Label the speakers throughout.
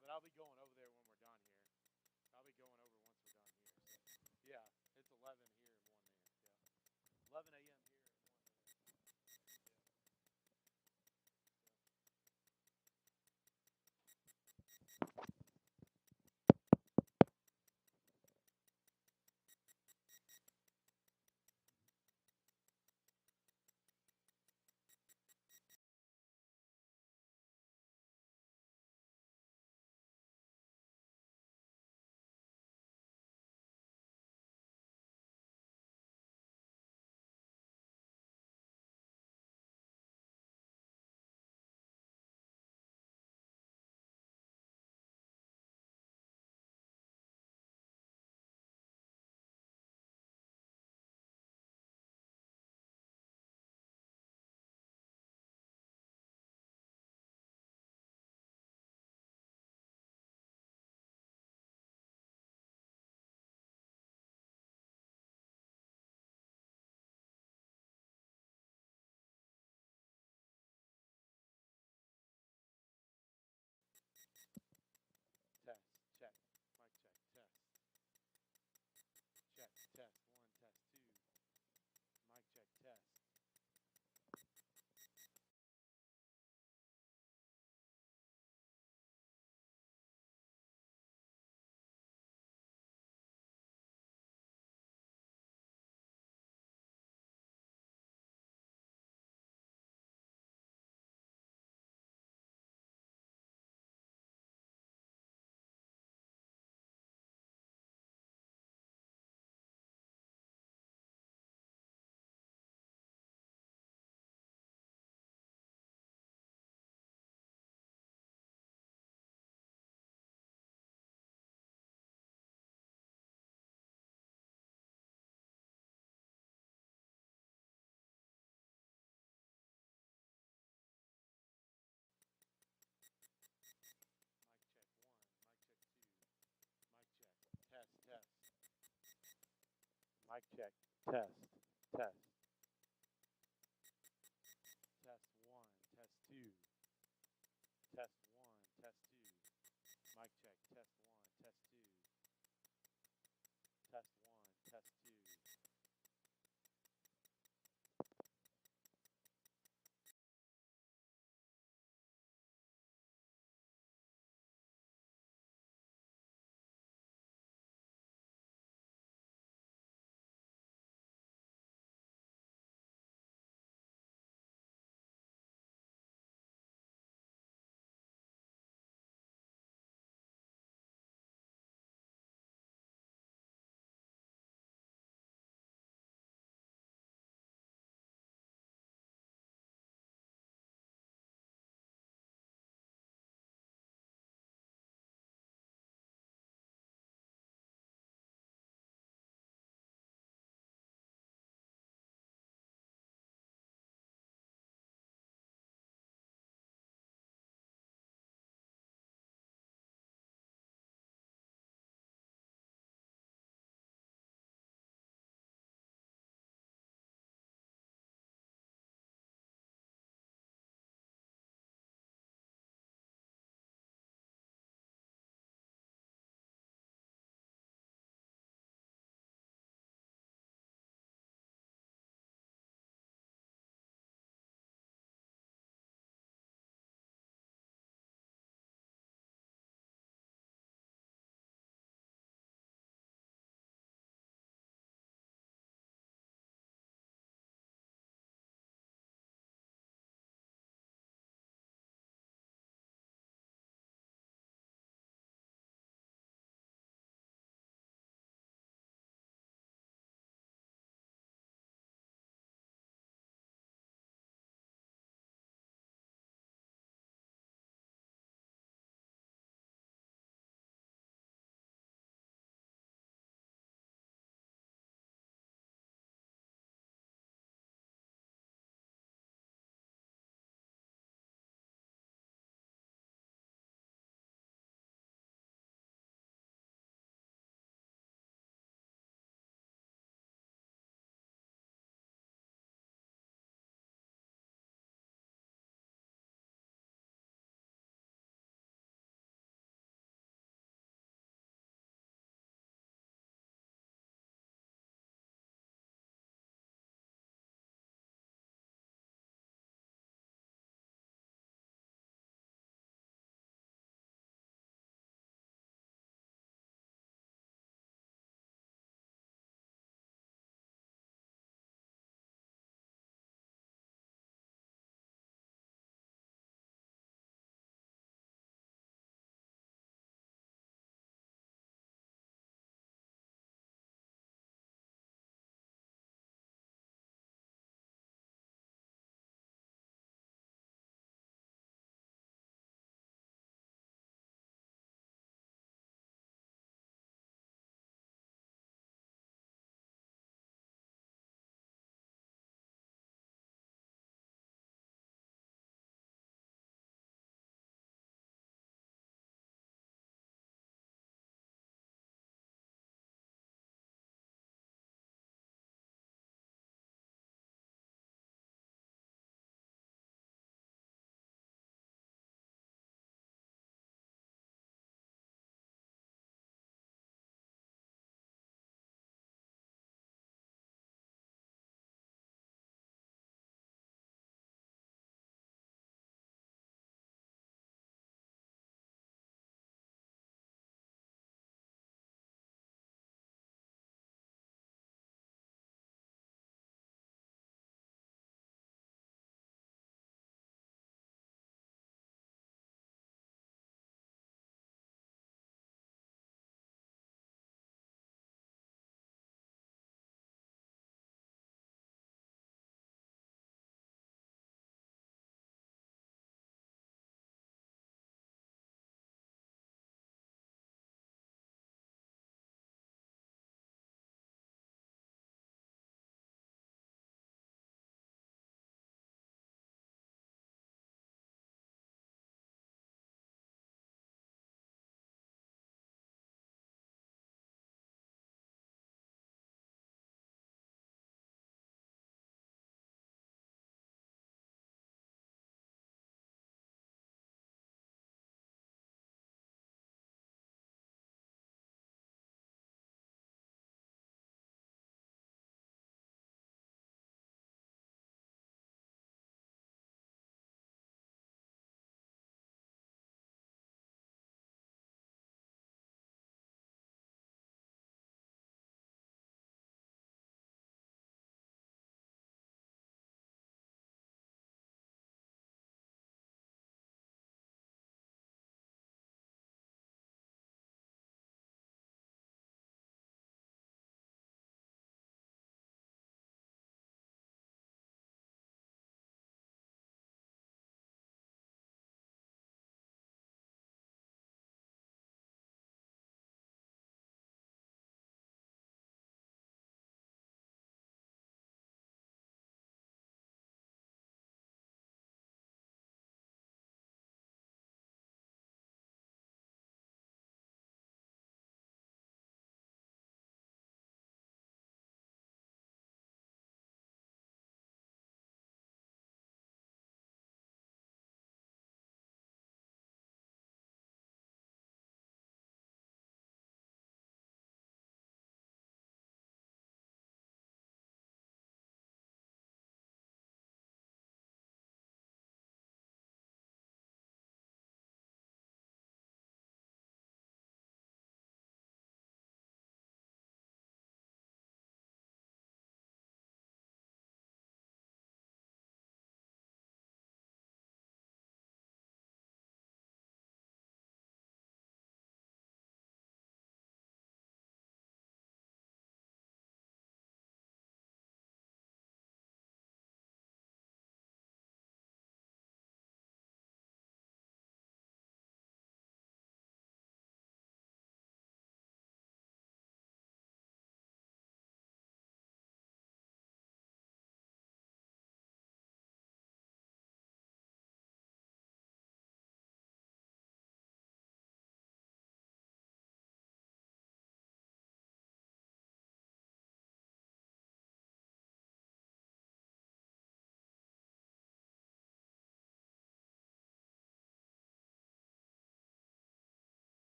Speaker 1: but I'll be going over there when we're done here. I'll be going over once we're done here. So, yeah, it's 11 here and 1 there. Yeah, 11 a.m. here and 1 there. Test, check, mic check, test, check, test, one, test, two, mic check, test. Mic check, one, mic check, two, mic check, test, test, mic check, test, test, test, one, test, two, test, one, test, two, mic check, test, one, test, two, test, one, test, two.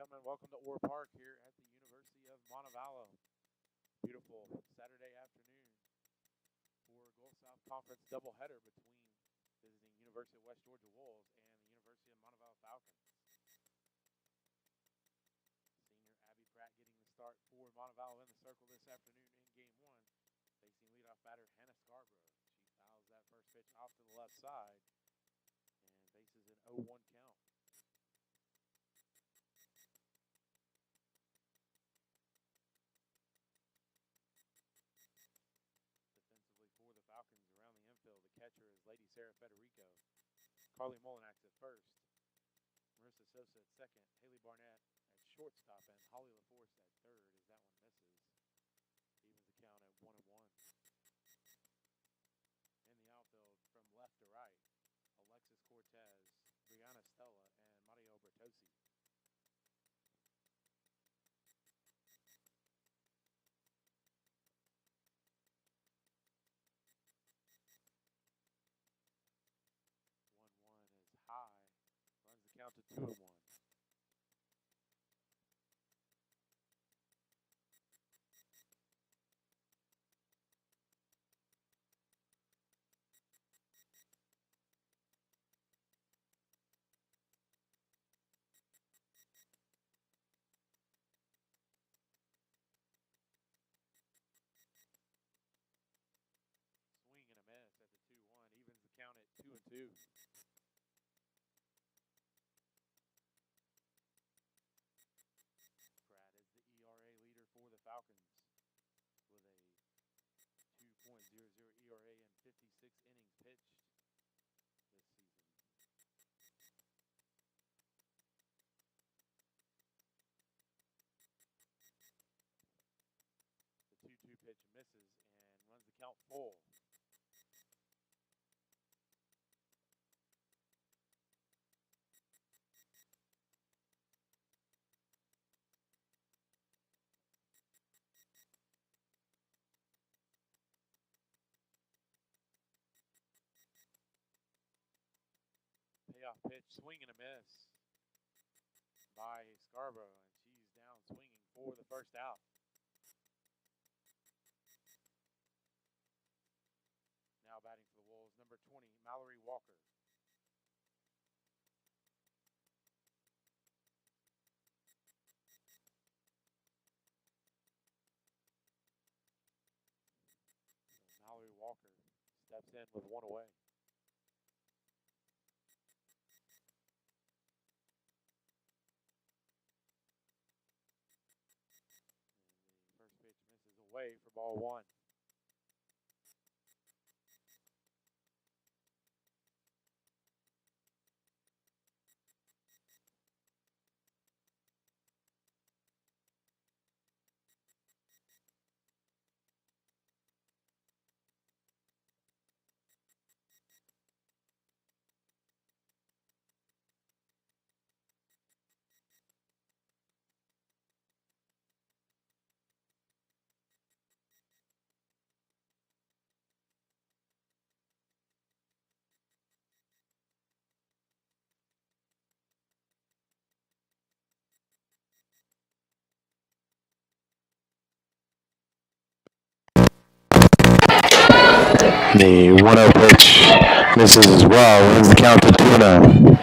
Speaker 1: gentlemen, welcome to Orr Park here at the University of Montevallo. Beautiful Saturday afternoon for Gulf South Conference doubleheader between visiting University of West Georgia Wolves and the University of Montevallo Falcons. Senior Abby Pratt getting the start for Montevallo in the circle this afternoon in Game 1, facing leadoff batter Hannah Scarborough. She fouls that first pitch off to the left side and faces an 0-1 count. Falcons around the infield. The catcher is Lady Sarah Federico. Carly Molinax at first. Marissa Sosa at second. Haley Barnett at shortstop. And Holly LaForce at third as that one misses. Evens the count at 1-1. In the outfield from left to right, Alexis Cortez, Brianna Stella, and Mario Bertosi. Count to 2-1. Swing and a miss at the 2-1. Evens the count at 2-2. For the Falcons with a 2.00 ERA and 56 innings pitched this season. The 2-2 pitch misses and runs the count full. Payoff pitch, swing and a miss by Scarborough, and she's down swinging for the first out. Now batting for the Wolves, number 20, Mallory Walker. So Mallory Walker steps in with one away. Pitch misses away for ball 1.
Speaker 2: The 1-0 pitch misses as well, runs the count to 2-0.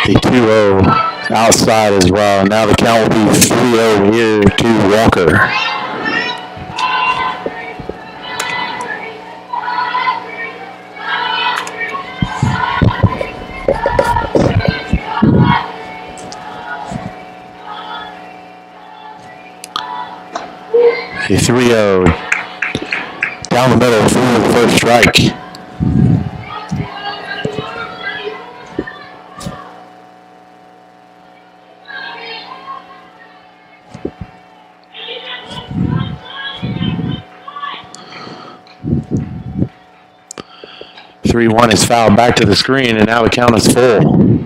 Speaker 2: The 2-0 outside as well. Now the count will be 3-0 here to Walker. A 3-0 down the middle for the first strike. Three-one is fouled back to the screen, and now the count is full.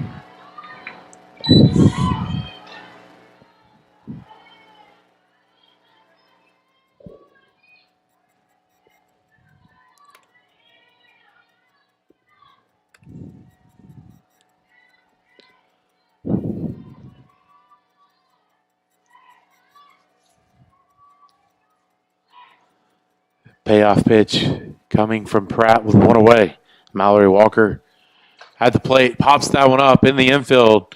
Speaker 1: Payoff pitch coming from Pratt with one away. Mallory Walker at the plate, pops that one up in the infield,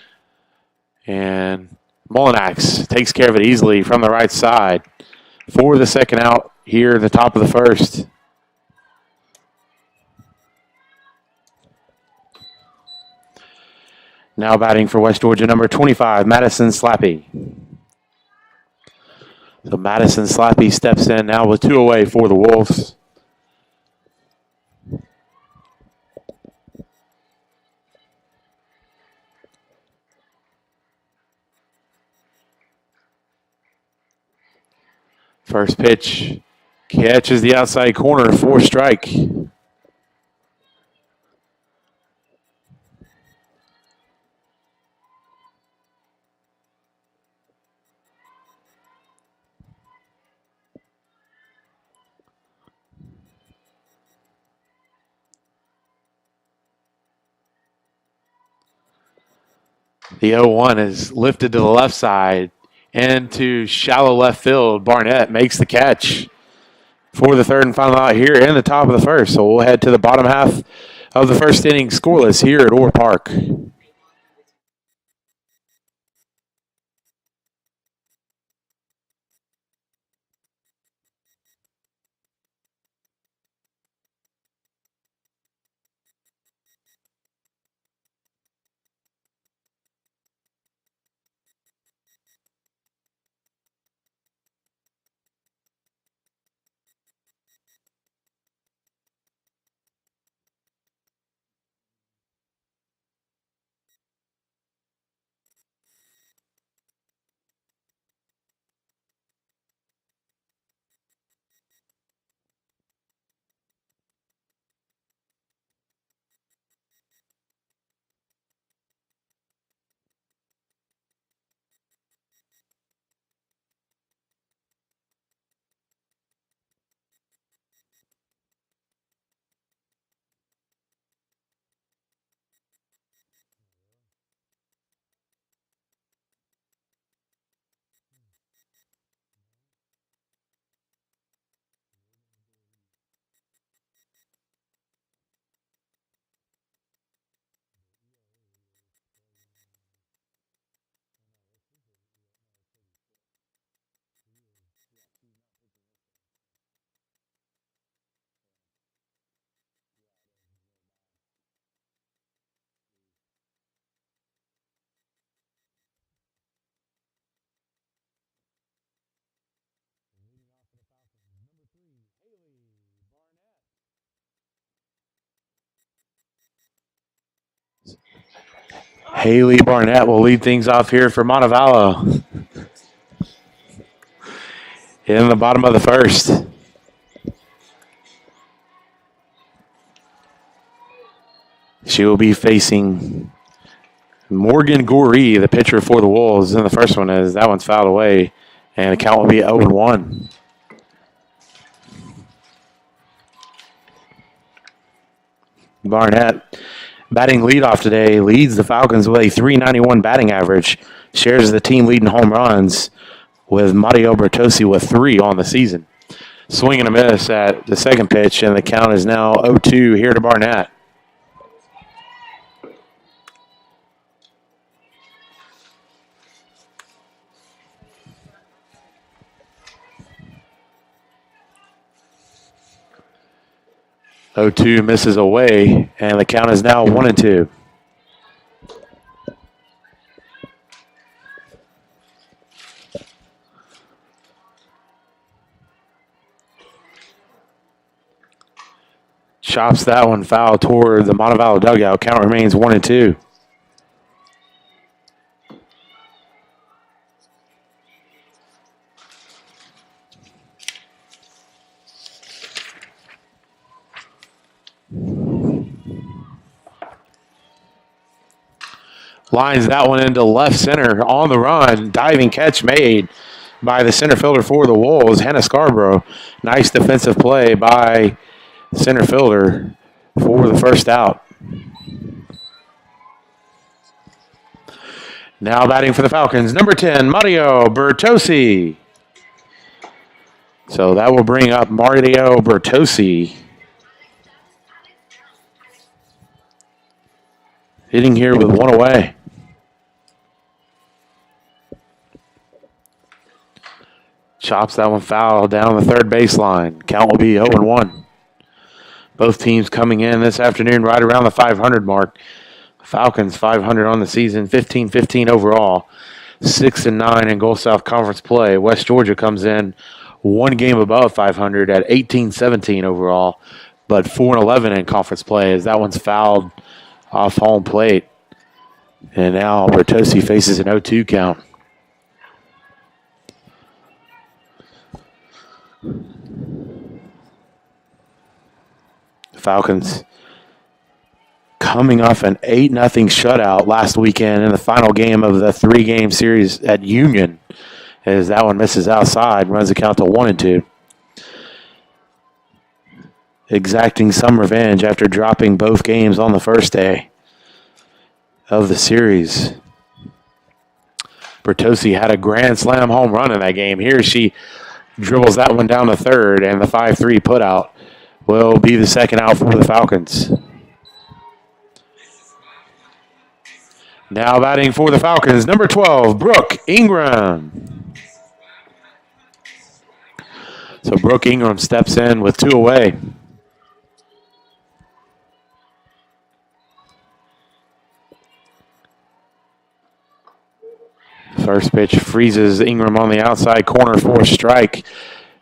Speaker 1: and Mullinax takes care of it easily from the right side for the second out here at the top of the first. Now batting for West Georgia, number 25, Madison Slappy. So Madison Slappy steps in now with two away for the Wolves. First pitch catches the outside corner for a strike. The 0-1 is lifted to the left side into shallow left field. Barnett makes the catch for the third and final out here in the top of the first. So we'll head to the bottom half of the first inning scoreless here at Orr Park. Haley Barnett will lead things off here for Montevallo in the bottom of the first. She will be facing Morgan Goree, the pitcher for the Wolves. And the first one is that one's fouled away, and the count will be 0-1. Barnett batting leadoff today, leads the Falcons with a .391 batting average, shares the team leading home runs with Mario Bertossi with 3 on the season. Swing and a miss at the second pitch, and the count is now 0-2 here to Barnett. .02 misses away, and the count is now 1-2. Chops that one foul toward the Montevallo dugout. Count remains 1-2. Lines that one into left center on the run. Diving catch made by the center fielder for the Wolves, Hannah Scarborough. Nice defensive play by center fielder for the first out. Now batting for the Falcons, number 10, Mario Bertossi. So that will bring up Mario Bertossi. Hitting here with one away. Chops that one foul down the third baseline. Count will be 0-1. Both teams coming in this afternoon right around the 500 mark. Falcons 500 on the season, 15-15 overall, 6-9 in Gulf South Conference play. West Georgia comes in one game above 500 at 18-17 overall, but 4-11 in conference play as that one's fouled off home plate. And now Bertossi faces an 0-2 count. Falcons coming off an 8-0 shutout last weekend in the final game of the 3-game series at Union, as that one misses outside, runs the count to 1-2. Exacting some revenge after dropping both games on the first day of the series. Bertossi had a grand slam home run in that game. Here she dribbles that one down to third, and the 5-3 putout will be the second out for the Falcons. Now batting for the Falcons, number 12, Brooke Ingram. So Brooke Ingram steps in with 2 away. First pitch freezes Ingram on the outside corner for a strike.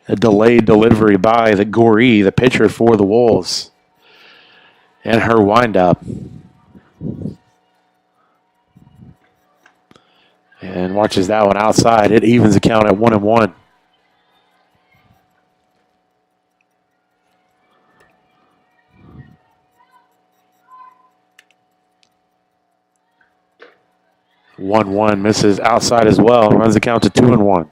Speaker 1: A delayed delivery by the Goree, the pitcher for the Wolves. And her windup. And watches that one outside. It evens the count at 1-1. One misses outside as well. Runs the count to 2-1.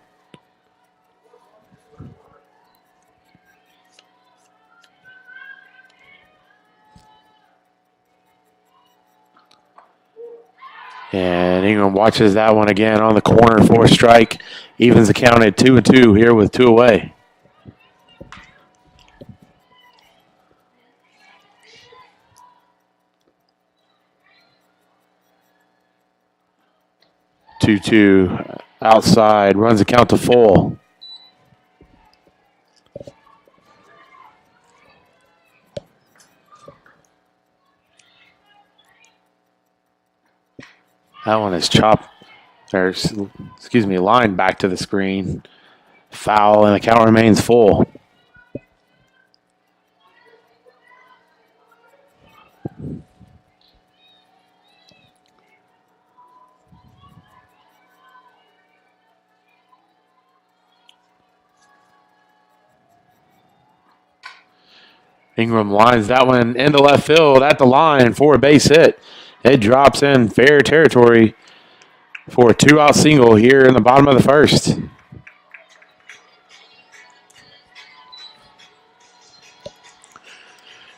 Speaker 1: And Ingram watches that one again on the corner for a strike. Evens the count at 2-2 here with 2 away. Two outside, runs the count to full. That one is lined back to the screen. Foul, and the count remains full. Ingram lines that one into left field at the line for a base hit. It drops in fair territory for a 2-out single here in the bottom of the first.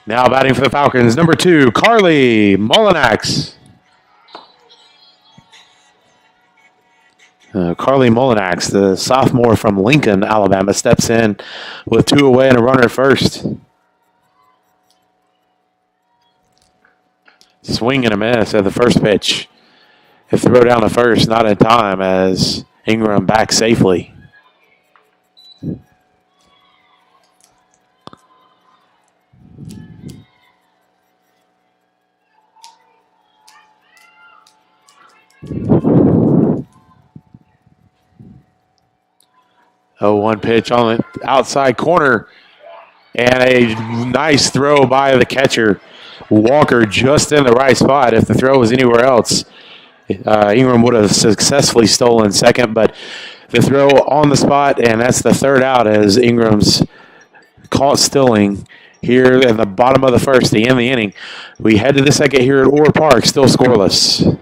Speaker 1: Now batting for the Falcons, number 2, Carly Molinax. Carly Molinax, the sophomore from Lincoln, Alabama, steps in with 2 away and a runner at first. Swing and a miss at the first pitch. A throw down the first, not in time as Ingram back safely. Oh, 1 pitch on the outside corner. And a nice throw by the catcher. Walker just in the right spot. If the throw was anywhere else, Ingram would have successfully stolen second, but the throw on the spot, and that's the 3rd out as Ingram's caught stealing here in the bottom of the first to end the inning. We head to the second here at Orr Park, still scoreless.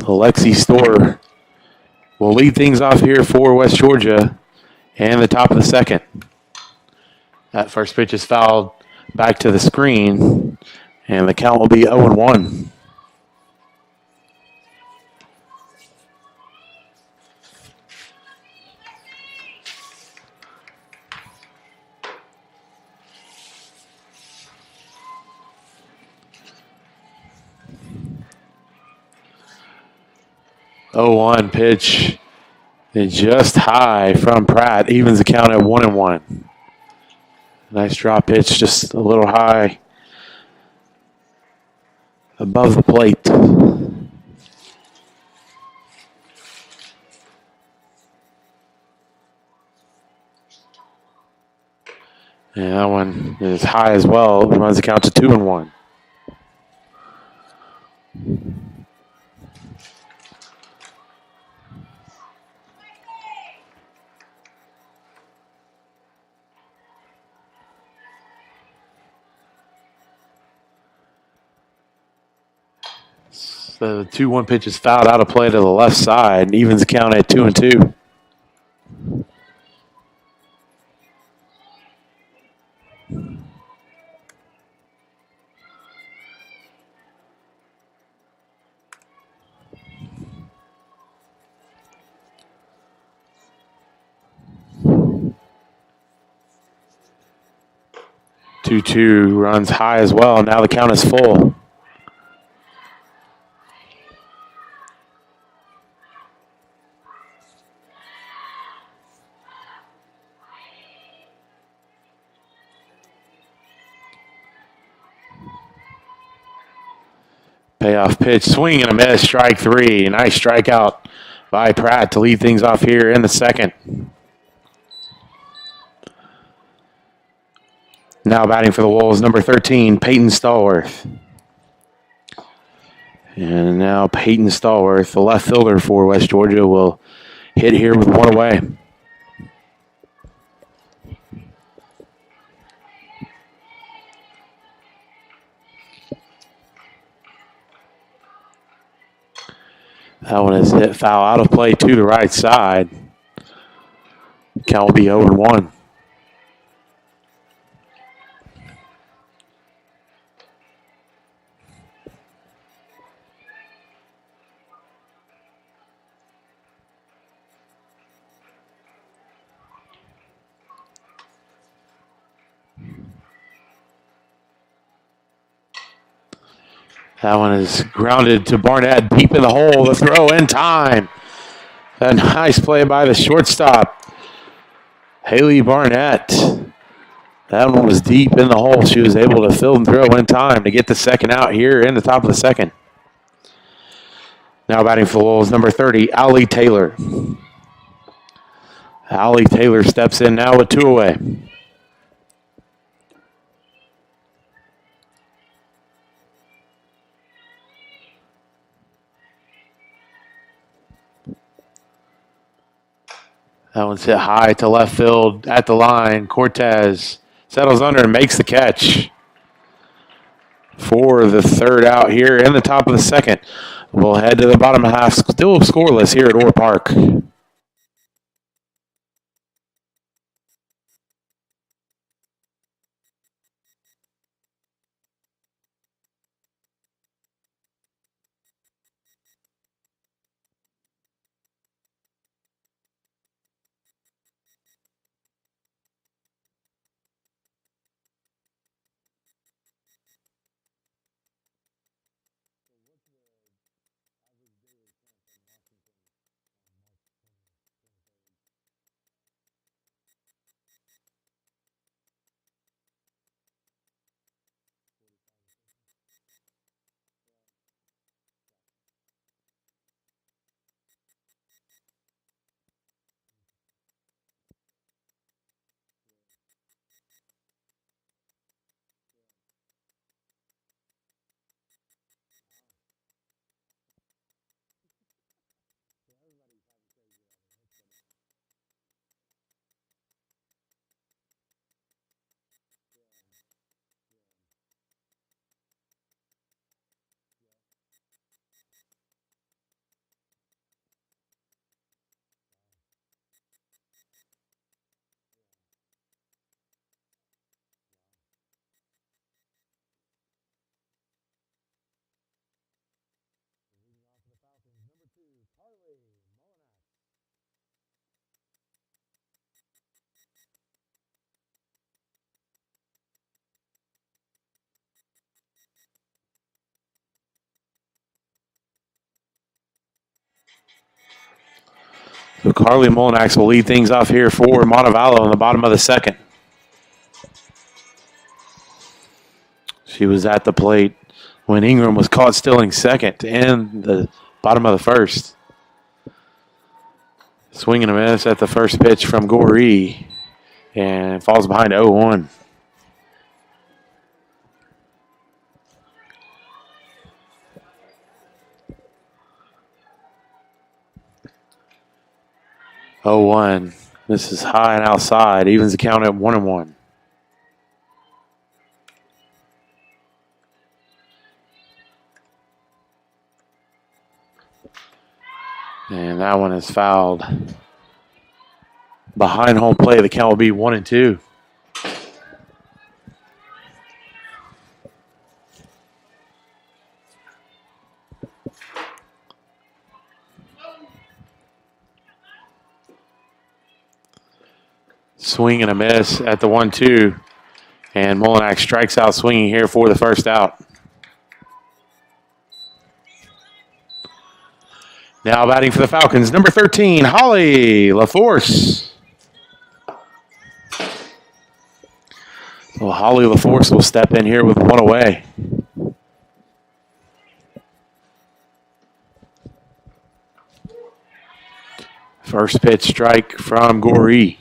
Speaker 1: Alexi Storr will lead things off here for West Georgia and the top of the second. That first pitch is fouled back to the screen, and the count will be 0-1. Oh, 1 pitch is just high from Pratt. Evens the count at 1-1. Nice drop pitch, just a little high above the plate. And that one is high as well. Runs the count to 2-1. So the 2-1 pitch is fouled out of play to the left side and evens the count at 2-2. Two runs high as well. Now the count is full. Payoff pitch, swing and a miss, strike 3. Nice strikeout by Pratt to lead things off here in the second. Now batting for the Wolves, number 13, Peyton Stallworth. And now Peyton Stallworth, the left fielder for West Georgia, will hit here with 1 away. That one is hit foul out of play to the right side. Count will be 0-1. That one is grounded to Barnett deep in the hole. The throw in time. A nice play by the shortstop, Haley Barnett. That one was deep in the hole. She was able to field and throw in time to get the second out here in the top of the second. Now batting for the Wolves, number 30, Allie Taylor. Allie Taylor steps in now with 2 away. That one's hit high to left field at the line. Cortez settles under and makes the catch for the third out here in the top of the second. We'll head to the bottom half, still scoreless here at Orr Park. So Carly Molinax will lead things off here for Montevallo in the bottom of the second. She was at the plate when Ingram was caught stealing second in the bottom of the first. Swing and a miss at the first pitch from Goree and falls behind 0-1. Oh, 1. This is high and outside. Evens the count at 1-1. And that one is fouled. Behind home play, the count will be 1-2. Swing and a miss at the 1-2. And Molinax strikes out swinging here for the first out. Now batting for the Falcons, number 13, Holly LaForce. So Holly LaForce will step in here with one away. First pitch strike from Goree.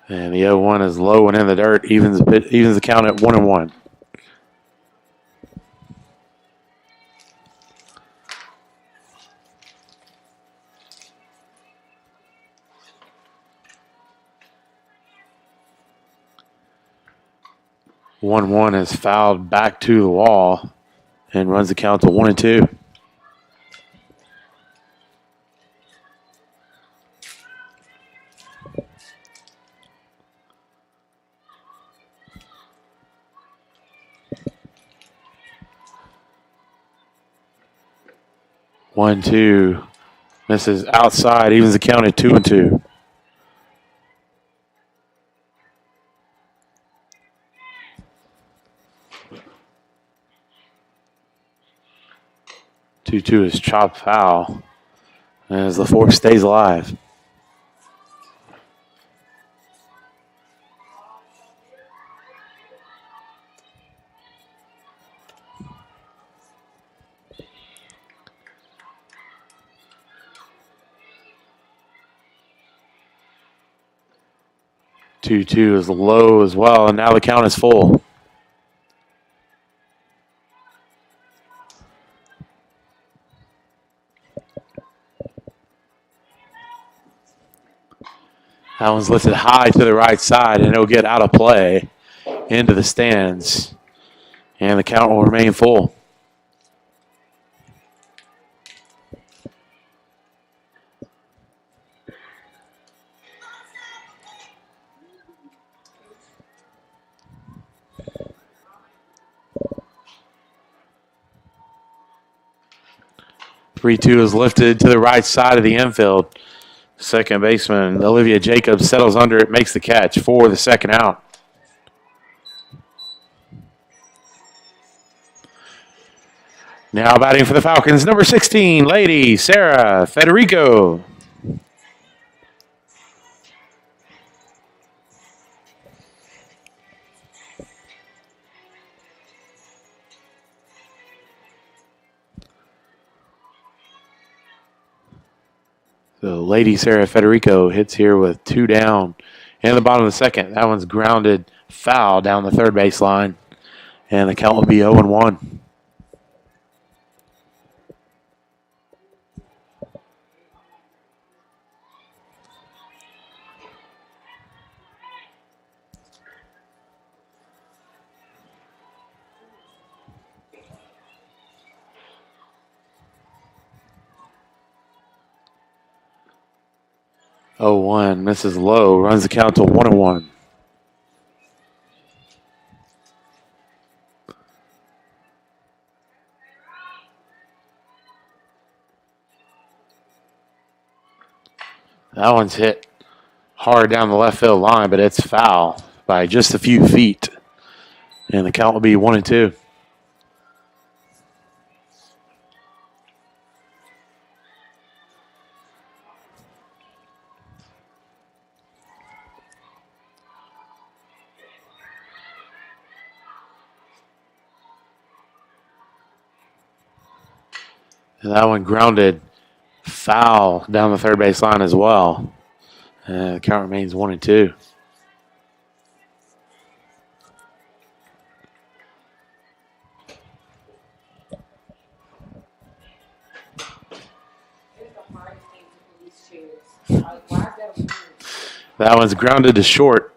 Speaker 1: And the 0-1 is low and in the dirt, evens the count at 1-1. One is fouled back to the wall and runs the count to 1-2. One, two. Misses outside, evens the count at 2-2. Two is chopped foul as LaForce stays alive. Two is low as well, and now the count is full. That one's lifted high to the right side, and it'll get out of play into the stands. And the count will remain full. Three-two is lifted to the right side of the infield. Second baseman Olivia Jacobs settles under it, makes the catch for the second out. Now batting for the Falcons, number 16, Lady Sarah Federico. So Lady Sarah Federico hits here with two down in the bottom of the second. That one's grounded foul down the third base line. And the count will be 0-1. Oh, 1 misses low, runs the count to 1-1. That one's hit hard down the left field line, but it's foul by just a few feet. And the count will be 1-2. And that one grounded foul down the third base line as well. The count remains 1-2. That one's grounded to short.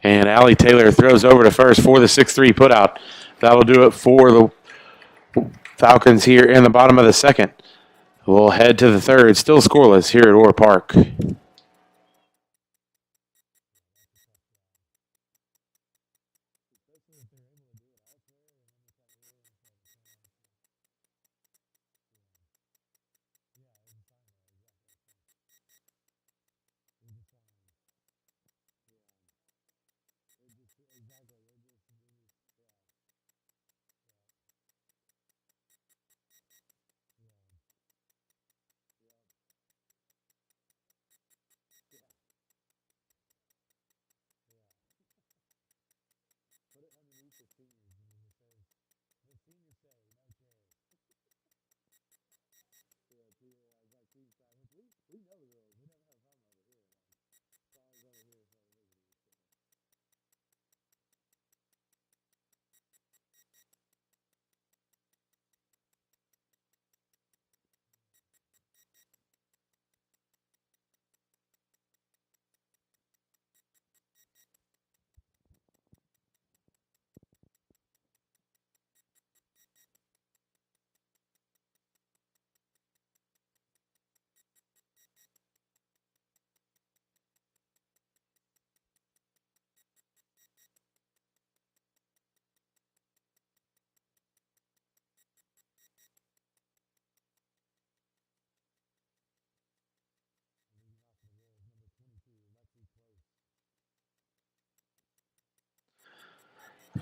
Speaker 1: And Allie Taylor throws over to first for the 6-3 putout. That'll do it for the Falcons here in the bottom of the second. We'll head to the third, still scoreless here at Orr Park.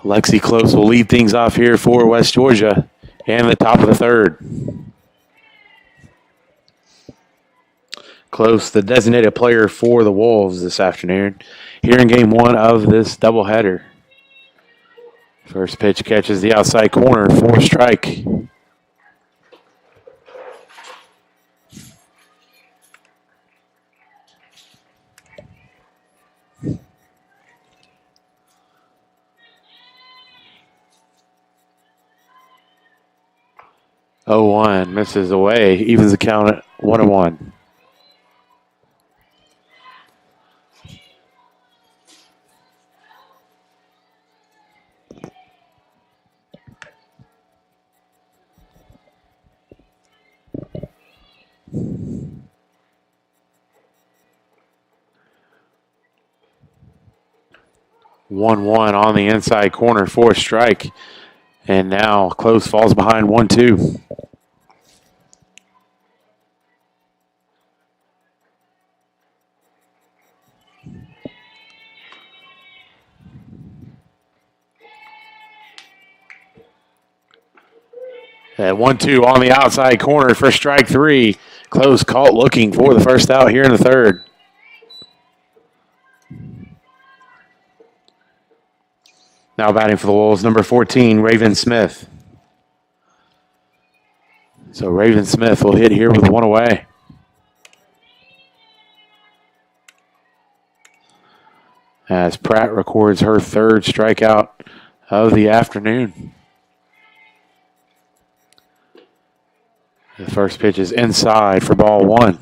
Speaker 1: Lexi Close will lead things off here for West Georgia and the top of the third. Close, the designated player for the Wolves this afternoon, here in game one of this doubleheader. First pitch catches the outside corner for a strike. Oh, 1 misses away, evens the count at 1-1. One on the inside corner for a strike. And now Close falls behind 1-2. At 1-2 on the outside corner for strike 3. Close caught looking for the first out here in the third. Now batting for the Wolves, number 14, Raven Smith. So Raven Smith will hit here with 1 away. As Pratt records her third strikeout of the afternoon. The first pitch is inside for ball 1.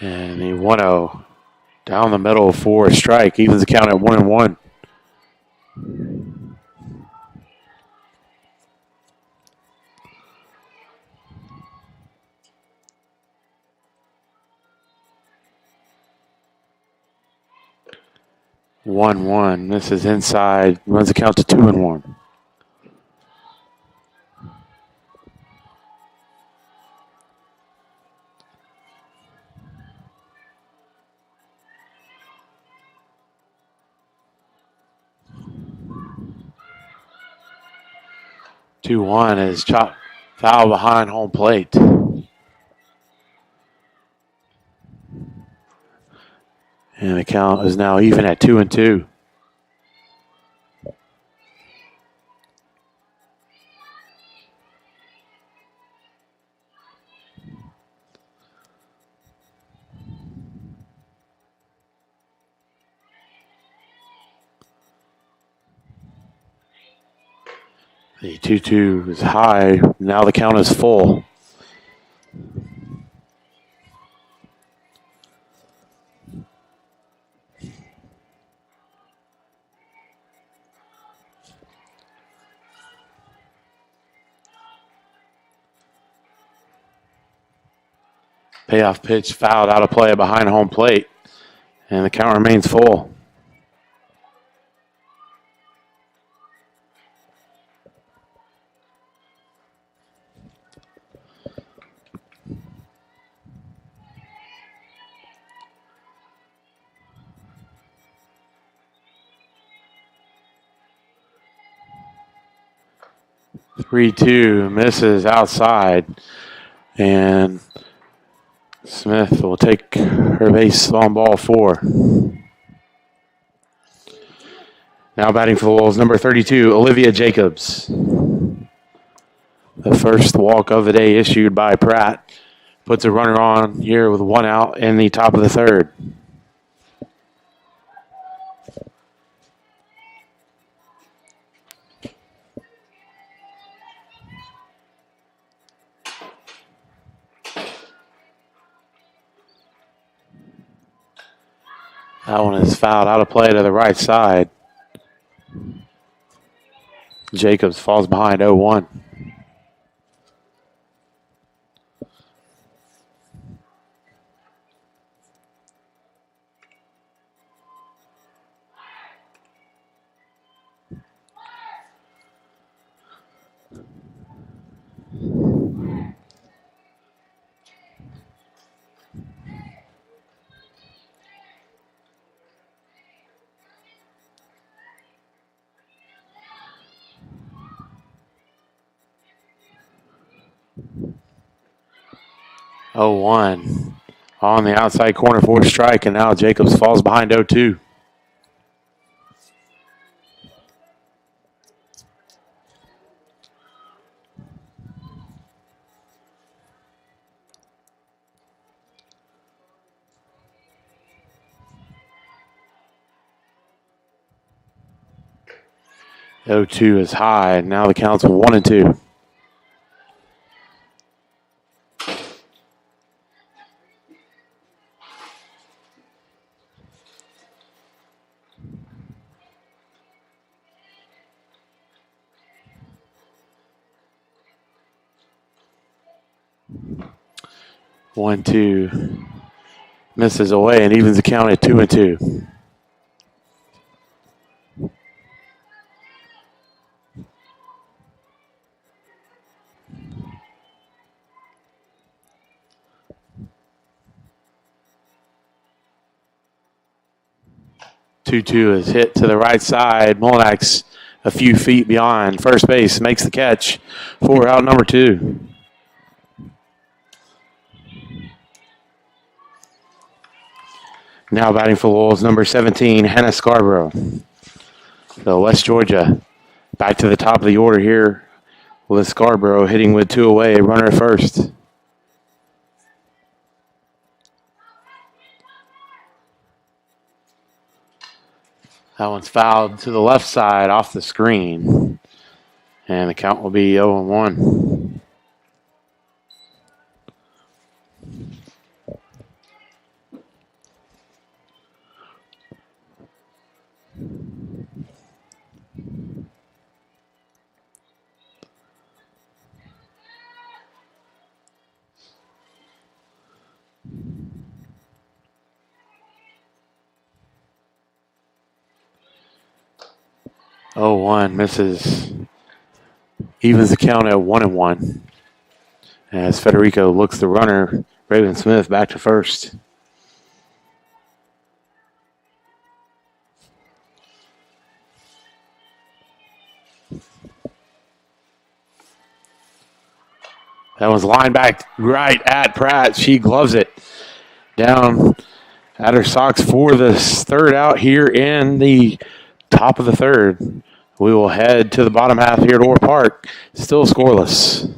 Speaker 1: And the 1-0 down the middle for a strike, evens the count at 1-1.
Speaker 2: 1-1. This is inside. Runs the count to 2-1. Two-one is chop foul behind home plate. And the count is now even at 2-2. The 2-2 is high. Now the count is full. Payoff pitch fouled out of play behind home plate. And the count remains full. Three-two misses outside. And Smith will take her base on ball 4. Now batting for the Wolves, number 32, Olivia Jacobs. The first walk of the day issued by Pratt. Puts a runner on here with 1 out in the top of the 3rd. That one is fouled out of play to the right side. Jacobs falls behind 0-1. Oh, 1 on the outside corner for a strike, and now Jacobs falls behind 0-2. Oh, 2 is high, and now the count's 1-2. One, two, misses away and evens the count at 2-2. Two is hit to the right side. Molinax a few feet beyond first base makes the catch for out number 2. Now batting for Wolves, number 17, Hannah Scarborough. So West Georgia back to the top of the order here with Scarborough hitting with 2 away, runner at first. That one's fouled to the left side off the screen. And the count will be 0-1. 0-1 misses. Evens the count at 1-1. As Federico looks the runner, Raven Smith back to first. That was lined back right at Pratt. She gloves it down at her socks for the third out here in the top of the third. We will head to the bottom half here at Orr Park. Still scoreless.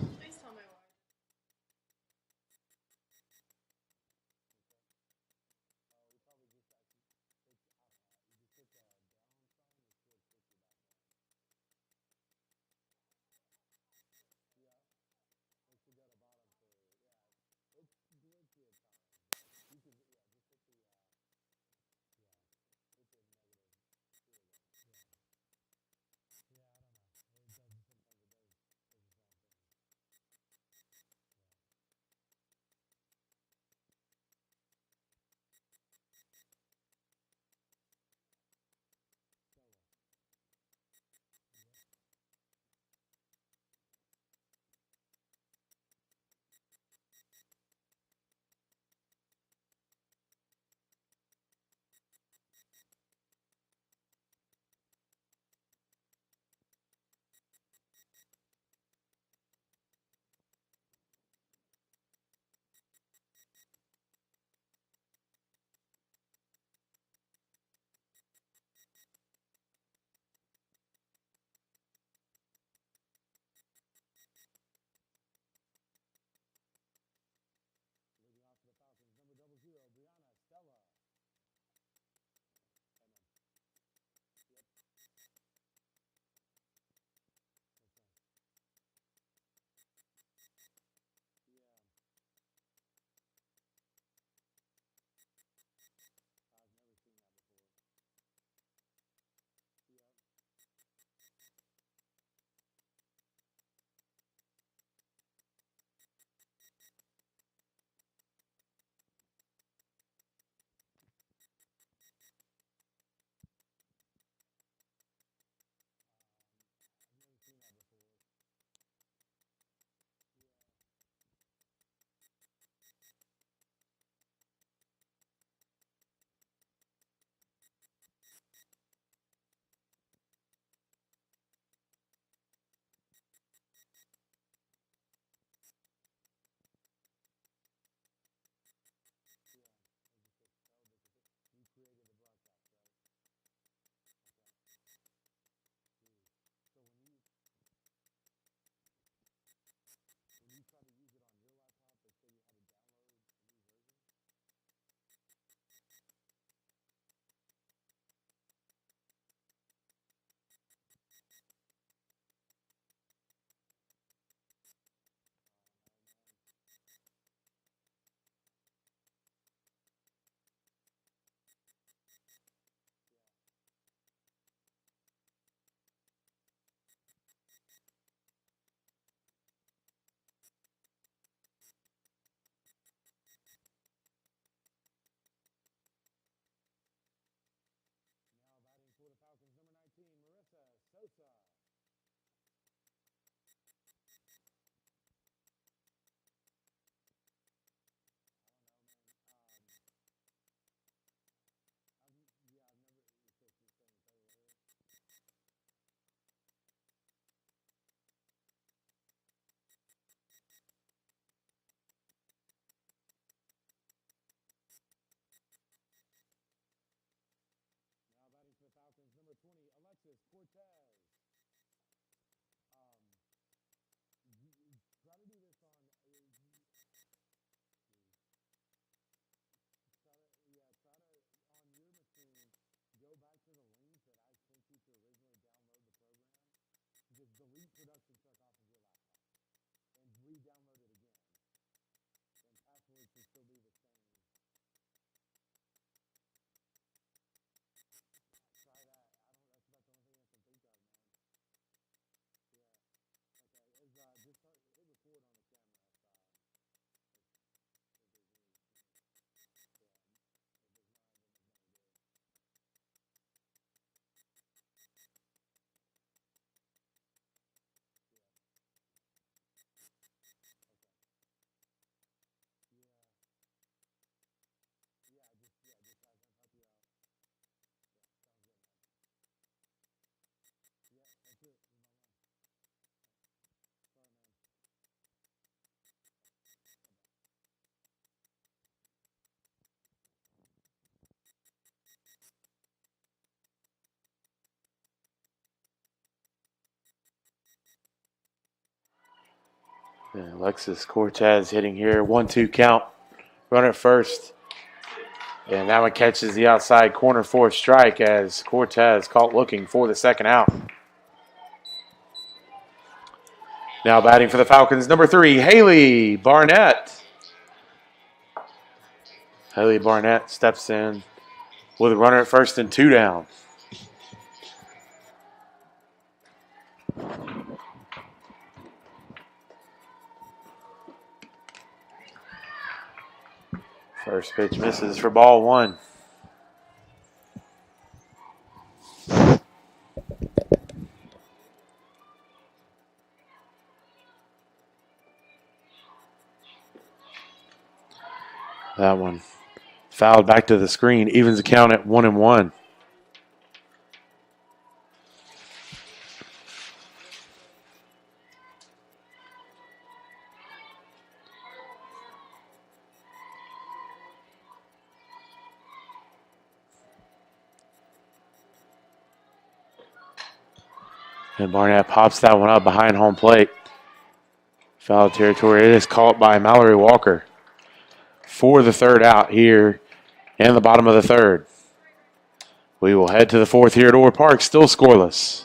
Speaker 2: Alexis Cortez hitting here. 1-2 count. Runner at first. And that one catches the outside corner for a strike as Cortez caught looking for the second out. Now batting for the Falcons, number 3, Haley Barnett. Haley Barnett steps in with a runner at first and 2 down. First pitch misses for ball 1. That one fouled back to the screen, evens the count at 1-1. And Barnett pops that one up behind home plate. Foul territory. It is caught by Mallory Walker for the third out here in the bottom of the third. We will head to the fourth here at Orr Park, still scoreless.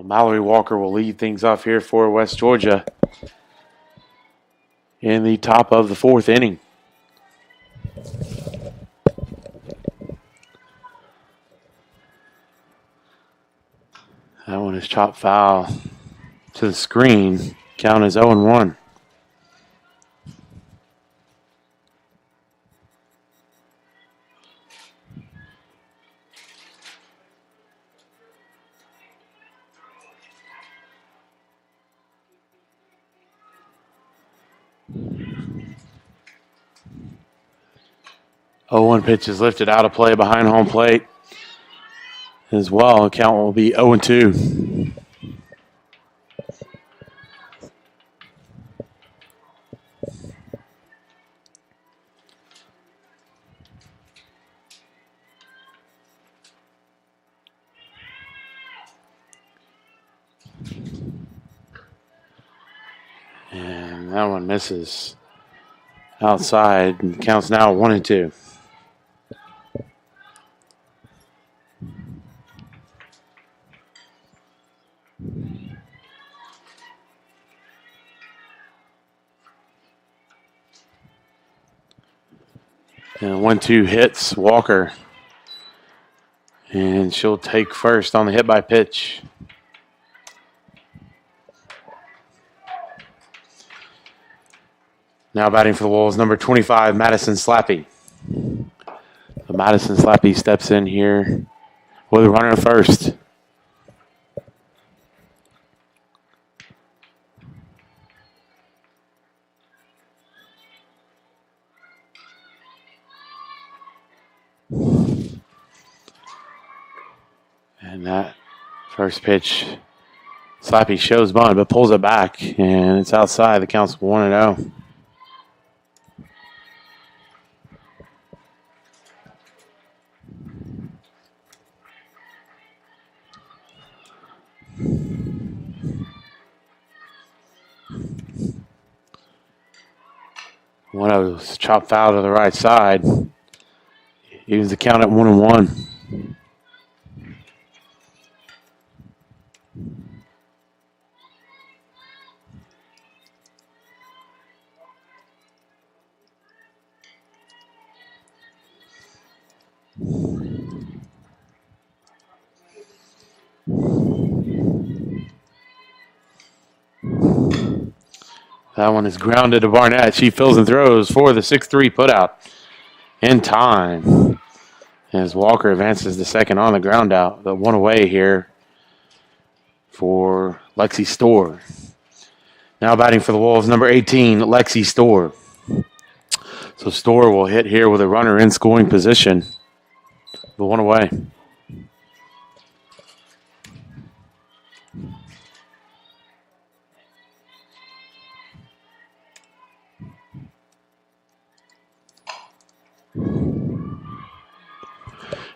Speaker 2: Mallory Walker will lead things off here for West Georgia in the top of the fourth inning. That one is chopped foul to the screen. Count is 0-1. Oh, 1 pitch is lifted out of play behind home plate as well. Count will be 0-2. And that one misses outside. And counts now 1-2. And 1-2 hits Walker. And she'll take first on the hit by pitch. Now batting for the Wolves, number 25, Madison Slappy. So Madison Slappy steps in here with a runner at first. And that first pitch Slappy shows bunt, but pulls it back, and it's outside. The count's 1-0. One of those chopped foul to the right side. Evens the count at 1-1. That one is grounded to Barnett. She fills and throws for the 6-3 putout in time. As Walker advances the second on the ground out. The one away here for Lexi Storr. Now batting for the Wolves, number 18, Lexi Storr. So Storr will hit here with a runner in scoring position. The one away.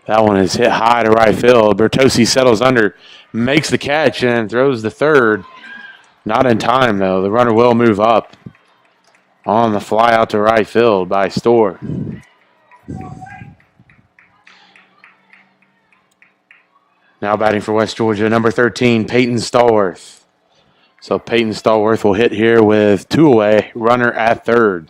Speaker 2: That one is hit high to right field. Bertossi settles under, makes the catch, and throws the third. Not in time, though. The runner will move up on the fly out to right field by Storr. Now batting for West Georgia, number 13, Peyton Stallworth. So Peyton Stallworth will hit here with two away, runner at third.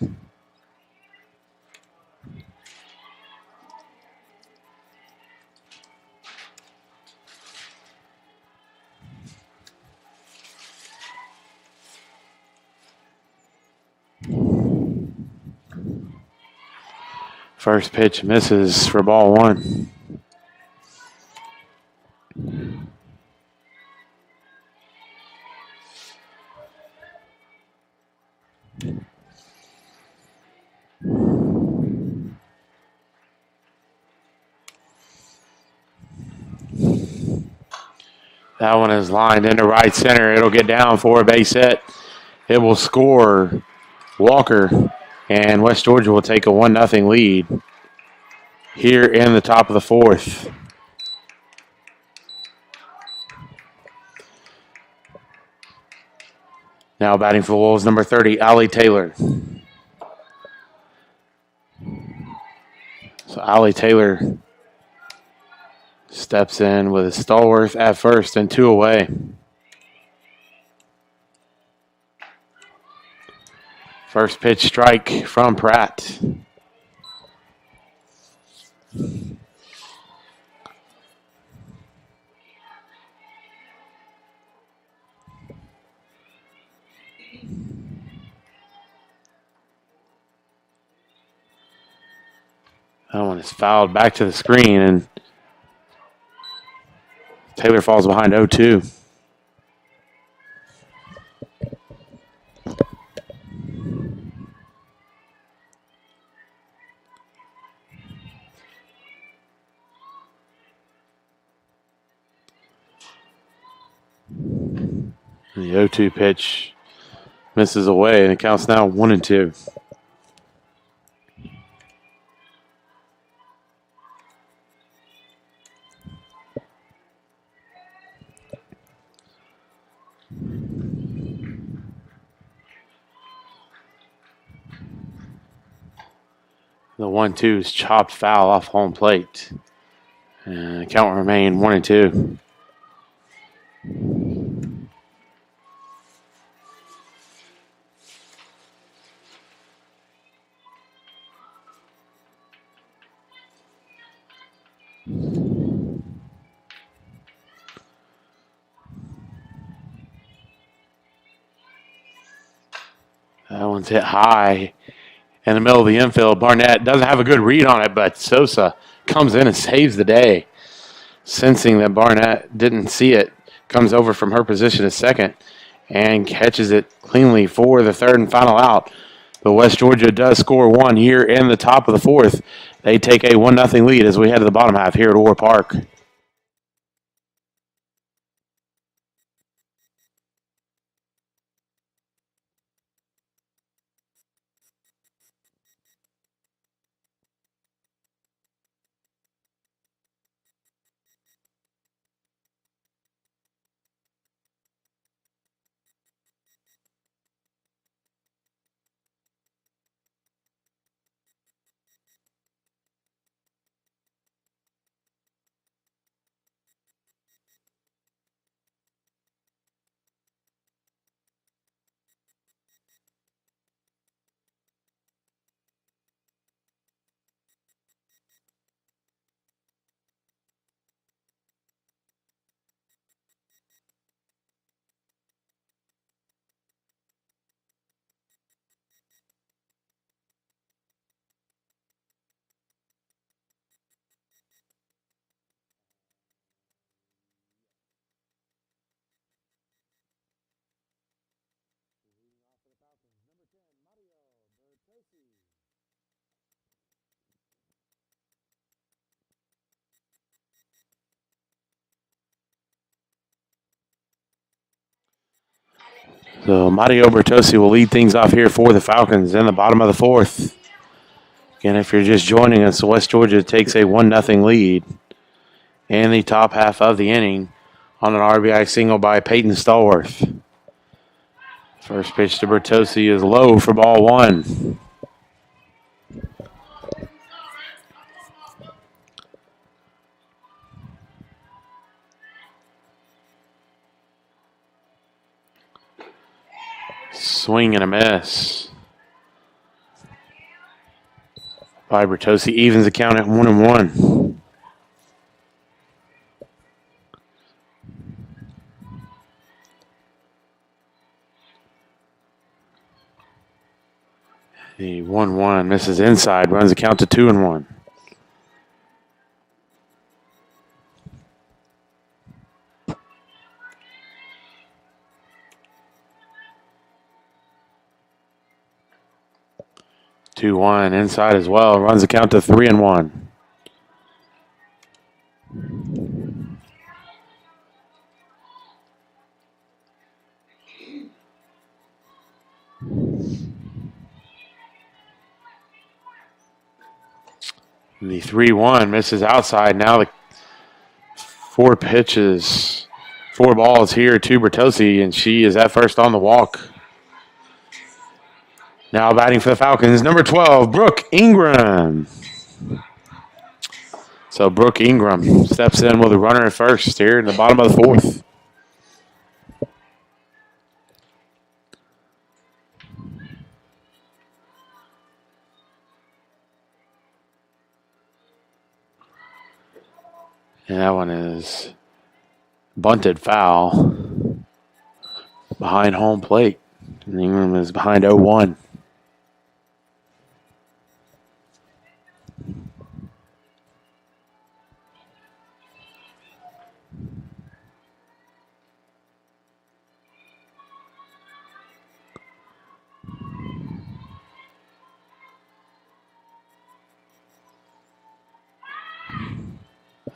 Speaker 2: First pitch misses for ball one. That one is lined into right center. It'll get down for a base hit. It will score Walker, and West Georgia will take a 1-0 lead here in the top of the fourth. Now batting for the Wolves, number 30, Allie Taylor. So Allie Taylor steps in with Stallworth at first and two away. First pitch strike from Pratt. That one is fouled back to the screen, and Taylor falls behind 0-2. The 0-2 pitch misses away, and it counts now 1-2. The 1-2 is chopped foul off home plate. And the count will remain 1-2. That one's hit high in the middle of the infield. Barnett doesn't have a good read on it, but Sosa comes in and saves the day. Sensing that Barnett didn't see it, comes over from her position at second and catches it cleanly for the third and final out. But West Georgia does score one here in the top of the fourth. They take a 1-0 lead as we head to the bottom half here at Orr Park. So Mario Bertossi will lead things off here for the Falcons in the bottom of the fourth. Again, if you're just joining us, West Georgia takes a 1-0 lead in the top half of the inning on an RBI single by Peyton Stallworth. First pitch to Bertossi is low for ball one. Swing and a miss by Bertossi. Evens the count at 1-1. The 1-1 misses inside, runs the count to 2-1. Two-one inside as well, runs the count to 3-1. The 3-1 misses outside. Now the four balls here to Bertossi, and she is at first on the walk. Now batting for the Falcons, number 12, Brooke Ingram. So Brooke Ingram steps in with a runner at first here in the bottom of the fourth. And that one is bunted foul behind home plate. And Ingram is behind 0-1.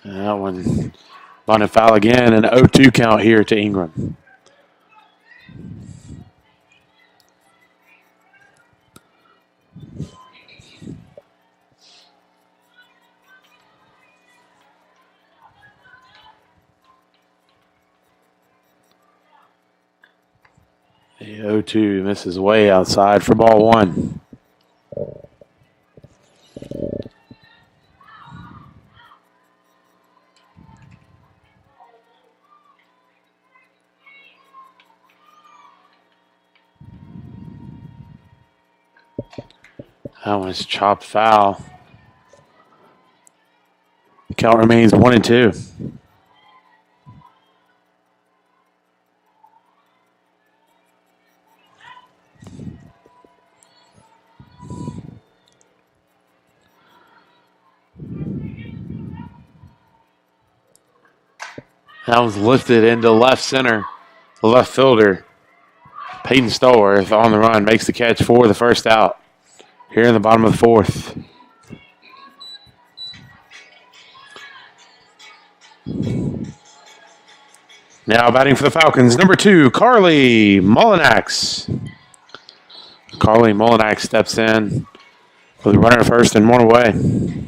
Speaker 2: And that one bunted foul again, an 0-2 count here to Ingram. The 0-2 misses way outside for ball one. That one's chopped foul. The count remains 1-2. That was lifted into left center. The left fielder, Peyton Stallworth, on the run, makes the catch for the first out here in the bottom of the fourth. Now batting for the Falcons, number 2, Carly Mullinax. Carly Mullinax steps in with a runner at first and one away.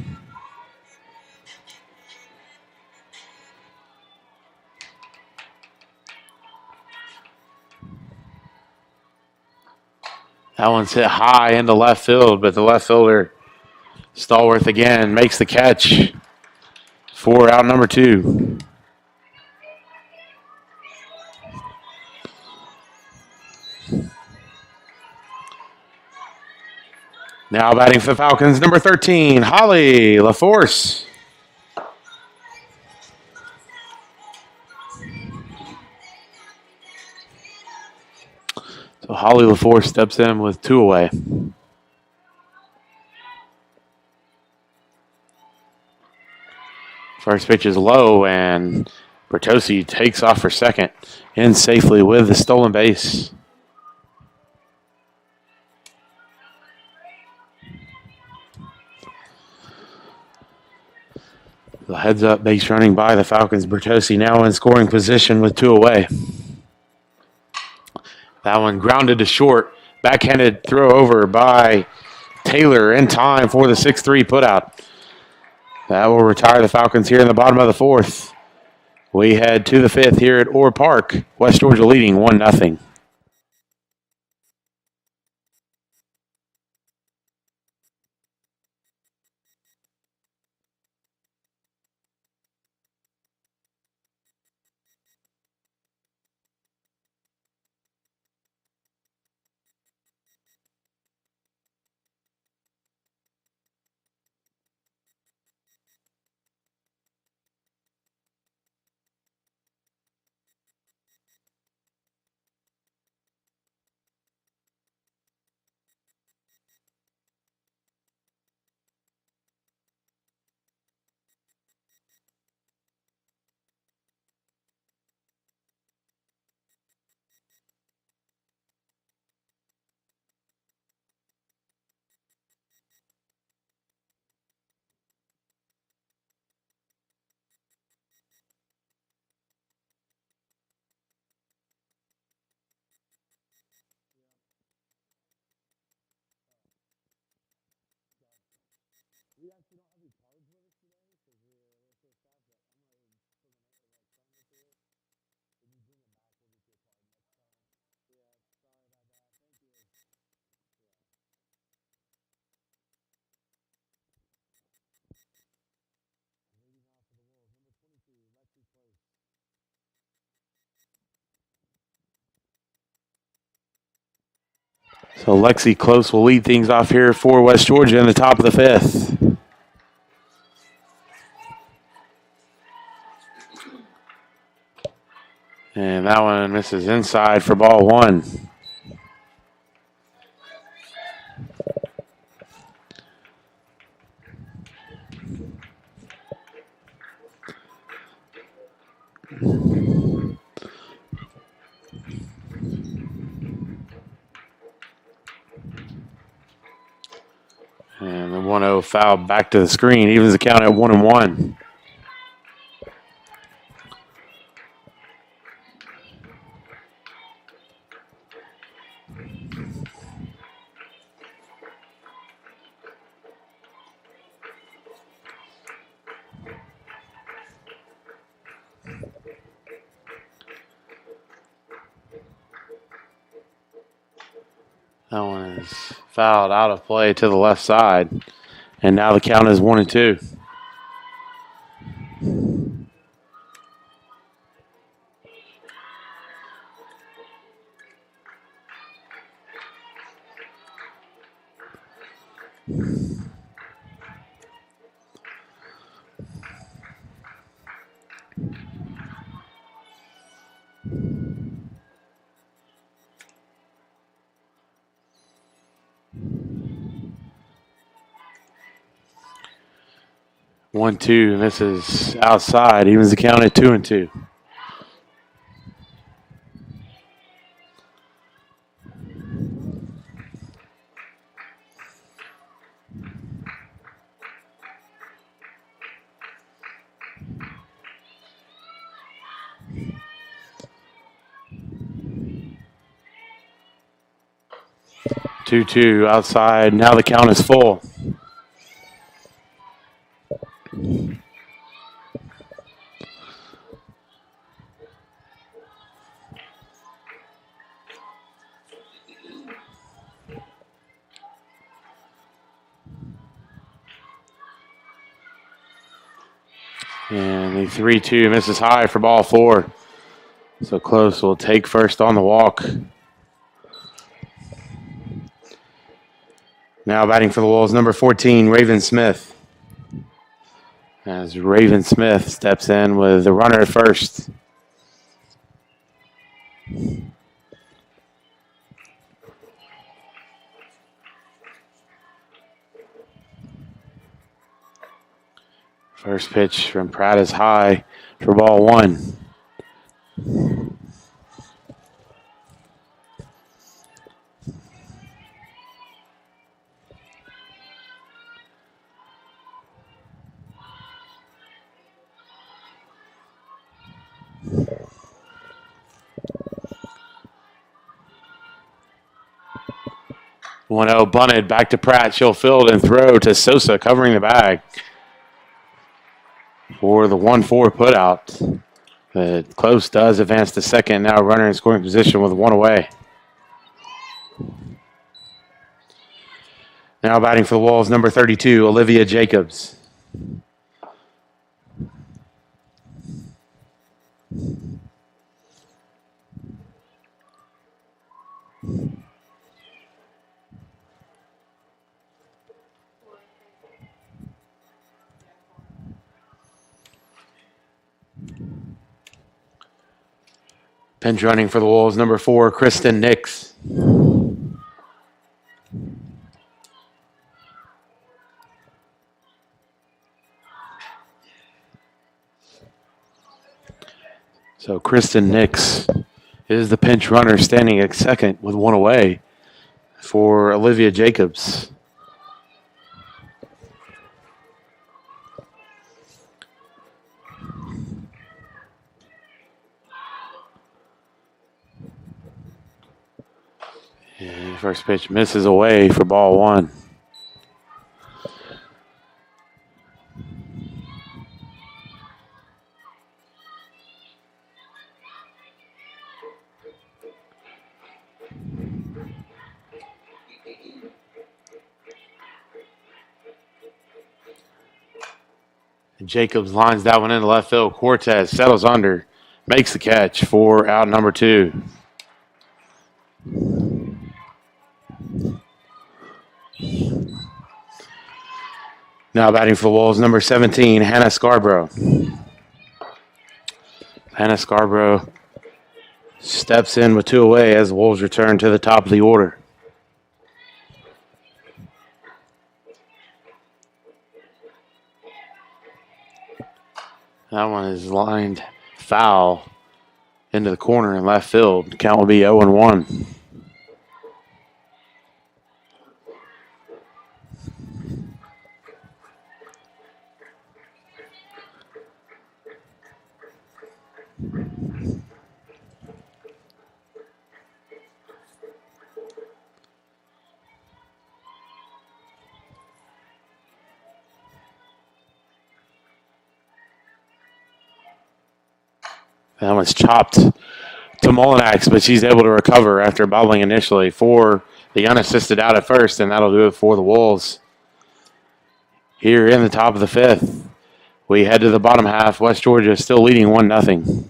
Speaker 2: That one's hit high into left field, but the left fielder, Stallworth again, makes the catch for out number 2. Now batting for the Falcons, number 13, Holly LaForce. So Holly LaForce steps in with 2 away. First pitch is low, and Bertossi takes off for second in safely with the stolen base. The heads up base running by the Falcons. Bertossi now in scoring position with 2 away. That one grounded to short. Backhanded throw over by Taylor in time for the 6-3 putout. That will retire the Falcons here in the bottom of the 4th. We head to the 5th here at Orr Park. West Georgia leading 1-0. So Lexi Close will lead things off here for West Georgia in the top of the 5th. And that one misses inside for ball 1. And the 1-0 foul back to the screen. Evens the count at 1-1. That one is fouled out of play to the left side. And now the count is 1-2. One, two, misses outside. Evens the count at 2-2. Two outside. Now the count is full. And the 3-2 misses high for ball 4. So Close will take first on the walk. Now batting for the Wolves, number 14, Raven Smith. As Raven Smith steps in with the runner at first. First pitch from Pratt is high for ball 1. 1-0 bunted back to Pratt. She'll field and throw to Sosa covering the bag for the 1-4 putout. Close does advance to second. Now runner in scoring position with one away. Now batting for the Wolves, number 32, Olivia Jacobs. Pinch running for the Wolves, number 4, Kristen Nix. So Kristen Nix is the pinch runner standing at second with one away for Olivia Jacobs. And first pitch misses away for ball one. Jacobs lines that one into left field. Cortez settles under, makes the catch for out number 2. Now batting for the Wolves, number 17, Hannah Scarborough. Hannah Scarborough steps in with 2 away as the Wolves return to the top of the order. That one is lined foul into the corner in left field. Count will be 0-1. That one's chopped to Molinax, but she's able to recover after bobbling initially for the unassisted out at first, and that'll do it for the Wolves. Here in the top of the 5th, we head to the bottom half. West Georgia still leading 1-0.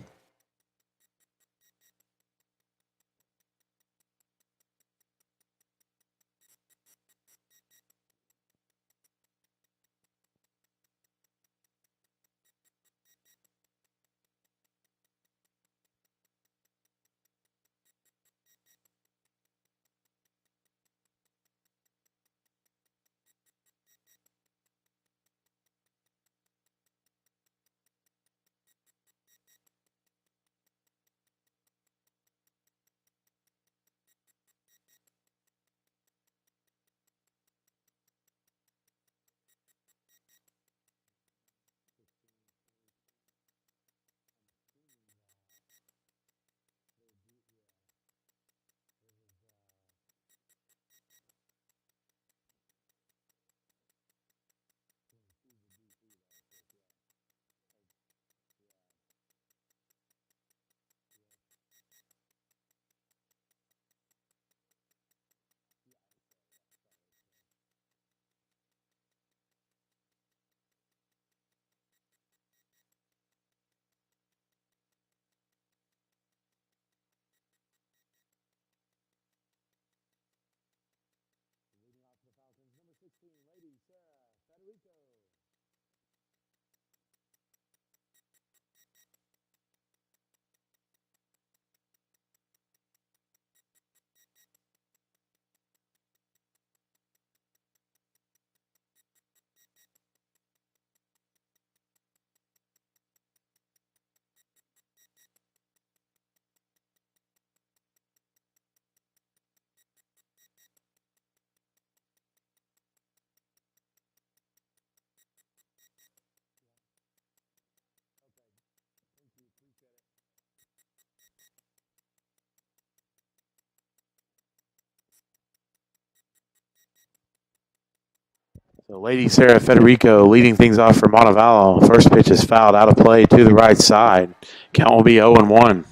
Speaker 2: So Lady Sarah Federico leading things off for Montevallo. First pitch is fouled out of play to the right side. Count will be 0-1.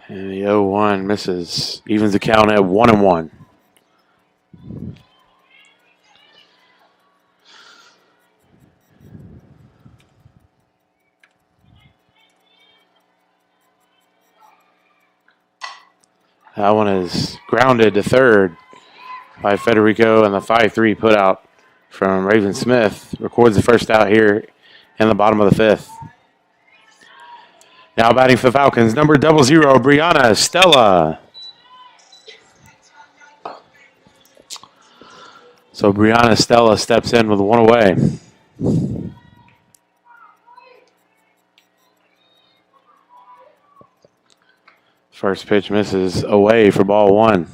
Speaker 2: And the 0-1 misses. Evens the count at 1-1. That one is grounded to third by Federico, and the 5-3 put out from Raven Smith records the first out here in the bottom of the fifth. Now batting for the Falcons, number 00, Brianna Stella. So Brianna Stella steps in with one away. First pitch misses away for ball one.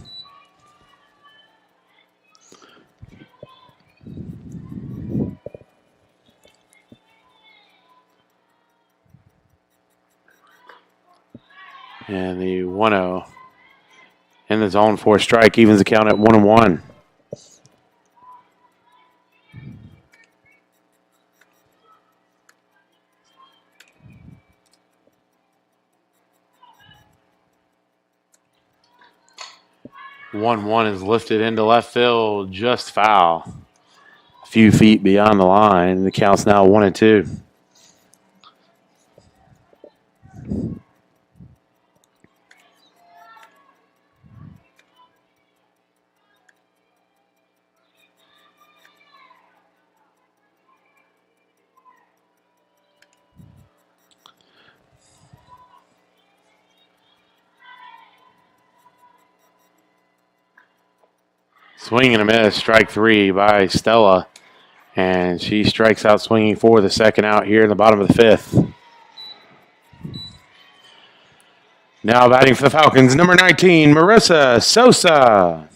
Speaker 2: And the 1-0 in the zone for a strike evens the count at 1-1. One is lifted into left field, just foul. A few feet beyond the line. The count's now 1-2. Swing and a miss, strike three by Stella. And she strikes out swinging for the second out here in the bottom of the fifth. Now batting for the Falcons, number 19, Marissa Sosa.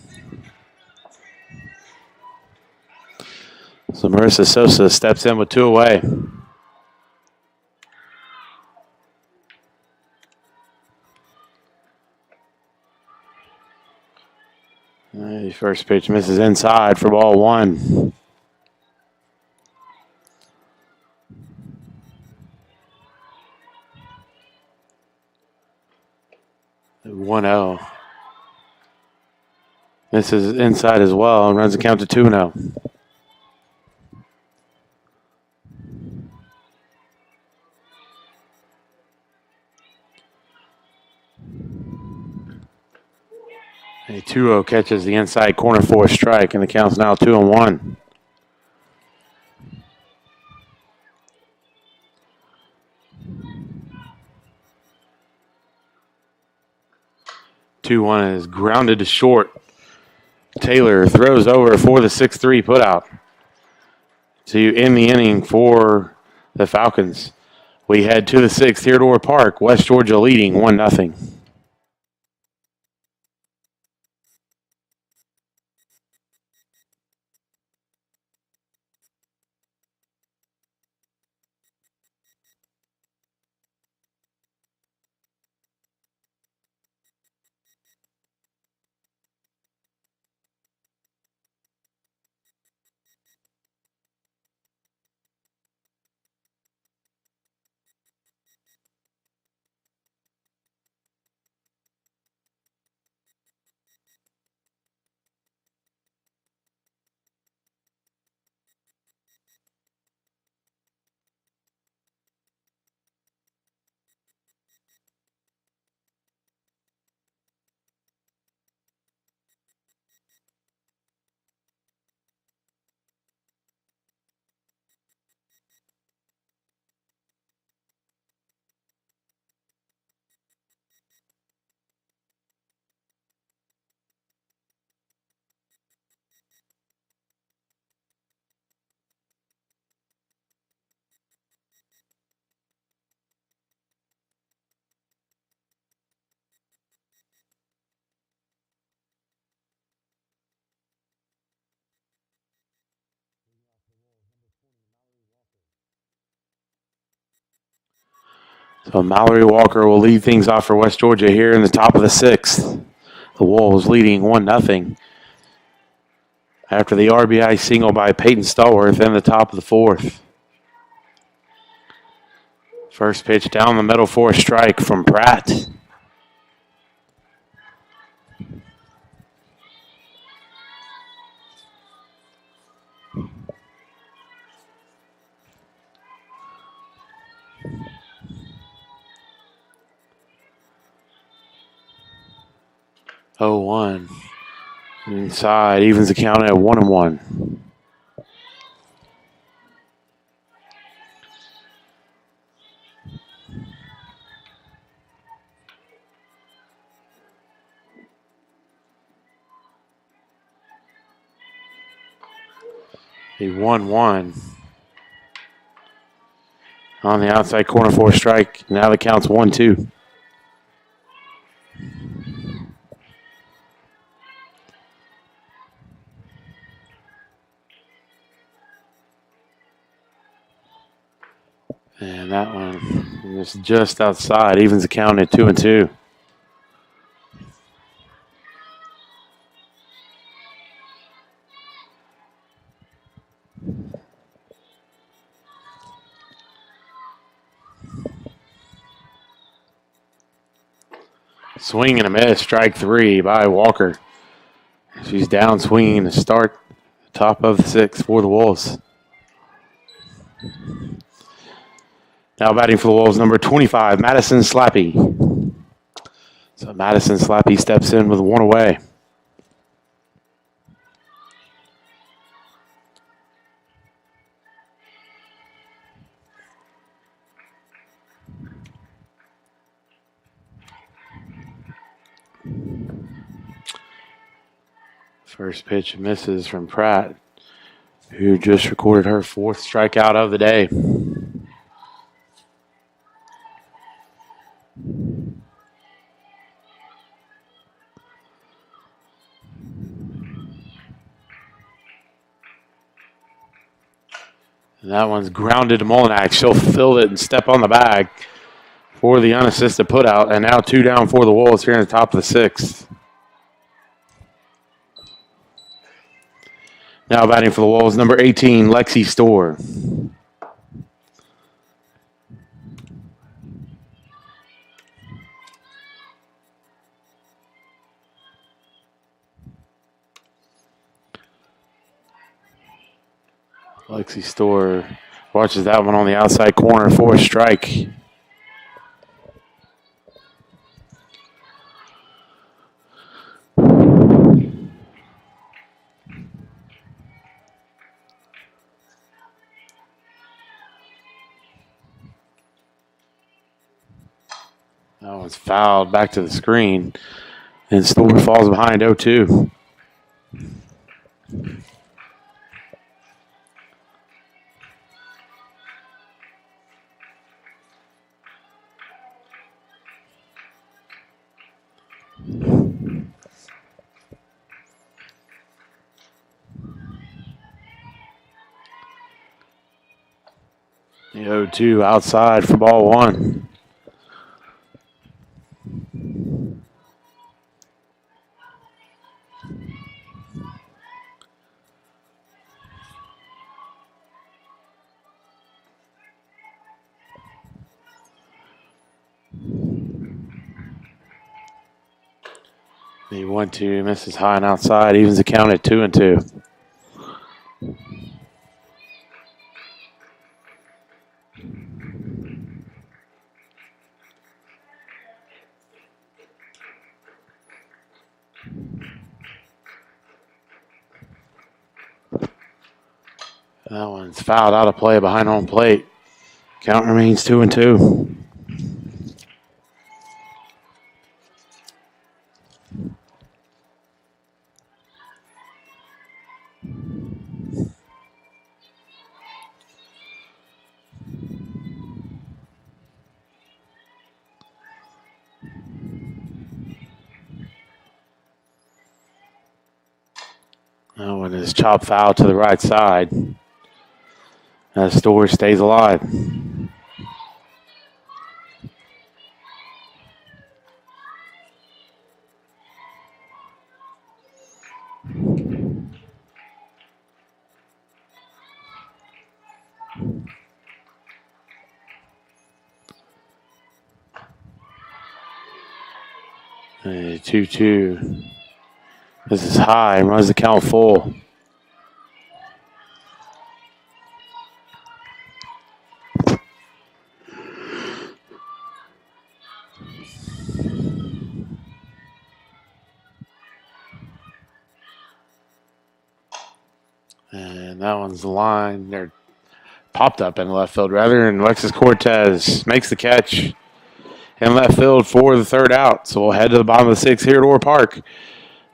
Speaker 2: So Marissa Sosa steps in with two away. The first pitch misses inside for ball one. The 1-0. Misses inside as well and runs the count to 2-0. A 2-0 catches the inside corner for a strike, and the count's now 2-1. Two-one is grounded to short. Taylor throws over for the 6-3 putout to end the inning for the Falcons. We head to the sixth, Theodore Park, West Georgia leading 1-0. So Mallory Walker will lead things off for West Georgia here in the top of the 6th. The Wolves leading 1-0 after the RBI single by Peyton Stallworth in the top of the 4th. First pitch down the middle for a strike from Pratt. Oh, 1. Inside, evens the count at 1-1. A 1-1. On the outside corner for a strike. Now the count's 1-2. And that one is just outside. Evens the count at 2-2. Swing and a miss. Strike 3 by Walker. She's down swinging to start top of the 6th for the Wolves. Now batting for the Wolves, number 25, Madison Slappy. So Madison Slappy steps in with 1 away. First pitch misses from Pratt, who just recorded her 4th strikeout of the day. And that one's grounded to Molinak. She'll fill it and step on the bag for the unassisted putout. And now 2 down for the Wolves here in the top of the 6th. Now batting for the Wolves, number 18, Lexi Storr. Lexi Storr watches that one on the outside corner for a strike. That one's fouled back to the screen, and Storr falls behind 0-2. The 0-2 outside for ball 1. The 1-2 misses high and outside, evens the count at 2-2. That one's fouled out of play behind home plate. Count remains 2-2. That one is chopped foul to the right side. As Storr stays alive. 2-2. This is high. Runs the count full. And that one's the line. They're popped up in left field rather, and Alexis Cortez makes the catch in left field for the third out. So we'll head to the bottom of the sixth here at Orr Park.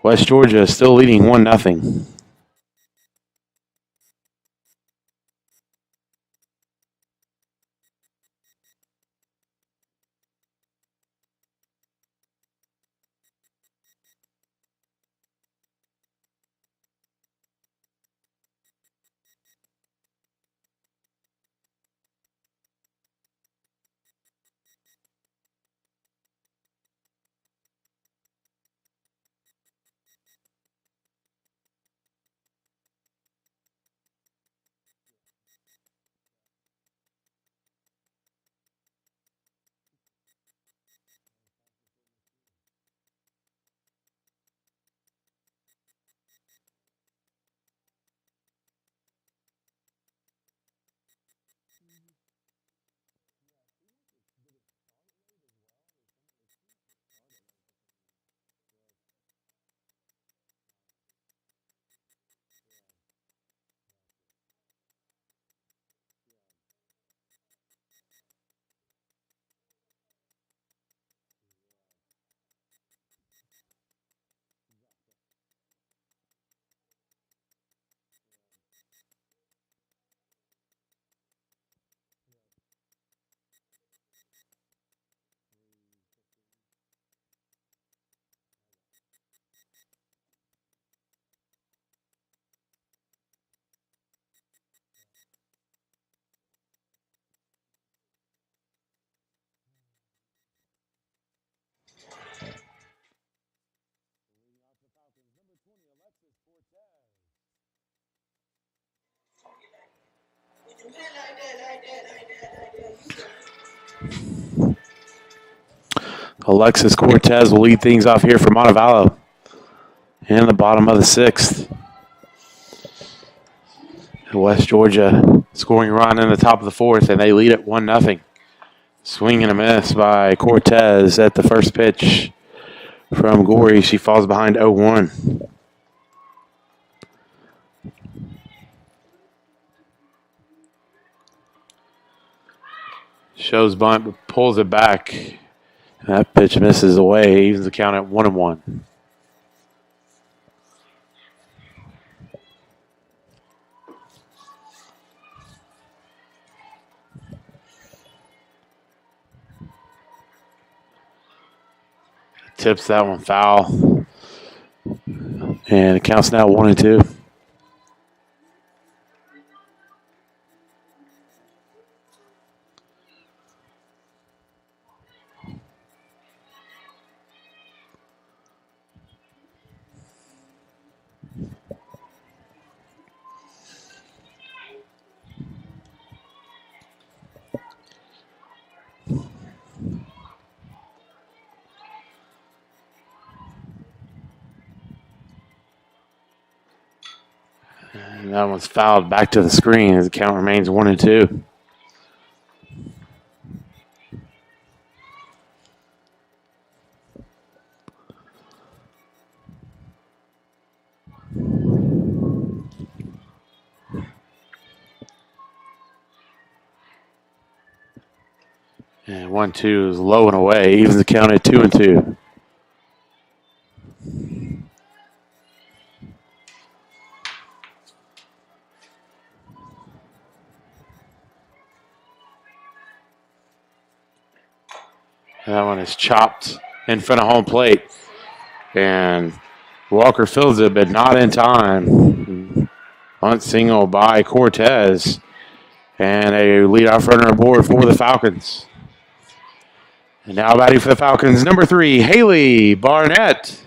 Speaker 2: West Georgia still leading 1-0. Alexis Cortez will lead things off here for Montevallo in the bottom of the sixth. West Georgia scoring run in the top of the fourth, and they lead it 1-0. Swing and a miss by Cortez at the first pitch from Gorey. She falls behind 0-1. Shows bunt, but pulls it back. That pitch misses away, evens the count at 1-1. Tips that one foul. And it counts now 1-2. And that one's fouled back to the screen as the count remains 1-2. And 1-2 is low and away, evens the count at 2-2. That one is chopped in front of home plate. And Walker fields it, but not in time. Bunt single by Cortez. And a leadoff runner aboard for the Falcons. And now batting for the Falcons, number 3, Haley Barnett.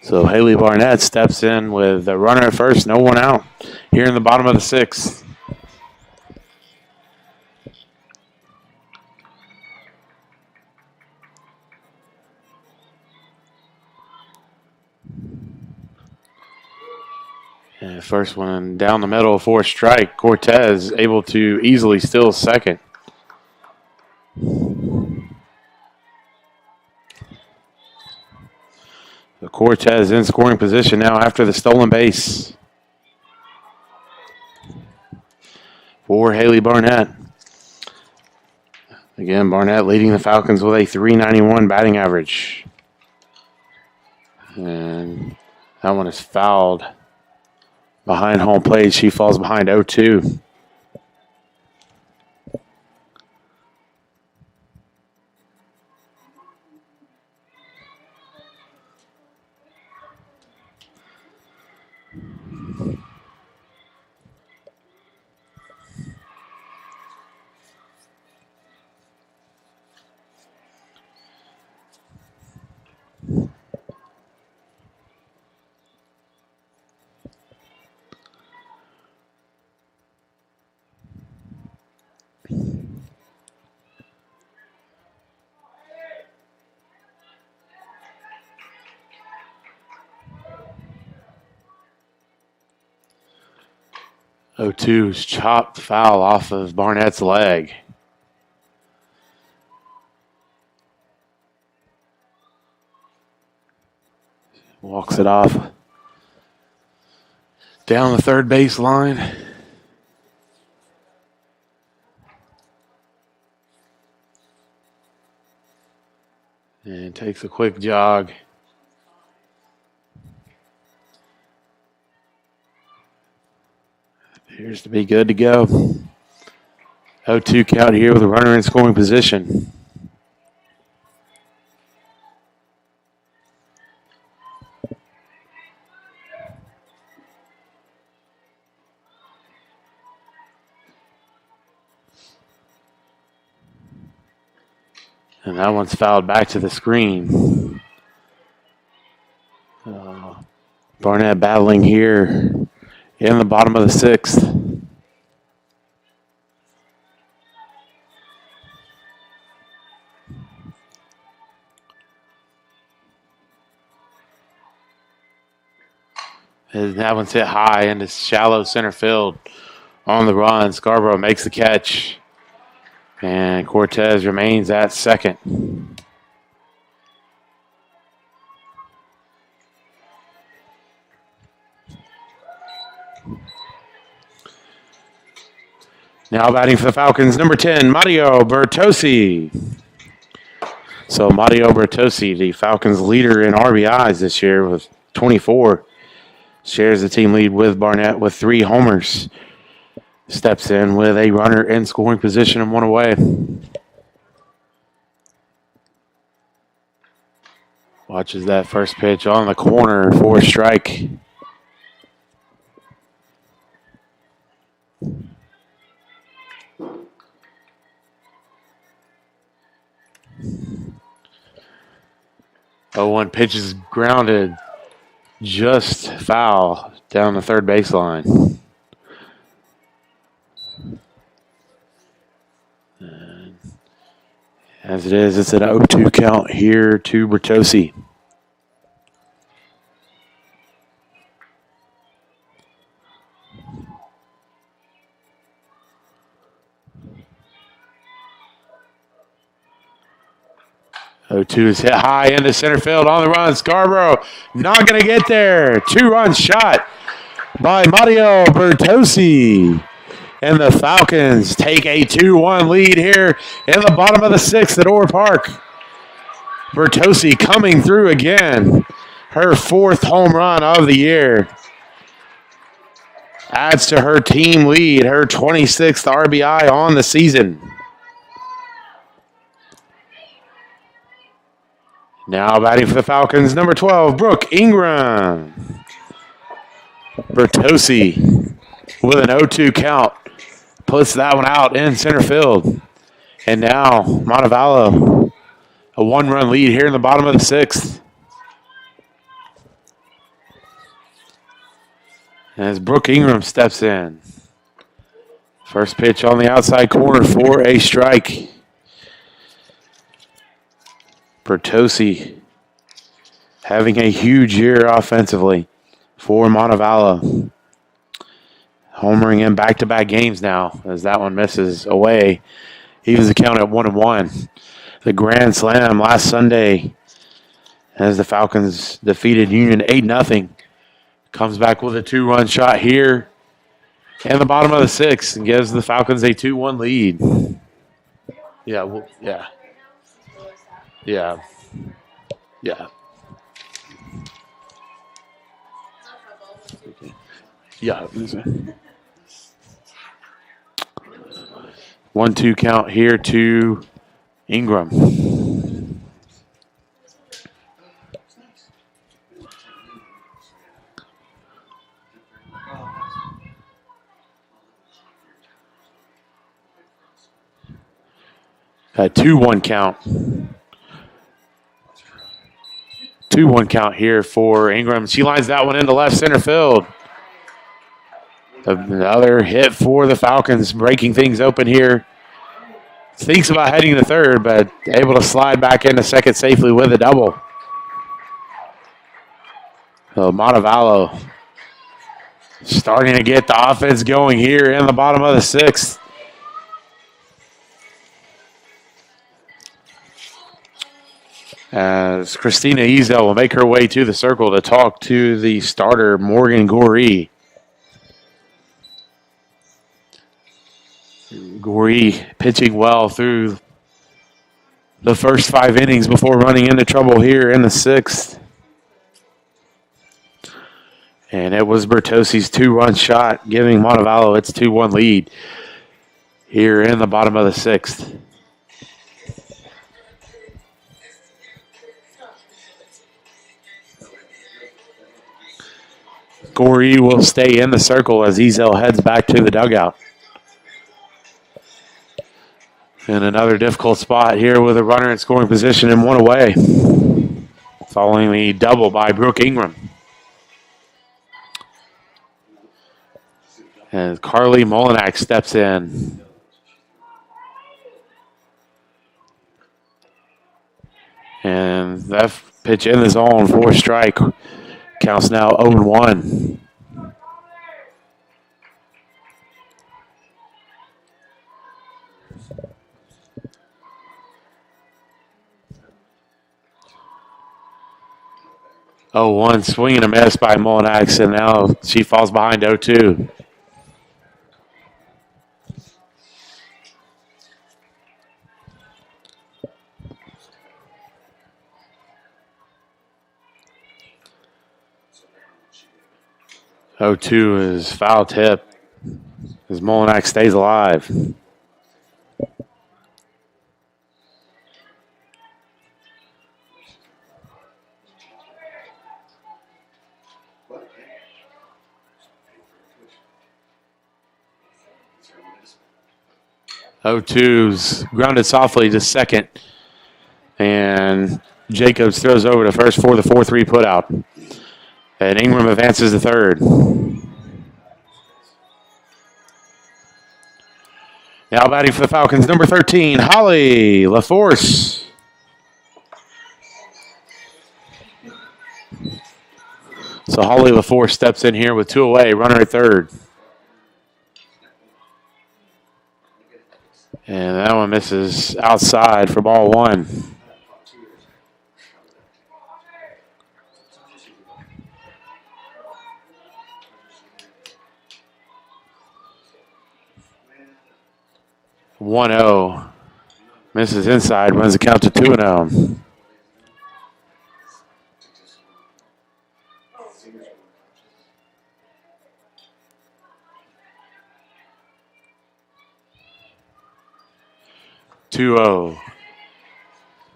Speaker 2: So Haley Barnett steps in with a runner at first, no one out here in the bottom of the sixth. And first one down the middle for a strike. Cortez able to easily steal second. The Cortez in scoring position now after the stolen base for Haley Barnett. Again, Barnett leading the Falcons with a .391 batting average. And that one is fouled behind home plate. She falls behind 0-2. O2's chopped foul off of Barnett's leg. Walks it off down the third base line. And takes a quick jog. Appears to be good to go. 0-2 count here with a runner in scoring position. And that one's fouled back to the screen. Barnett battling here in the bottom of the sixth. And that one's hit high into shallow center field on the run. Scarborough makes the catch. And Cortez remains at second. Now batting for the Falcons, number 10, Mario Bertossi. So Mario Bertossi, the Falcons' leader in RBIs this year with 24, shares the team lead with Barnett with 3 homers. Steps in with a runner in scoring position and 1 away. Watches that first pitch on the corner for a strike. One pitch is grounded just foul down the third baseline. And as it is, it's an 0-2 count here to Bertossi. O2 is hit high into center field on the run. Scarborough not going to get there. 2-run shot by Mario Bertossi. And the Falcons take a 2-1 lead here in the bottom of the sixth at Orr Park. Bertossi coming through again. Her 4th home run of the year. Adds to her team lead, her 26th RBI on the season. Now batting for the Falcons, number 12, Brooke Ingram. Bertossi with an 0-2 count. Puts that one out in center field. And now Montevallo, a 1-run lead here in the bottom of the sixth. As Brooke Ingram steps in. First pitch on the outside corner for a strike. Bertossi having a huge year offensively for Montevallo. homering in back-to-back games now as that one misses away. Evens the count at 1-1. The Grand Slam last Sunday as the Falcons defeated Union 8-0. Comes back with a 2-run shot here in the bottom of the sixth and gives the Falcons a 2-1 lead. Yeah. Yeah. 1-2 count here to Ingram. A 2-1 count. 2-1 count here for Ingram. She lines that one into left center field. Another hit for the Falcons, breaking things open here. Thinks about heading to third, but able to slide back into second safely with a double. So Montevallo starting to get the offense going here in the bottom of the sixth. As Christina Ezel will make her way to the circle to talk to the starter, Morgan Goree. Goree pitching well through the first 5 innings before running into trouble here in the sixth. And it was Bertosi's 2-run shot, giving Montevallo its 2-1 lead here in the bottom of the sixth. Goree will stay in the circle as Ezel heads back to the dugout. And another difficult spot here with a runner in scoring position and one away. Following the double by Brooke Ingram. And Carly Molinak steps in. And that pitch in the zone for a strike. Counts now 0-1. Oh, 1 swing and a miss by Molinax, and now she falls behind 0-2. Is foul tip as Molinax stays alive. O2's grounded softly to second. And Jacobs throws over to first for the 4-3 putout. And Ingram advances to third. Now batting for the Falcons, number 13, Holly LaForce. So Holly LaForce steps in here with 2 away, runner at third. And that one misses outside for ball 1. (1-0) misses inside, runs the count to 2-0.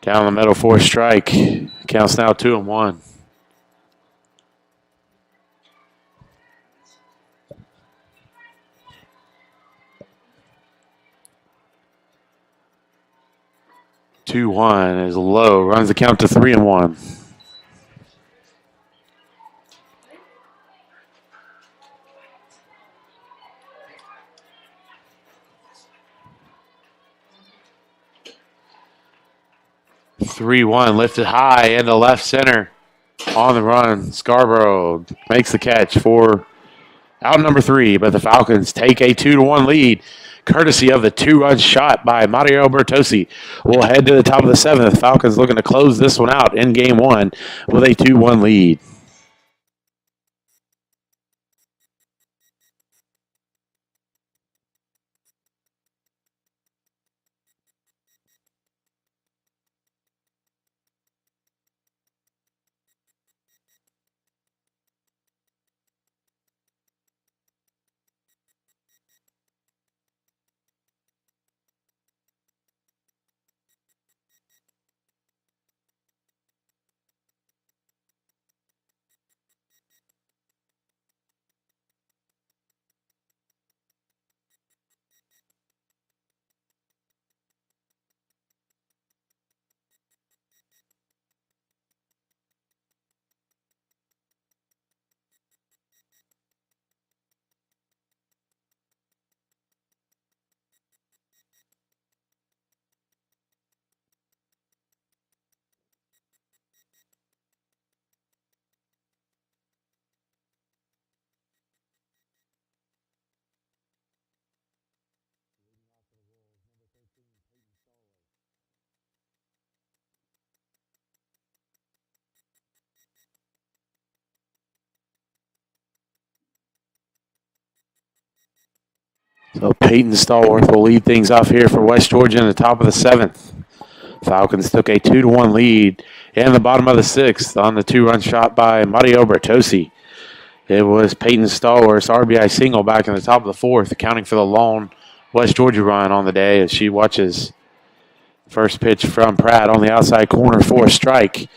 Speaker 2: Down the middle for a strike. Counts now 2-1. Is low. Runs the count to 3-1. Lifted high into left center. On the run, Scarborough makes the catch for Out number 3, but the Falcons take a 2-1 lead, courtesy of the 2-run shot by Mario Bertossi. We'll head to the top of the 7th. The Falcons looking to close this one out in game 1 with a 2-1 lead. So Peyton Stallworth will lead things off here for West Georgia in the top of the 7th. Falcons took a 2-1 lead in the bottom of the 6th on the 2-run shot by Mario Bertossi. It was Peyton Stallworth's RBI single back in the top of the 4th, accounting for the lone West Georgia run on the day as she watches first pitch from Pratt on the outside corner for a strike.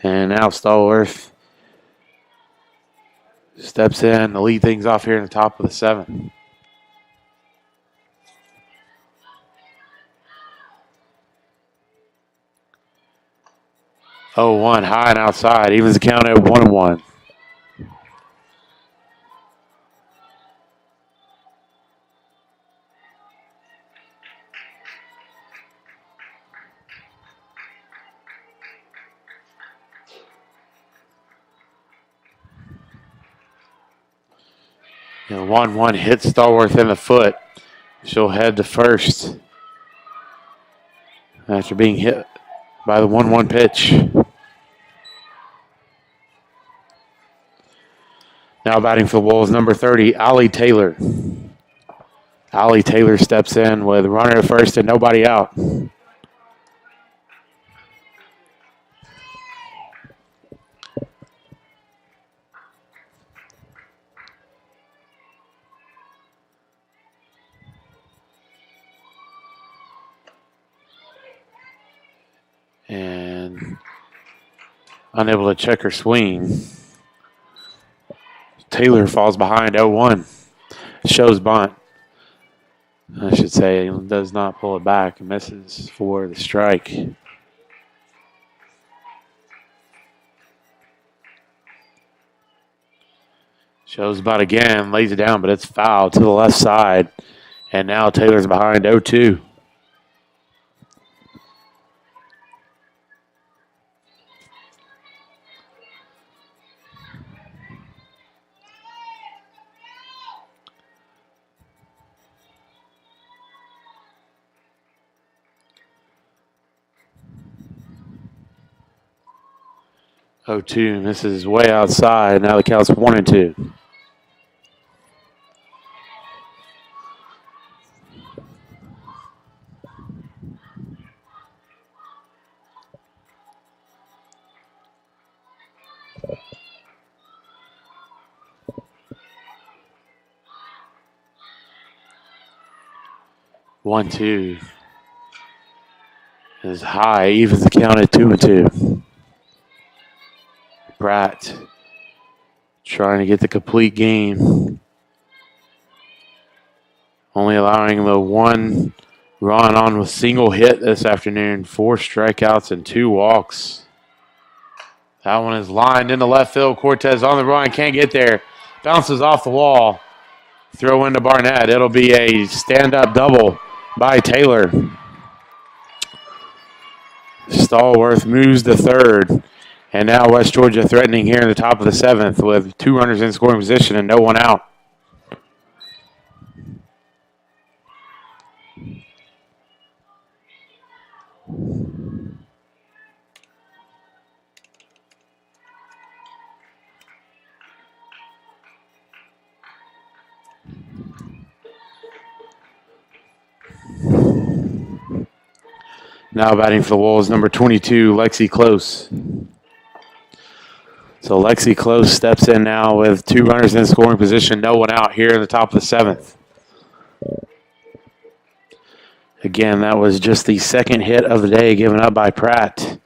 Speaker 2: And now Stallworth steps in to lead things off here in the top of the 7th. 0-1 high and outside. Evens the count at 1-1. And 1-1 hits Stallworth in the foot. She'll head to first after being hit by the 1-1 pitch. Now batting for the Wolves, number 30, Allie Taylor. Allie Taylor steps in with a runner at first and nobody out. And unable to check her swing. Taylor falls behind 0-1. Shows bunt. I should say, does not pull it back. Misses for the strike. Shows bunt again, lays it down, but it's foul to the left side. And now Taylor's behind 0-2. Oh, 2. This is way outside. Now the count's 1-2. One, 2 is high. Evens the count at 2-2. Pratt trying to get the complete game. Only allowing the 1 run on with single hit this afternoon. 4 strikeouts and 2 walks. That one is lined into left field. Cortez on the run. Can't get there. Bounces off the wall. Throw into Barnett. It'll be a stand-up double by Taylor. Stallworth moves to third. And now West Georgia threatening here in the top of the 7th with 2 runners in scoring position and no one out. Now batting for the Wolves, number 22, Lexi Close. So Lexi Close steps in now with 2 runners in scoring position, no one out here in the top of the 7th. Again, that was just the second hit of the day given up by Pratt.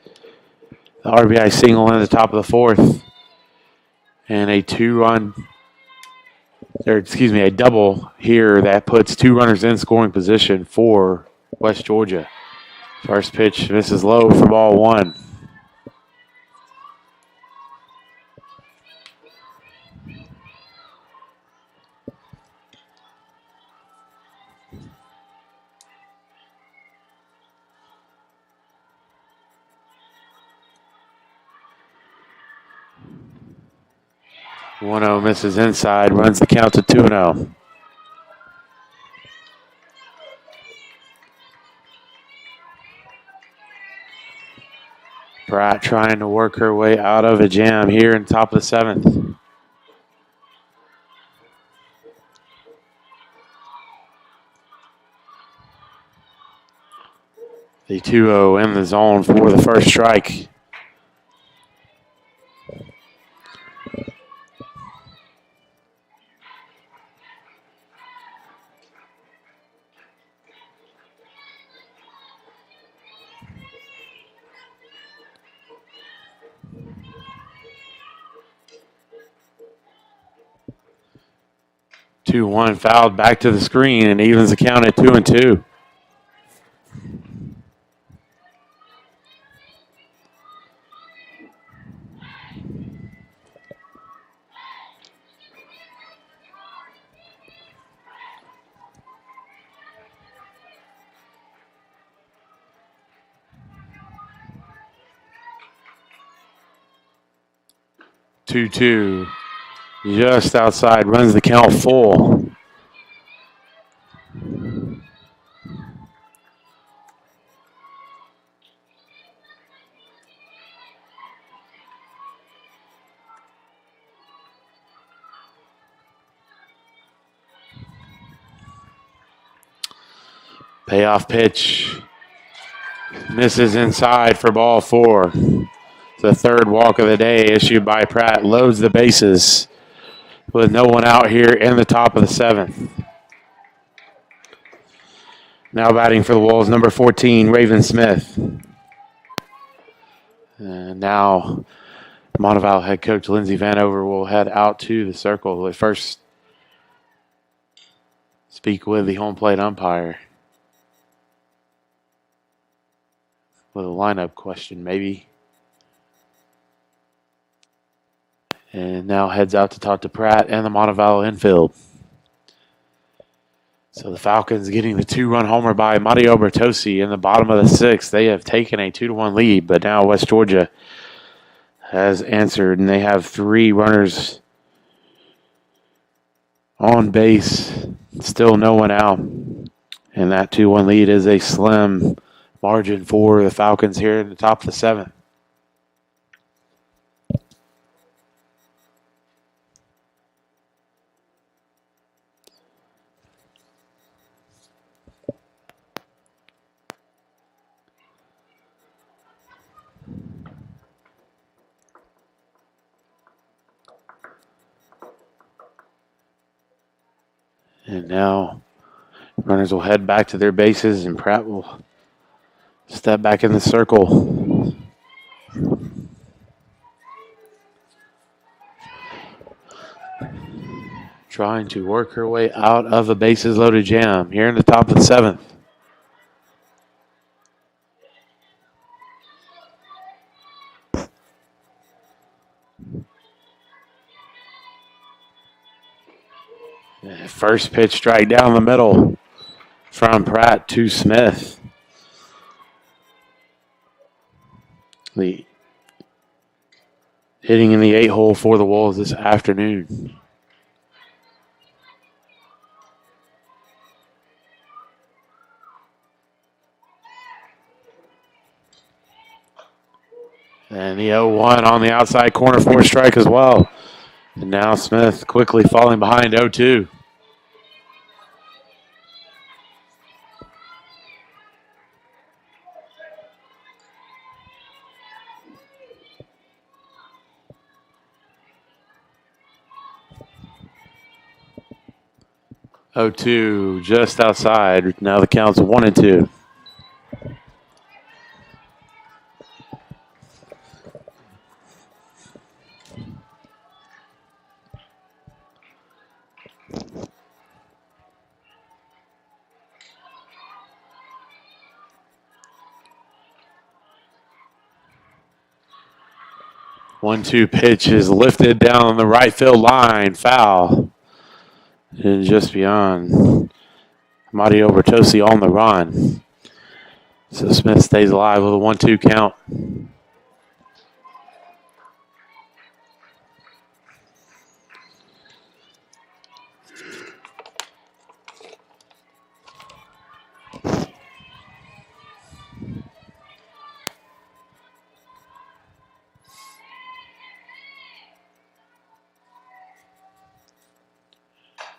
Speaker 2: The RBI single in the top of the 4th. And a a double here that puts 2 runners in scoring position for West Georgia. First pitch misses low for ball 1. One 0 misses inside, runs the count to 2-0. Pratt trying to work her way out of a jam here in top of the 7th. The 2-0 in the zone for the first strike. Two one fouled back to the screen and evens the count at 2-2. Two, just outside, runs the count full. Payoff pitch misses inside for ball 4. The third walk of the day issued by Pratt loads the bases with no one out here in the top of the 7th. Now batting for the Wolves, number 14, Raven Smith. And now Montevallo head coach Lindsey Vanover will head out to the circle. We'll first speak with the home plate umpire with a lineup question, maybe. And now heads out to talk to Pratt and the Montevallo infield. So the Falcons getting the 2-run homer by Mario Bertosi in the bottom of the 6th. They have taken a 2-1 lead, but now West Georgia has answered, and they have 3 runners on base. Still no one out. And that 2-1 lead is a slim margin for the Falcons here at the top of the 7th. And now runners will head back to their bases, and Pratt will step back in the circle. Trying to work her way out of a bases loaded jam here in the top of the 7th. First pitch strike down the middle from Pratt to Smith. The hitting in the 8-hole for the Wolves this afternoon. And the 0-1 on the outside corner for a strike as well. And now Smith quickly falling behind 0-2. 0-2, just outside. Now the count's 1-2. One-two pitch is lifted down the right field line. Foul. And just beyond. Mario Bertosi on the run. So Smith stays alive with a 1-2 count.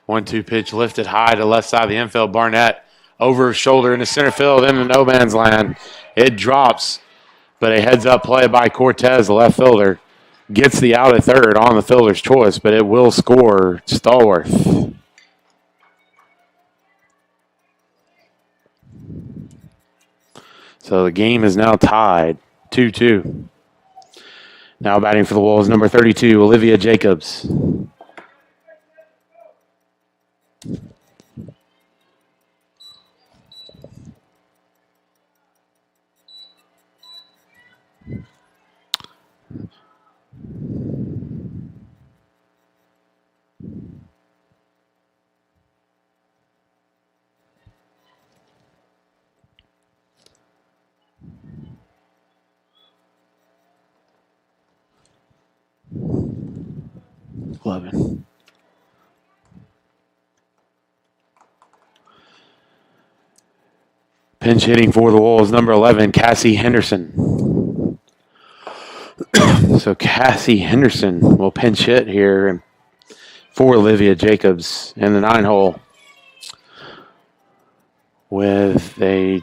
Speaker 2: One-two pitch lifted high to left side of the infield. Barnett over his shoulder into center field into no man's land. It drops, but a heads-up play by Cortez, the left fielder, gets the out at third on the fielder's choice, but it will score Stallworth. So the game is now tied 2-2. Now batting for the Wolves, number 32, Olivia Jacobs. 11. Pinch hitting for the Wolves, number 11, Cassie Henderson. So Cassie Henderson will pinch hit here for Olivia Jacobs in the 9-hole. With a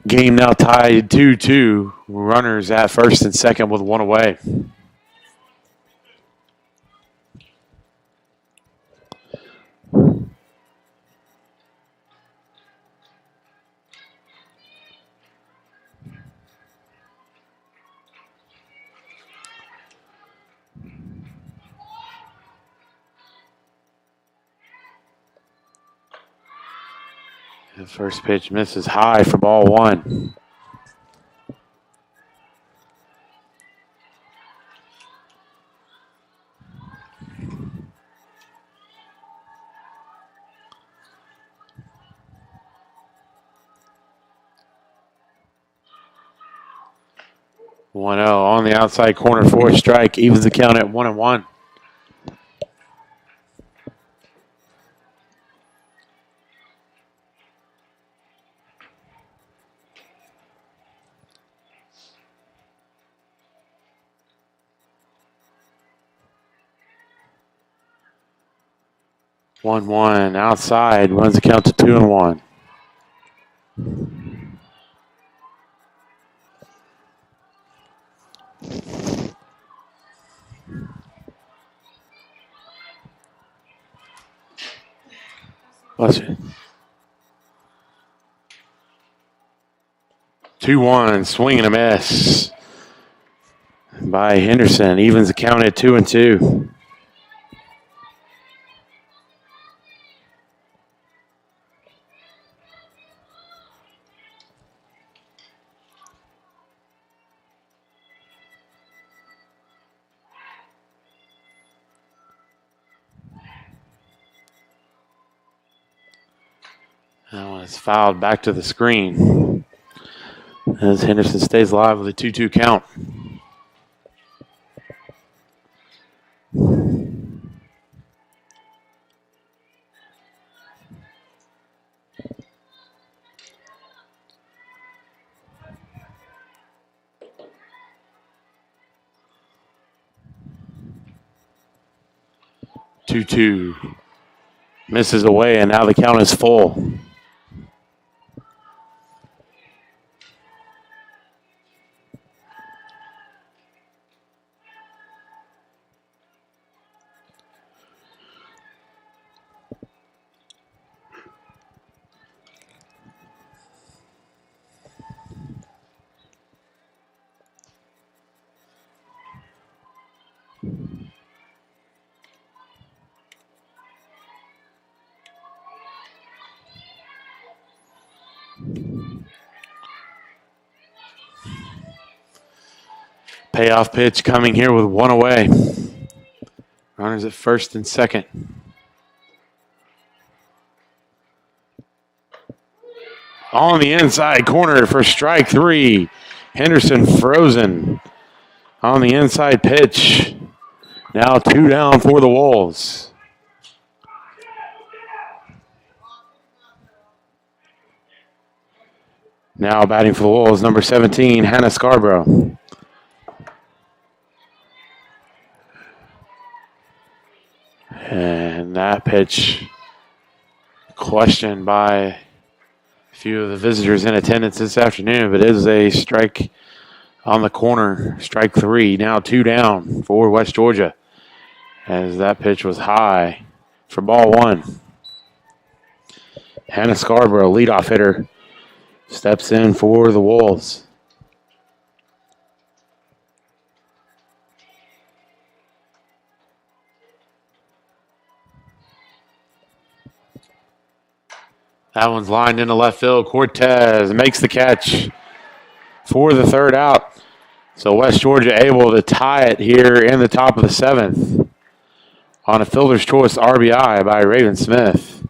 Speaker 2: game now tied 2-2. Runners at first and second with one away. The first pitch misses high for ball one. One zero on the outside corner for a strike, evens the count at 1-1. One outside, runs the count to 2-1. Bless you. 2-1, swing and a miss by Henderson, evens the count at 2-2. That one is fouled back to the screen as Henderson stays alive with a 2-2 count. Two misses away, and now the count is full. Payoff pitch coming here with one away. Runners at first and second. On the inside corner for strike three. Henderson frozen on the inside pitch. Now 2 down for the Wolves. Now batting for the Wolves, number 17, Hannah Scarborough. And that pitch questioned by a few of the visitors in attendance this afternoon, but it is a strike on the corner, strike three. Now 2 down for West Georgia, as that pitch was high for ball one. Hannah Scarborough, leadoff hitter, steps in for the Wolves. That one's lined into left field. Cortez makes the catch for the third out. So West Georgia able to tie it here in the top of the seventh on a fielder's choice RBI by Raven Smith.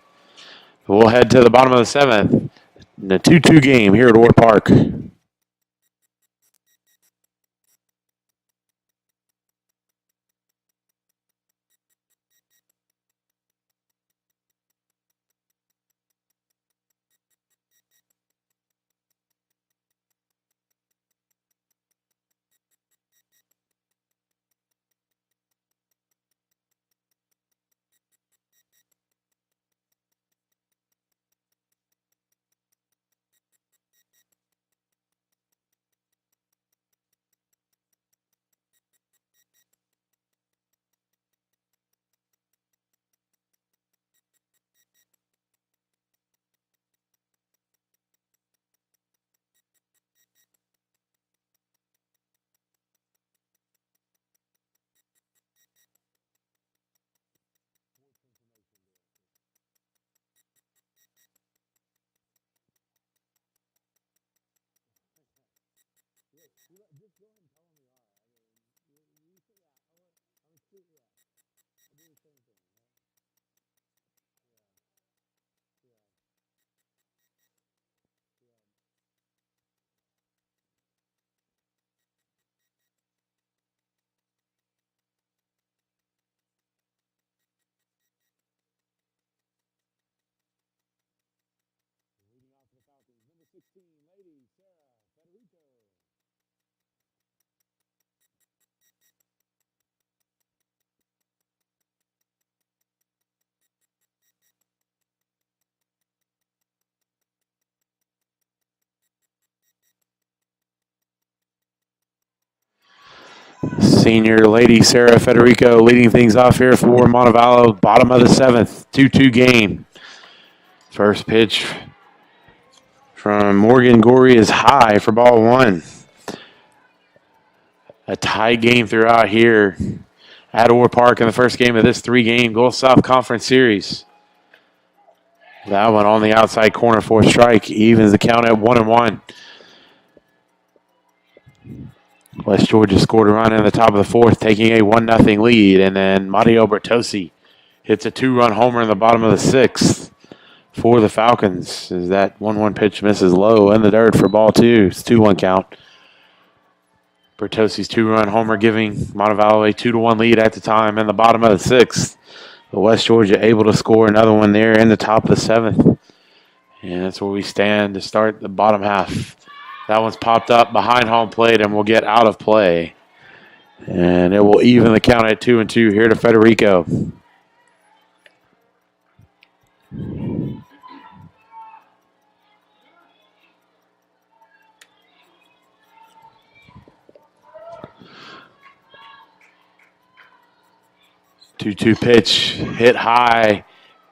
Speaker 2: We'll head to the bottom of the seventh. The 2-2 game here at Orr Park. Number 16, Lady Sarah Federico. Senior Lady Sarah Federico leading things off here for Montevallo, bottom of the seventh, 2-2 game. First pitch from Morgan Gorey is high for ball one. A tie game throughout here at Orr Park in the first game of this 3-game Gulf South Conference Series. That one on the outside corner for a strike, evens the count at 1-1. West Georgia scored a run in the top of the fourth, taking a 1-0 lead, and then Mario Bertosi hits a 2-run homer in the bottom of the sixth for the Falcons, as that 1-1 pitch misses low in the dirt for ball two. It's 2-1 count. Bertosi's 2-run homer giving Montevallo a 2-1 lead at the time in the bottom of the sixth. But West Georgia able to score another one there in the top of the seventh. And that's where we stand to start the bottom half. That one's popped up behind home plate and will get out of play. And it will even the count at 2-2 here to Federico. Two-two pitch hit high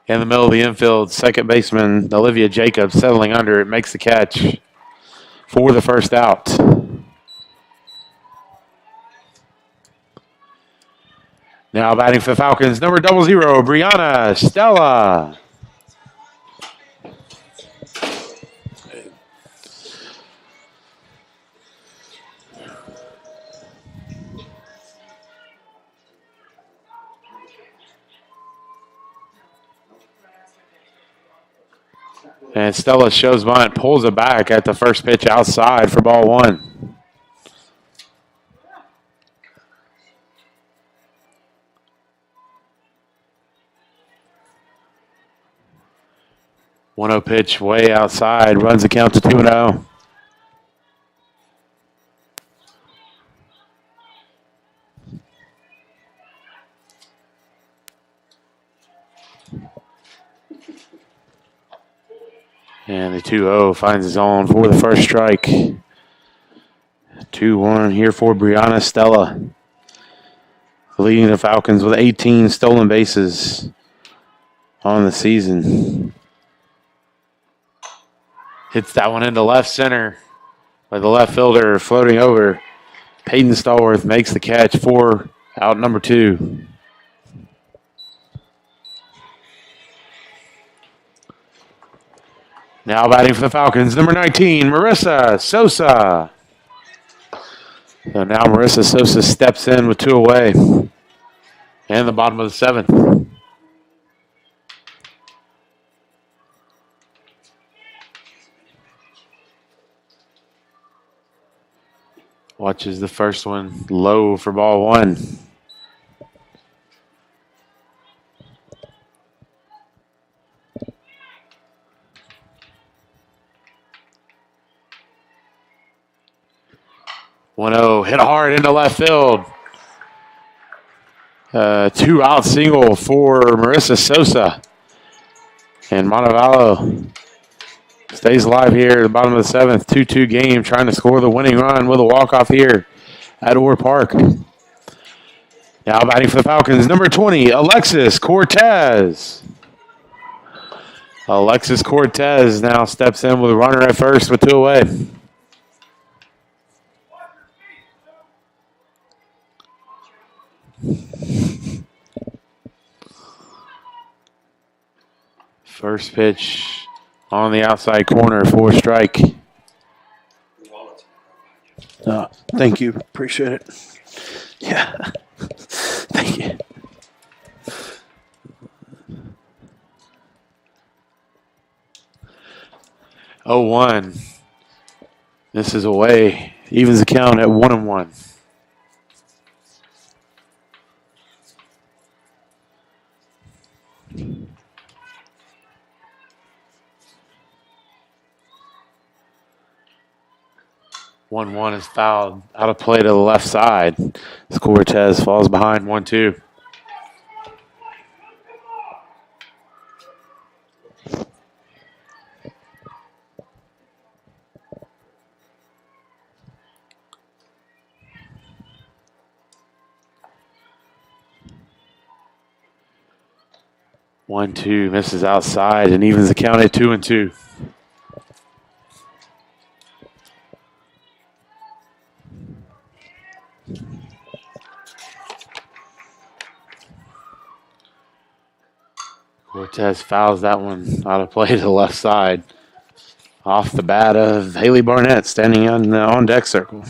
Speaker 2: in the middle of the infield. Second baseman Olivia Jacobs settling under it, makes the catch for the first out. Now batting for the Falcons, number 00, Brianna Stella. And Stella shows bunt, pulls it back at the first pitch outside for ball one. One 0 pitch way outside, runs the count to 2-0. And the 2-0 finds his own for the first strike. 2-1 here for Brianna Stella, leading the Falcons with 18 stolen bases on the season. Hits that one into left center by the left fielder floating over. Peyton Stallworth makes the catch for out number 2. Now batting for the Falcons, number 19, Marissa Sosa. So now Marissa Sosa steps in with 2 away. And the bottom of the 7th. Watches the first one low for ball 1. One 0 hit hard into left field. 2 out single for Marissa Sosa. And Montevallo stays alive here at the bottom of the 7th. 2-2 game, trying to score the winning run with a walk-off here at Orr Park. Now batting for the Falcons, number 20, Alexis Cortez. Alexis Cortez now steps in with a runner at first with 2 away. First pitch on the outside corner for a strike.
Speaker 3: Thank you. Appreciate it. Yeah. Thank you.
Speaker 2: Oh, 1. This is away. Evens the count at 1-1. One is fouled out of play to the left side. Cortez falls behind 1-2. One, two, misses outside and evens the count at 2-2. Cortez fouls that one out of play to the left side. Off the bat of Haley Barnett standing on the on-deck circle.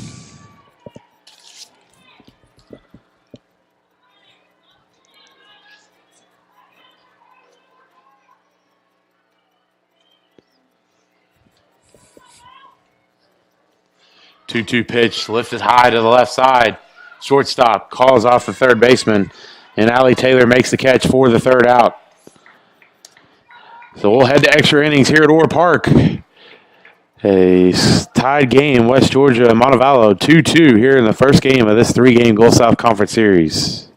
Speaker 2: Two-two pitch lifted high to the left side. Shortstop calls off the third baseman, and Allie Taylor makes the catch for the third out. So we'll head to extra innings here at Orr Park. A tied game, West Georgia and Montevallo 2-2 here in the first game of this 3-game Gulf South Conference Series.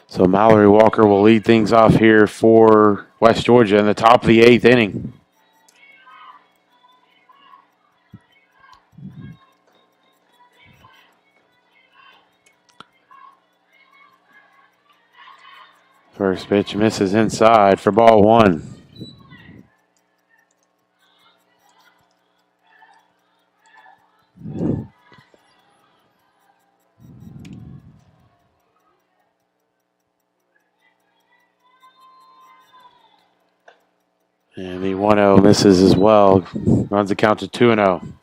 Speaker 2: So Mallory Walker will lead things off here for West Georgia in the top of the 8th inning. First pitch misses inside for ball 1. And the 1-0 misses as well. Runs the count to 2-0.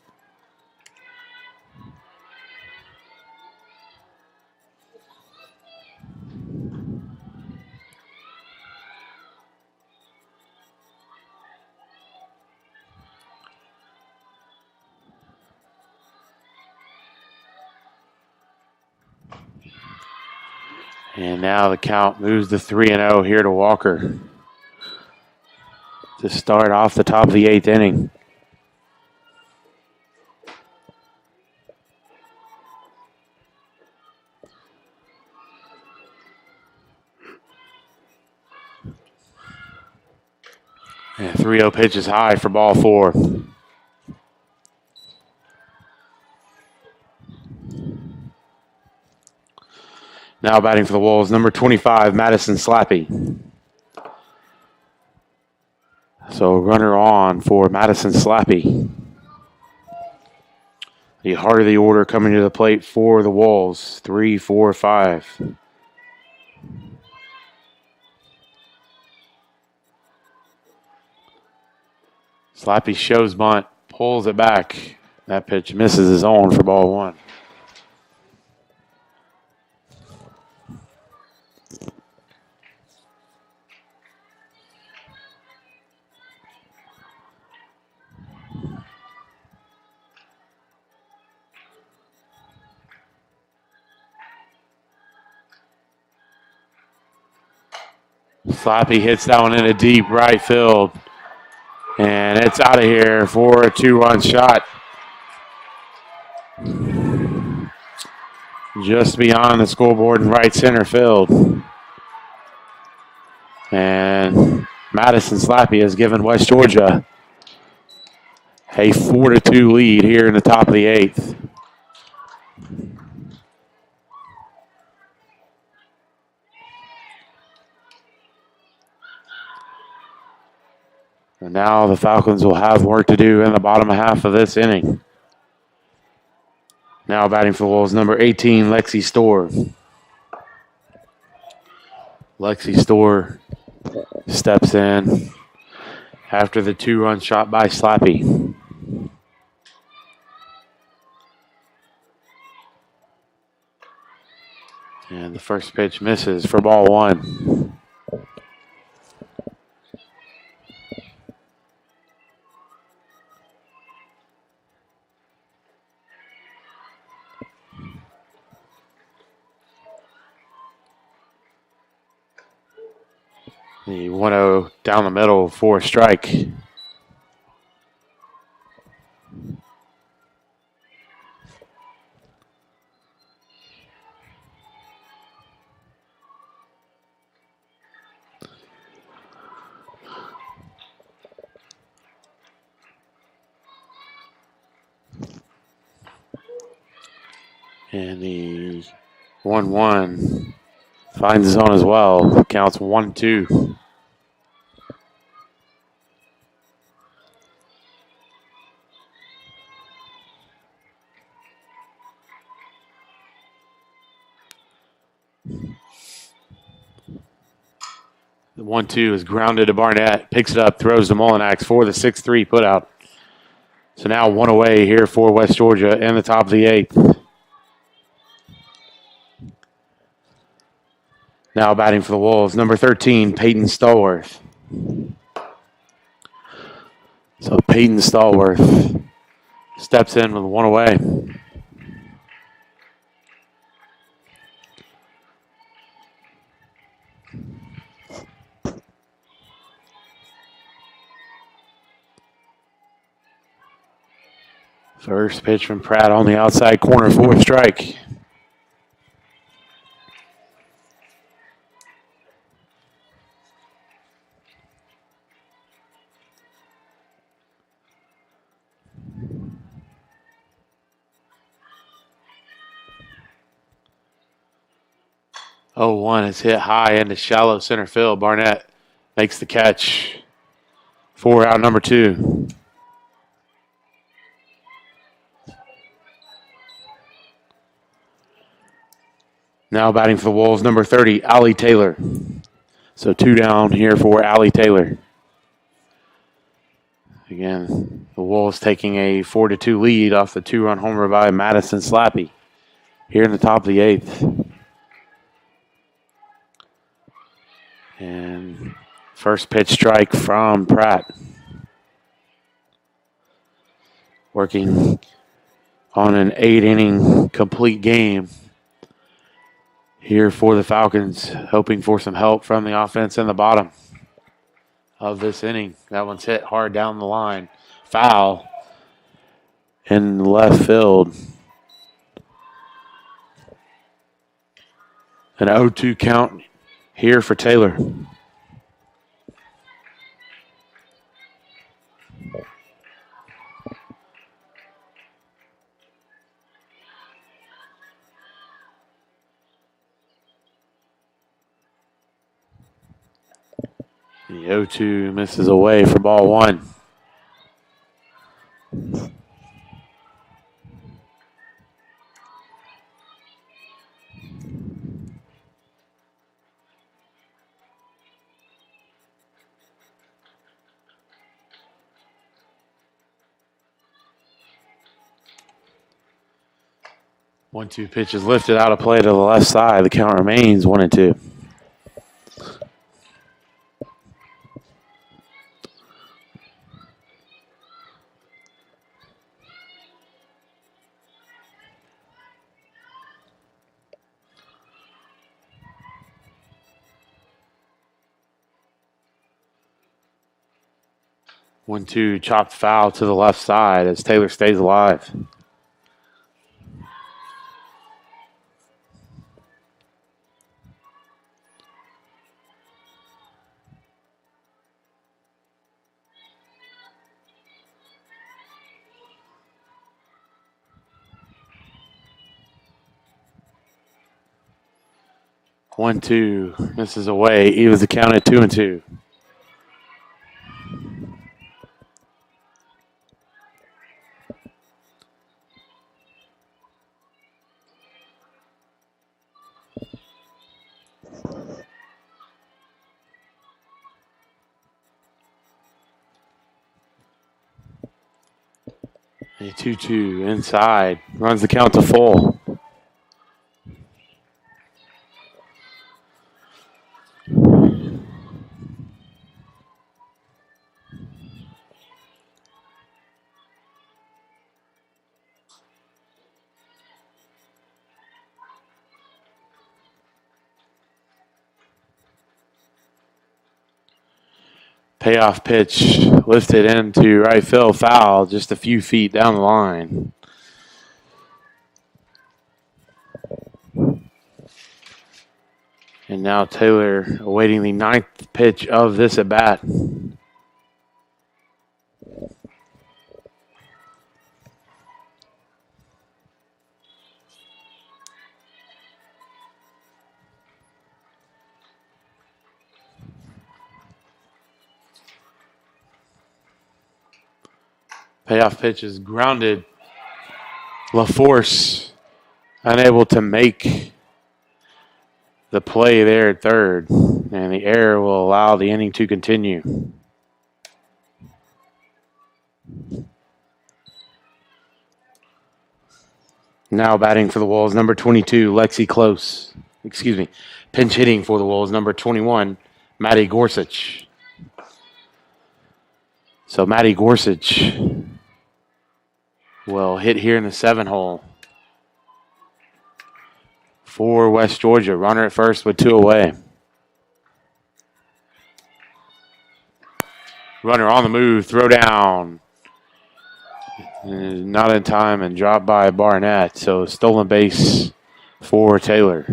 Speaker 2: And now the count moves to 3-0 here to Walker to start off the top of the 8th inning. And 3-0 pitch is high for ball 4. Now batting for the Wolves, number 25, Madison Slappy. So runner on for Madison Slappy. The heart of the order coming to the plate for the Wolves, 3, 4, 5. Slappy shows bunt, pulls it back. That pitch misses his own for ball 1. Slappy hits that one into deep right field. And it's out of here for a 2-run shot. Just beyond the scoreboard in right center field. And Madison Slappy has given West Georgia a 4-2 lead here in the top of the 8th. And now the Falcons will have work to do in the bottom half of this inning. Now batting for the Wolves, number 18, Lexi Storr. Lexi Storr steps in after the 2-run shot by Slappy. And the first pitch misses for ball 1. The 1-0 down the middle for a strike. And the 1-1 finds his own as well. Counts 1-2. The 1-2 is grounded to Barnett. Picks it up, throws to Mullinax for the 6-3 putout. So now 1 away here for West Georgia in the top of the 8th. Now batting for the Wolves, number 13, Peyton Stallworth. So Peyton Stallworth steps in with 1 away. First pitch from Pratt on the outside corner for a strike. 0-1 is hit high into shallow center field. Barnett makes the catch for out number 2. Now batting for the Wolves, number 30, Allie Taylor. So 2 down here for Allie Taylor. Again, the Wolves taking a 4-2 lead off the 2-run homer by Madison Slappy here in the top of the 8th. And first pitch strike from Pratt. Working on an 8-inning complete game here for the Falcons, hoping for some help from the offense in the bottom of this inning. That one's hit hard down the line. Foul in left field. An 0-2 count here for Taylor. The 0-2 misses away for ball 1. One-two pitch is lifted out of play to the left side. The count remains 1-2. One-two chopped foul to the left side as Taylor stays alive. One-two misses away. Evens the count at 2-2. A 2-2 inside. Runs the count to full. Payoff pitch lifted into right field, foul just a few feet down the line. And now Taylor awaiting the 9th pitch of this at bat. Payoff pitch is grounded. LaForce unable to make the play there at third, and the error will allow the inning to continue. Now batting for the Wolves, number 22, Lexi Close. Pinch hitting for the Wolves, number 21, Maddie Gorsuch. So Maddie Gorsuch will hit here in the 7 hole for West Georgia. Runner at first with 2 away. Runner on the move, throw down. Not in time and dropped by Barnett. So stolen base for Taylor.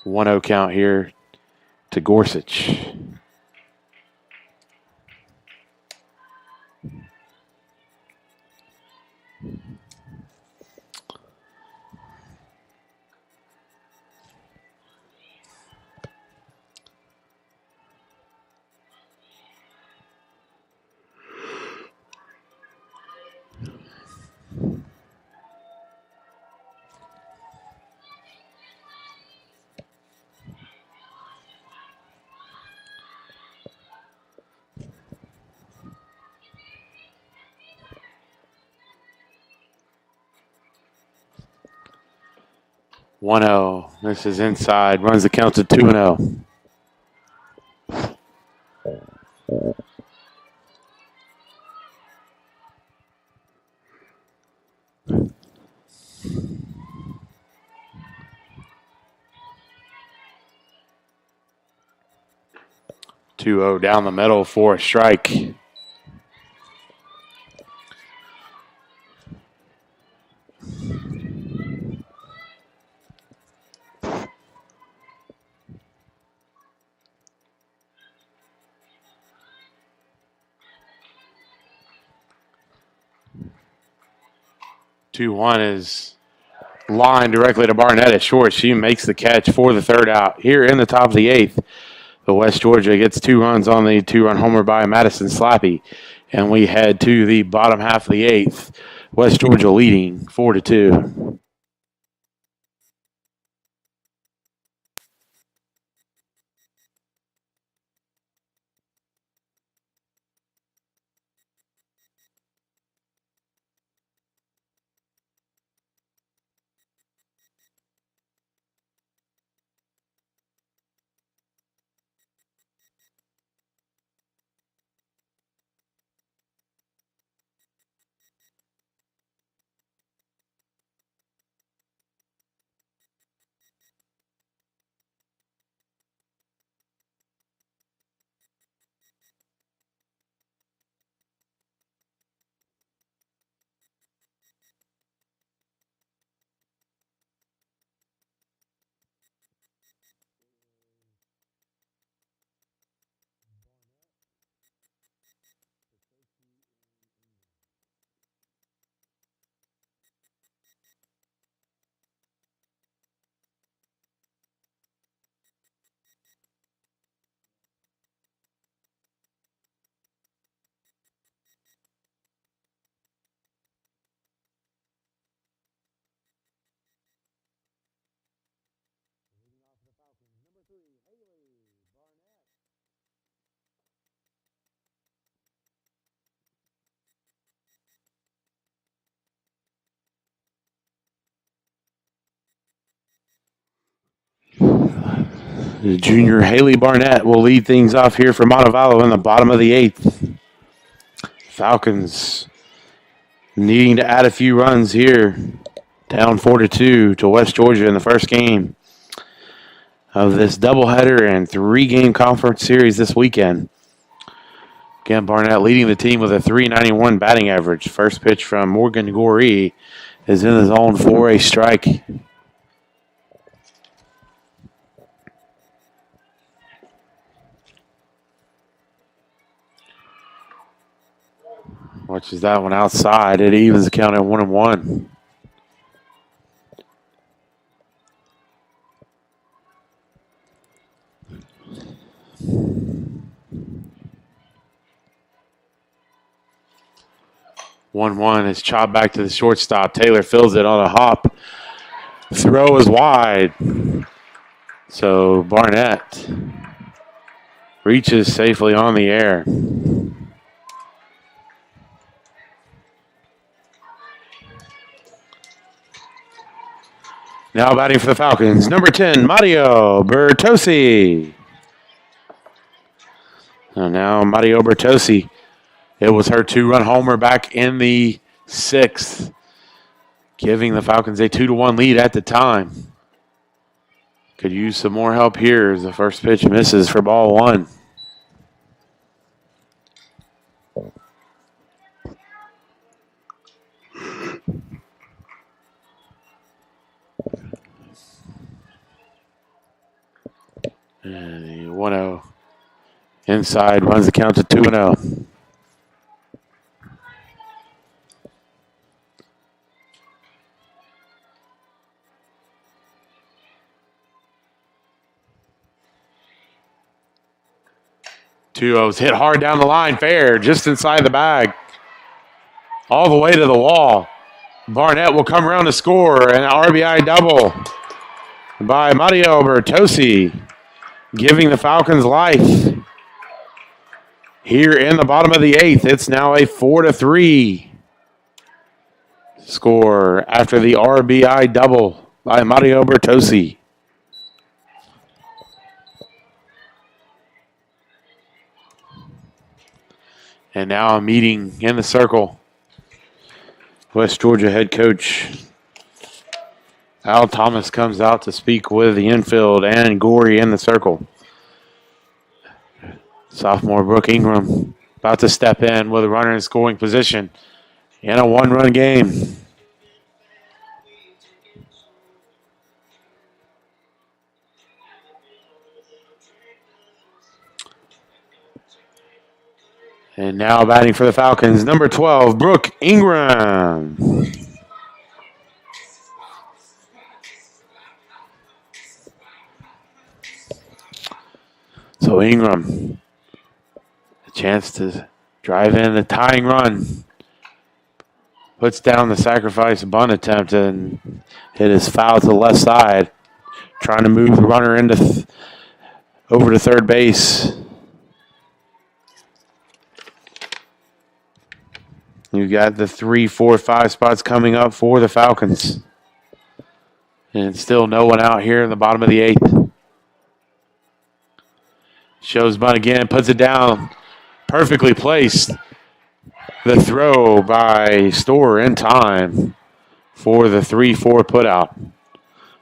Speaker 2: 1-0 count here to Gorsuch. 1-0. This is inside. Runs the count to 2-0. Down the middle for a strike. Two one is lined directly to Barnett at short. She makes the catch for the third out. Here in the top of the eighth, the West Georgia gets 2 runs on the 2-run homer by Madison Slappy. And we head to the bottom half of the eighth. West Georgia leading 4-2. The junior Haley Barnett will lead things off here for Montevallo in the bottom of the eighth. Falcons needing to add a few runs here. Down 4-2 to West Georgia in the first game of this doubleheader and 3-game conference series this weekend. Again, Barnett leading the team with a .391 batting average. First pitch from Morgan Goree is in the zone for a strike. Watches that one outside. It evens the count at 1-1. Is chopped back to the shortstop. Taylor fills it on a hop. Throw is wide. So Barnett reaches safely on the air. Now batting for the Falcons, number 10, Mario Bertosi. And now Mario Bertosi. It was her 2-run homer back in the 6th, giving the Falcons a 2-1 lead at the time. Could use some more help here as the first pitch misses for ball 1. And 1-0. Inside runs the count to 2-0. Two O's hit hard down the line, fair, just inside the bag. All the way to the wall. Barnett will come around to score an RBI double by Mario Bertosi, giving the Falcons life. Here in the bottom of the 8th, it's now a 4-3 score after the RBI double by Mario Bertozzi. And now a meeting in the circle. West Georgia head coach Al Thomas comes out to speak with the infield and Gorey in the circle. Sophomore Brooke Ingram about to step in with a runner in scoring position in a one-run game. And now batting for the Falcons, number 12, Brooke Ingram. So Ingram, a chance to drive in the tying run. Puts down the sacrifice bunt attempt and hit his foul to the left side. Trying to move the runner into over to third base. You've got the 3, 4, 5 spots coming up for the Falcons. And still no one out here in the bottom of the 8th. Shows bunt again, puts it down. Perfectly placed. The throw by Storr in time for the 3-4 putout.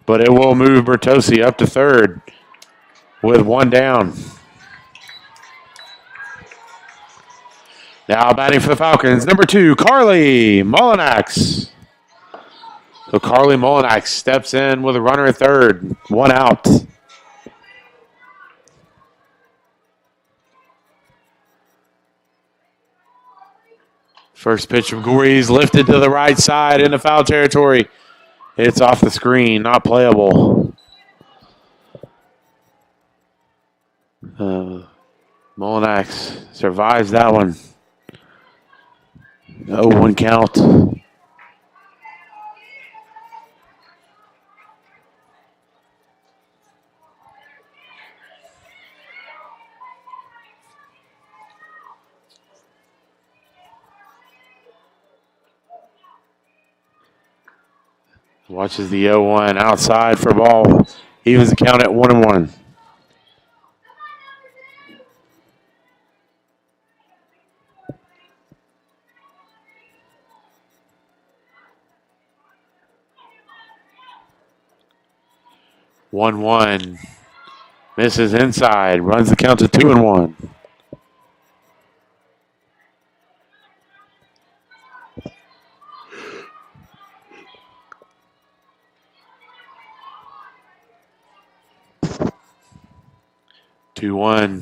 Speaker 2: But it will move Bertozzi up to third with one down. Now batting for the Falcons, number 2, Carly Mullinax. So Carly Mullinax steps in with a runner at third, one out. First pitch from Gorey's lifted to the right side into foul territory. It's off the screen, not playable. Mullinax survives that one. 0-1 count. Watches the 0-1 outside for ball. Evens the count at 1-1. One misses inside, runs the count to 2-1.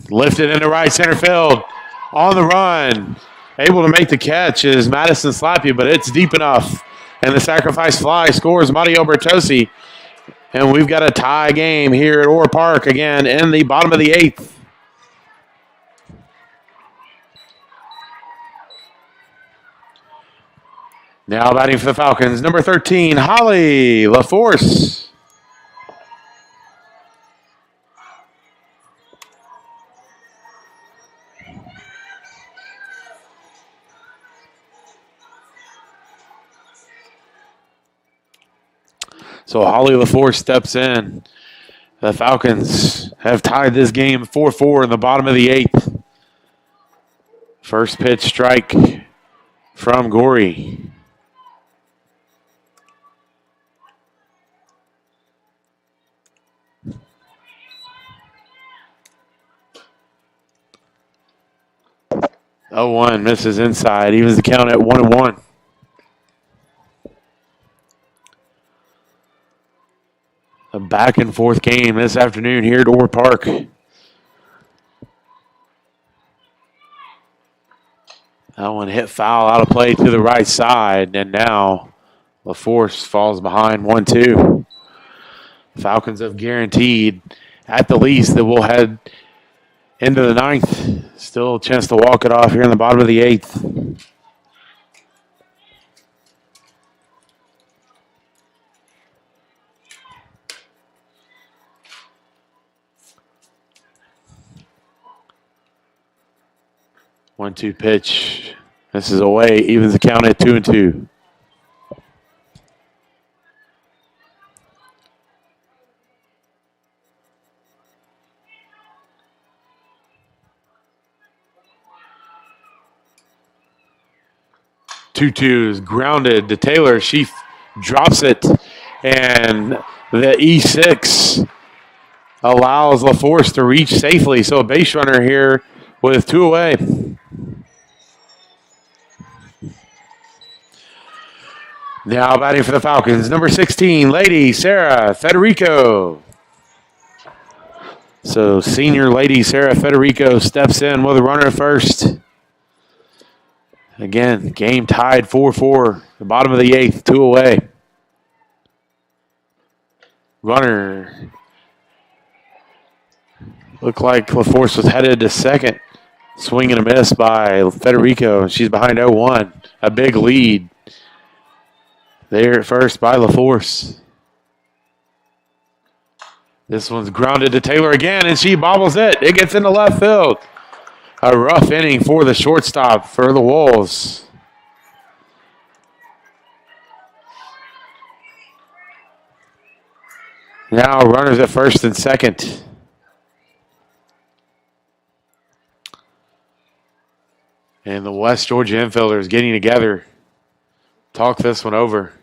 Speaker 2: Lifted into right center field. On the run. Able to make the catch is Madison Slappy, but it's deep enough. And the sacrifice fly scores Mario Bertozzi. And we've got a tie game here at Orr Park again in the bottom of the 8th. Now batting for the Falcons, number 13, Holly LaForce. So Holly LaForce steps in. The Falcons have tied this game 4-4 in the bottom of the 8th. First pitch strike from Gorey. Oh, 1 misses inside. Evens the count at 1-1. A back and forth game this afternoon here at Orr Park. That one hit foul out of play to the right side, and now LaForce falls behind 1-2. Falcons have guaranteed at the least that we'll head into the 9th. Still a chance to walk it off here in the bottom of the 8th. One-two pitch. This is away. Evens the count at 2-2. 2-2 is grounded to Taylor. She drops it, and the E6 allows LaForce to reach safely. So a base runner here with 2 away. Now batting for the Falcons, number 16, lady Sarah Federico. So senior lady Sarah Federico steps in with a runner at first. Again, game tied 4-4. The bottom of the 8th, 2 away. Runner. Looked like LaForce was headed to second. Swing and a miss by Federico. She's behind 0-1. A big lead there at first by LaForce. This one's grounded to Taylor again, and she bobbles it. It gets into left field. A rough inning for the shortstop for the Wolves. Now runners at first and second. And the West Georgia infielders getting together. Talk this one over.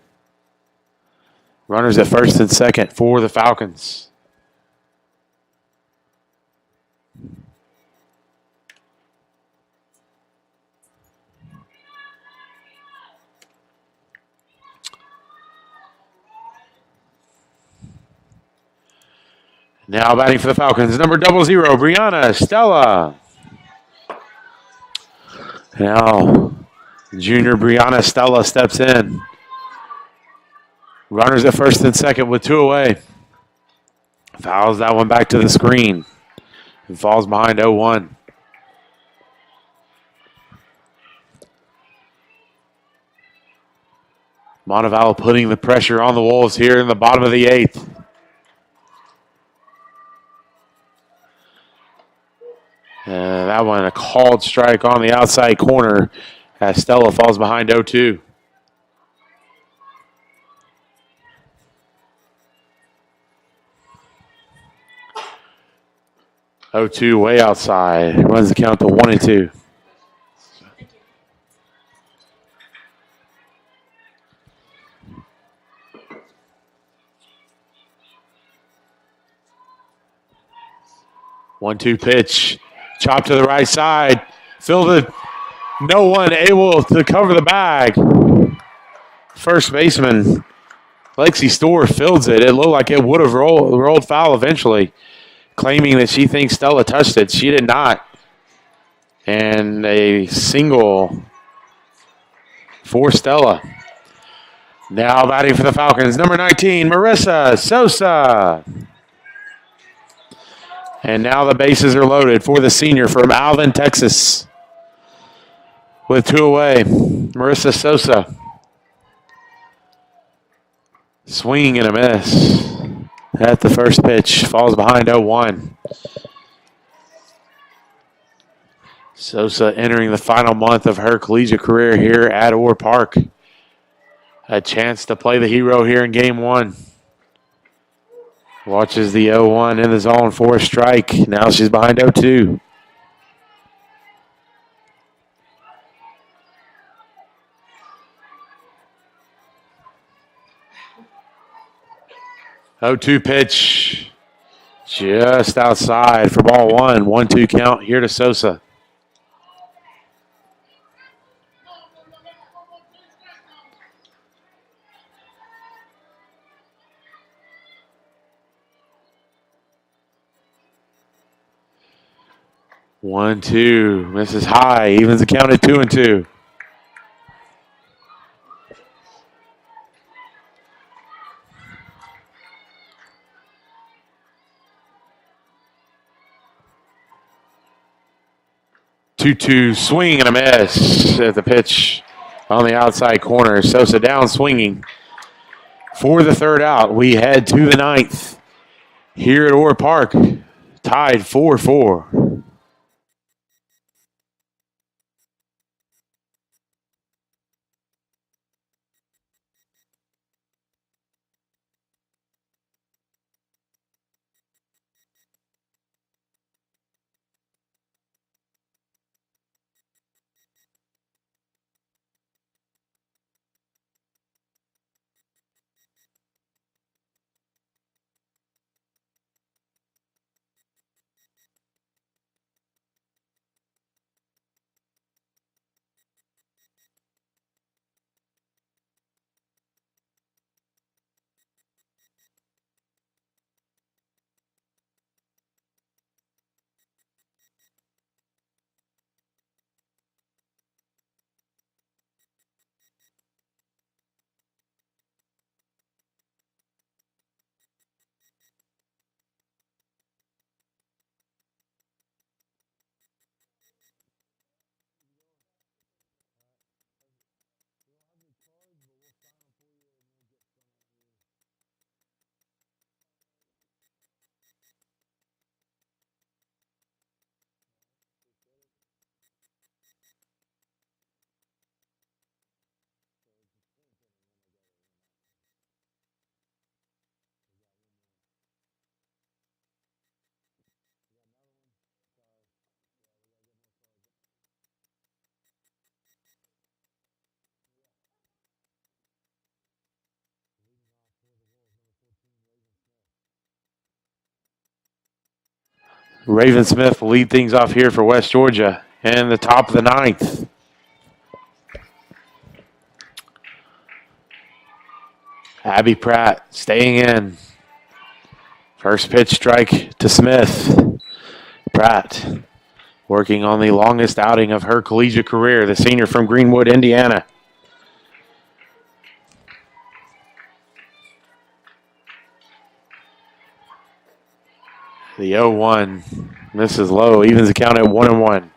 Speaker 2: Runners at first and second for the Falcons. Now batting for the Falcons, number 00, Brianna Stella. Now, junior Brianna Stella steps in. Runners at first and second with 2 away. Fouls that one back to the screen and falls behind 0-1. Montevallo putting the pressure on the Wolves here in the bottom of the 8th. That one, a called strike on the outside corner as Stella falls behind 0-2. Way outside. Runs the count to 1-2. One-two pitch. Chop to the right side. Fielded. No one able to cover the bag. First baseman Lexi Storr fields it. It looked like it would have rolled foul eventually, claiming that she thinks Stella touched it. She did not. And a single for Stella. Now batting for the Falcons, number 19, Marissa Sosa. And now the bases are loaded for the senior from Alvin, Texas. With 2 away, Marissa Sosa. Swing and a miss at the first pitch. Falls behind 0-1. Sosa entering the final month of her collegiate career here at Orr Park. A chance to play the hero here in game 1. Watches the 0-1 in the zone for a strike. Now she's behind 0-2. Pitch just outside for ball 1. 1-2 count here to Sosa. One, two, misses high, evens the count at 2-2. Two swing and a miss at the pitch on the outside corner. Sosa down swinging for the third out. We head to the 9th here at Orr Park, tied 4-4. Raven Smith will lead things off here for West Georgia in the top of the 9th. Abby Pratt staying in. First pitch strike to Smith. Pratt working on the longest outing of her collegiate career, the senior from Greenwood, Indiana. The 0-1 misses low, evens the count at 1-1.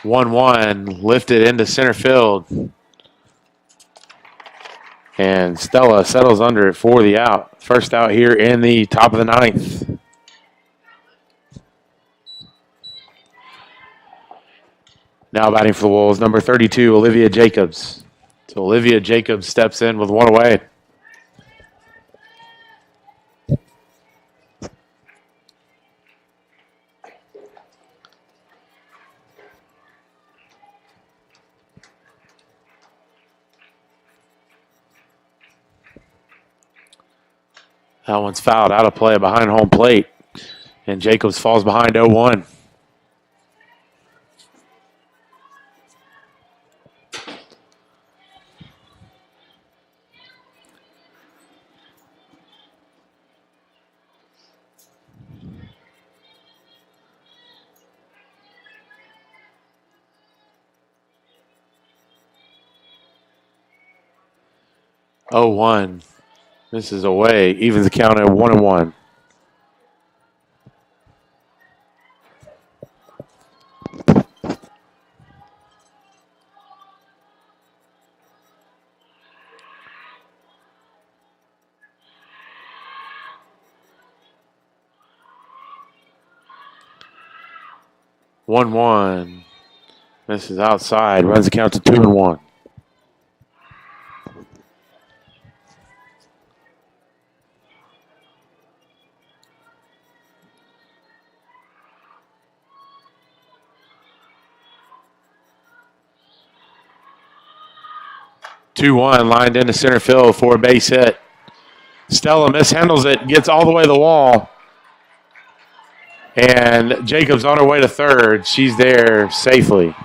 Speaker 2: One lifted into center field. And Stella settles under it for the out. First out here in the top of the 9th. Now batting for the Wolves, number 32, Olivia Jacobs. So Olivia Jacobs steps in with one away. That one's fouled out of play behind home plate. And Jacobs falls behind 0-1. This is away. Evens the count at 1-1. This is outside. Runs the count to 2-1. Lined into center field for a base hit. Stella mishandles it, gets all the way to the wall. And Jacobs on her way to third. She's there safely.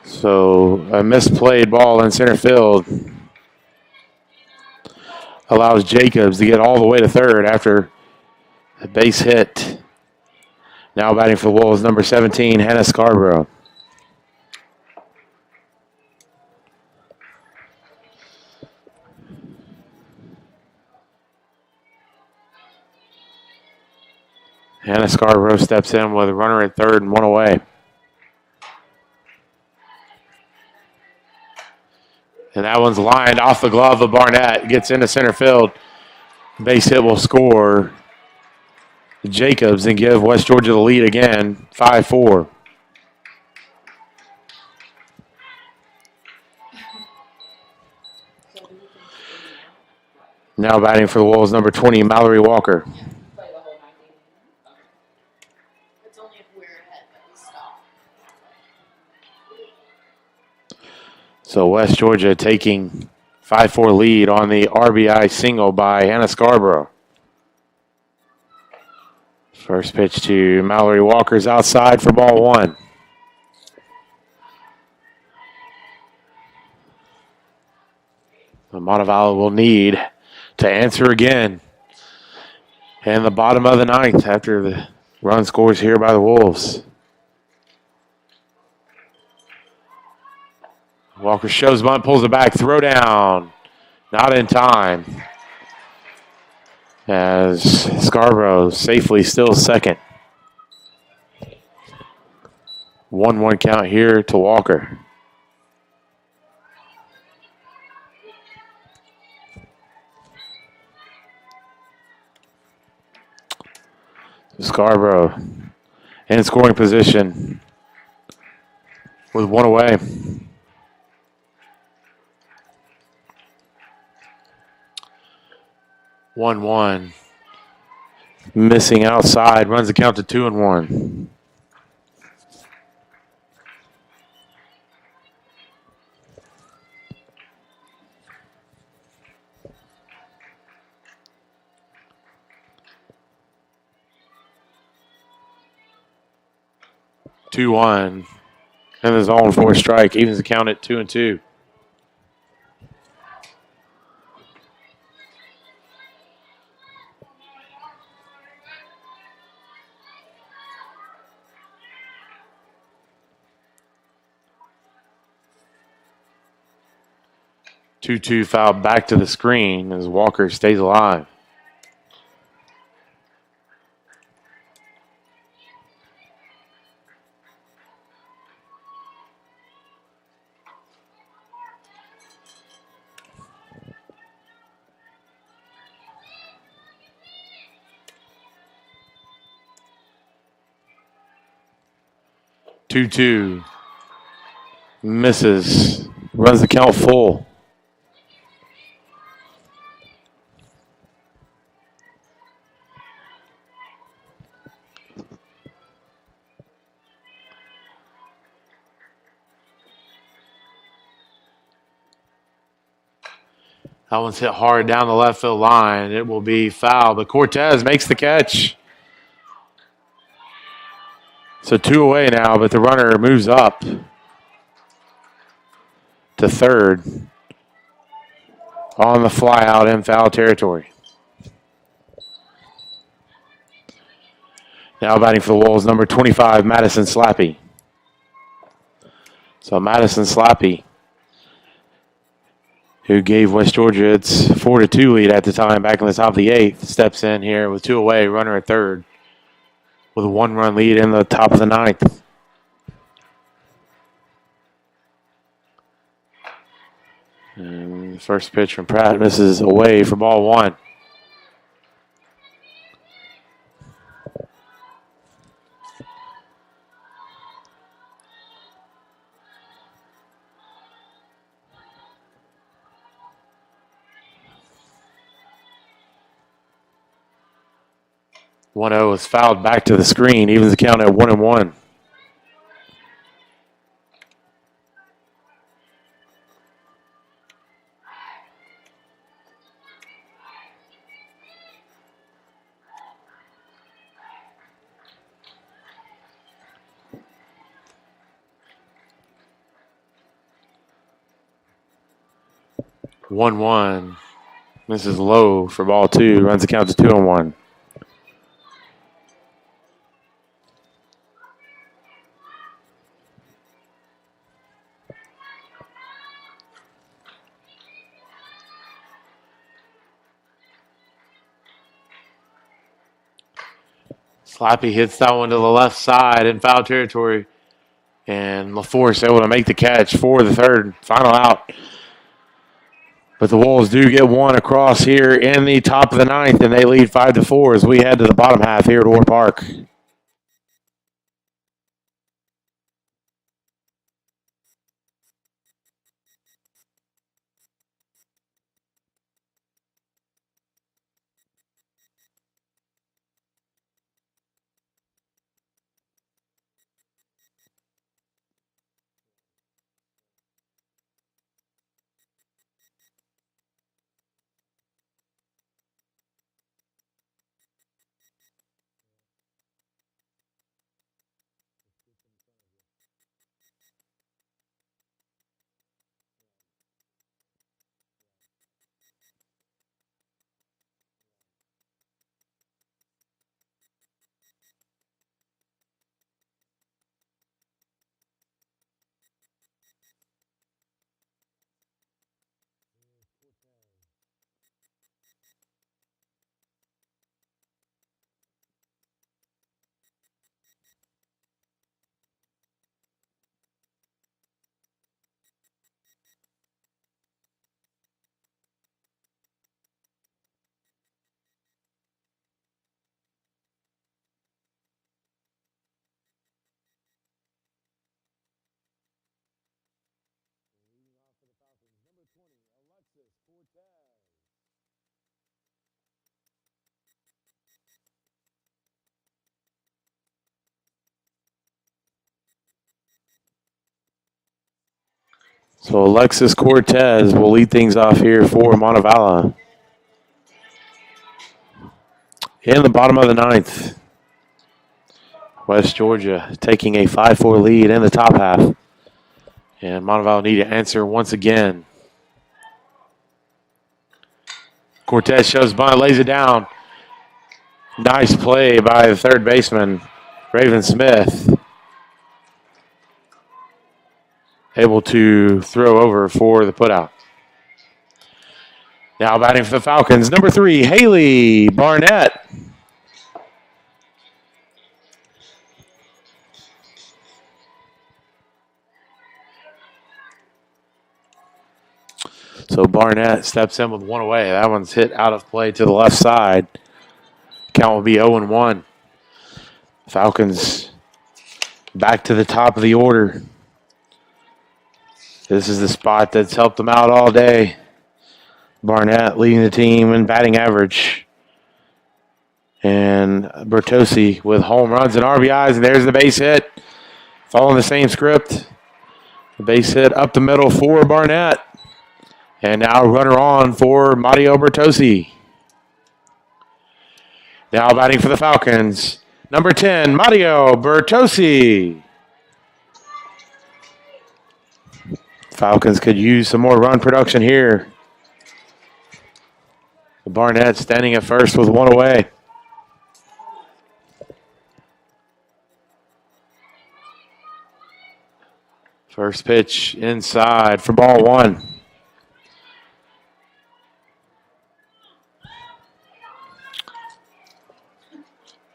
Speaker 2: So a misplayed ball in center field allows Jacobs to get all the way to third after a base hit. Now batting for the Wolves, number 17, Hannah Scarborough. Hannah Scarborough steps in with a runner at third and one away. And that one's lined off the glove of Barnett. Gets into center field. Base hit will score Jacobs and give West Georgia the lead again, 5-4. Now batting for the Wolves, number 20, Mallory Walker. So West Georgia taking 5-4 lead on the RBI single by Hannah Scarborough. First pitch to Mallory Walker's outside for ball one. Montevallo will need to answer again in the bottom of the ninth after the run scores here by the Wolves. Walker shows bunt, pulls it back, throw down. Not in time. As Scarborough safely still second. 1-1 count here to Walker. Scarborough in scoring position with one away. One. Missing outside. Runs the count to 2-1. Two one, and the zone for a strike. Evens the count at 2-2. Two foul back to the screen as Walker stays alive. Two misses. Runs the count full. That one's hit hard down the left field line. It will be foul, but Cortez makes the catch. So 2 away now, but the runner moves up to third on the fly out in foul territory. Now batting for the Wolves, number 25, Madison Slappy. So Madison Slappy, who gave West Georgia its 4-2 lead at the time back in the top of the 8th, steps in here with 2 away, runner at third, with a 1-run lead in the top of the 9th. And the first pitch from Pratt misses away for ball 1. One 0 is fouled back to the screen, evens the count at 1-1. One. This is low for ball 2. Runs the count to 2-1. Slappy hits that one to the left side in foul territory. And LaForce able to make the catch for the third. Final out. But the Wolves do get one across here in the top of the 9th, and they lead 5-4 as we head to the bottom half here at Orr Park. So Alexis Cortez will lead things off here for Montevallo. In the bottom of the ninth, West Georgia taking a 5-4 lead in the top half. And Montevallo need to answer once again. Cortez shows bunt, lays it down. Nice play by the third baseman, Raven Smith. Able to throw over for the putout. Now batting for the Falcons, number 3, Haley Barnett. So Barnett steps in with one away. That one's hit out of play to the left side. Count will be 0-1. Falcons back to the top of the order. This is the spot that's helped them out all day. Barnett leading the team in batting average. And Bertossi with home runs and RBIs. And there's the base hit. Following the same script. The base hit up the middle for Barnett. And now runner on for Mario Bertossi. Now batting for the Falcons, number 10, Mario Bertossi. Falcons could use some more run production here. Barnett standing at first with one away. First pitch inside for ball 1.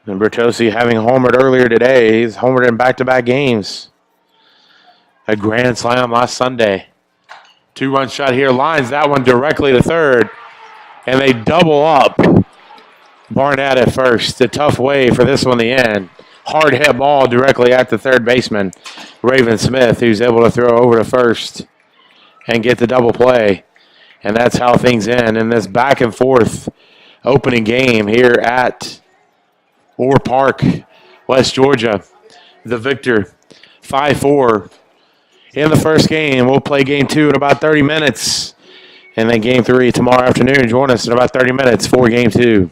Speaker 2: And Bertossi having homered earlier today. He's homered in back-to-back games. A grand slam last Sunday. 2-run shot here. Lines that one directly to third. And they double up. Barnett at first. A tough way for this one to end. Hard hit ball directly at the third baseman, Raven Smith, who's able to throw over to first and get the double play. And that's how things end in this back and forth opening game here at Orr Park, West Georgia. The victor, 5-4 in the first game. We'll play game 2 in about 30 minutes. And then game 3 tomorrow afternoon. Join us in about 30 minutes for game 2.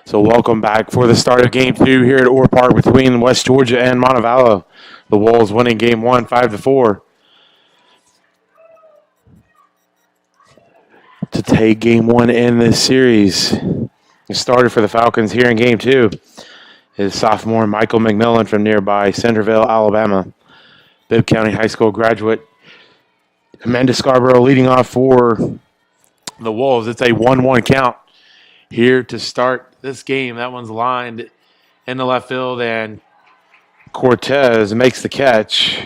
Speaker 2: So welcome back for the start of Game 2 here at Orr Park between West Georgia and Montevallo. The Wolves winning Game 1 5-4 to take Game 1 in this series. It started for the Falcons here in Game 2 is sophomore Michael McMillan from nearby Centerville, Alabama. Bibb County High School graduate Amanda Scarborough leading off for the Wolves. It's a 1-1 count here to start this game. That one's lined in the left field, and Cortez makes the catch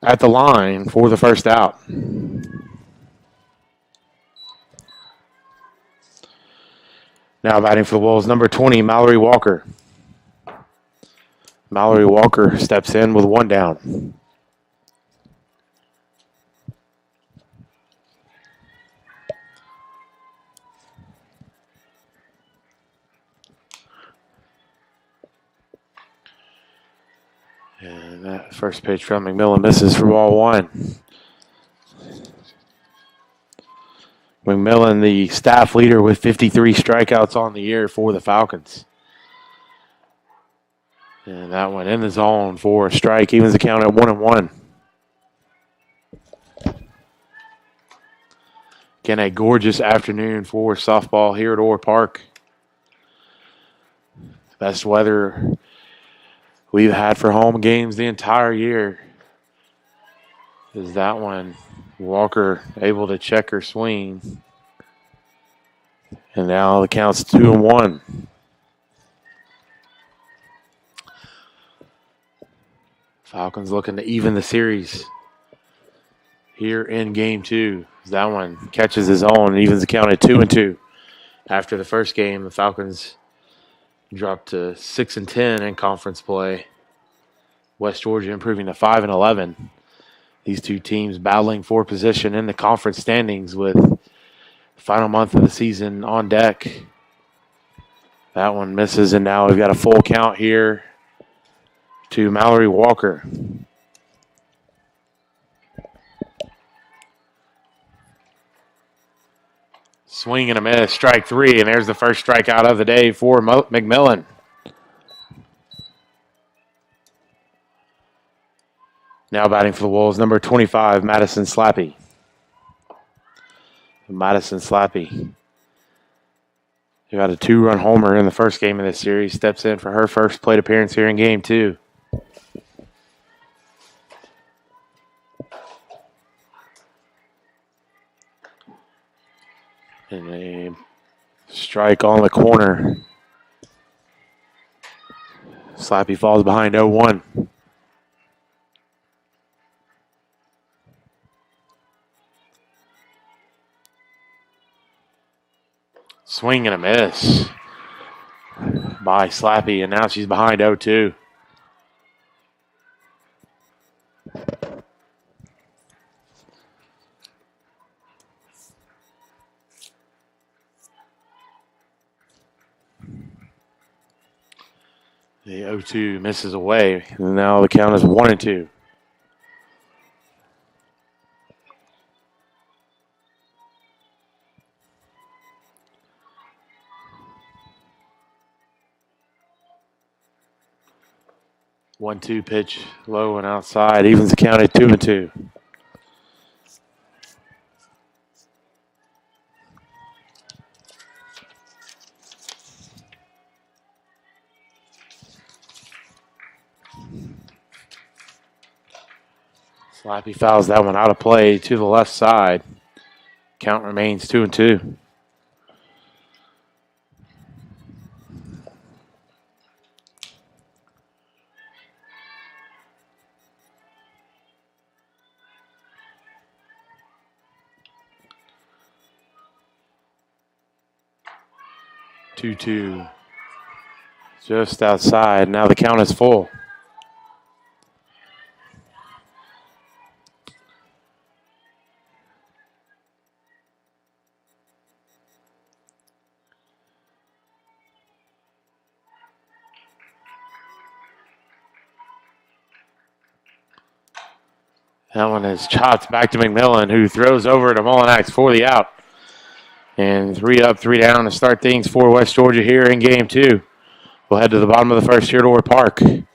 Speaker 2: at the line for the first out. Now batting for the Wolves, number 20, Mallory Walker. Mallory Walker steps in with one down. And that first pitch from McMillan misses for ball one. McMillan, the staff leader with 53 strikeouts on the year for the Falcons. And that one in the zone for a strike, evens the count at 1-1. Again, a gorgeous afternoon for softball here at Orr Park. Best weather we've had for home games the entire year. Is that one. Walker able to check her swing. And now the count's 2-1. Falcons looking to even the series here in Game 2. That one catches his own and evens the count at 2-2. After the first game, the Falcons dropped to 6-10 in conference play. West Georgia improving to 5-11. These two teams battling for position in the conference standings with the final month of the season on deck. That one misses, and now we've got a full count here to Mallory Walker. Swing and a miss, strike three, and there's the first strikeout of the day for McMillan. Now batting for the Wolves, number 25, Madison Slappy. Madison Slappy, who had a 2-run homer in the first game of this series, steps in for her first plate appearance here in Game 2. And a strike on the corner. Slappy falls behind 0-1. Swing and a miss by Slappy, and now she's behind 0-2. The 0-2 misses away, and now the count is 1-2. One-two pitch low and outside, evens the count at 2-2. Slappy fouls that one out of play to the left side. Count remains 2-2. Two just outside. Now the count is full. That one is chopped back to McMillan, who throws over to Mullinax for the out. And 3 up, 3 down to start things for West Georgia here in game 2. We'll head to the bottom of the first here to Orr Park.
Speaker 1: Leading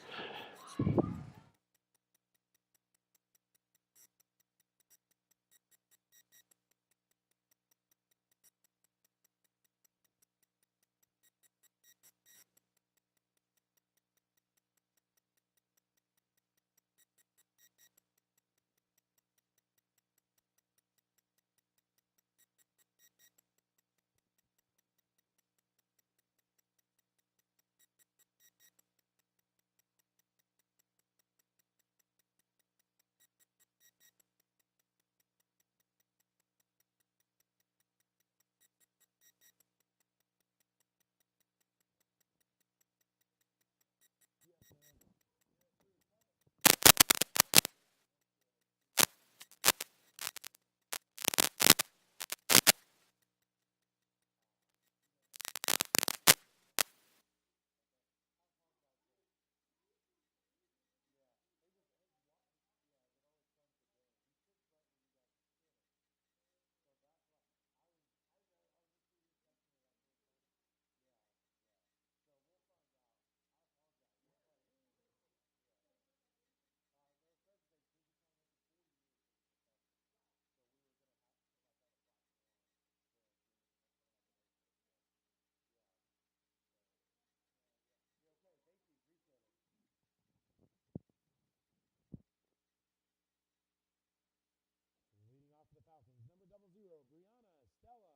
Speaker 1: off for the Falcons, number 00, Brianna Stella.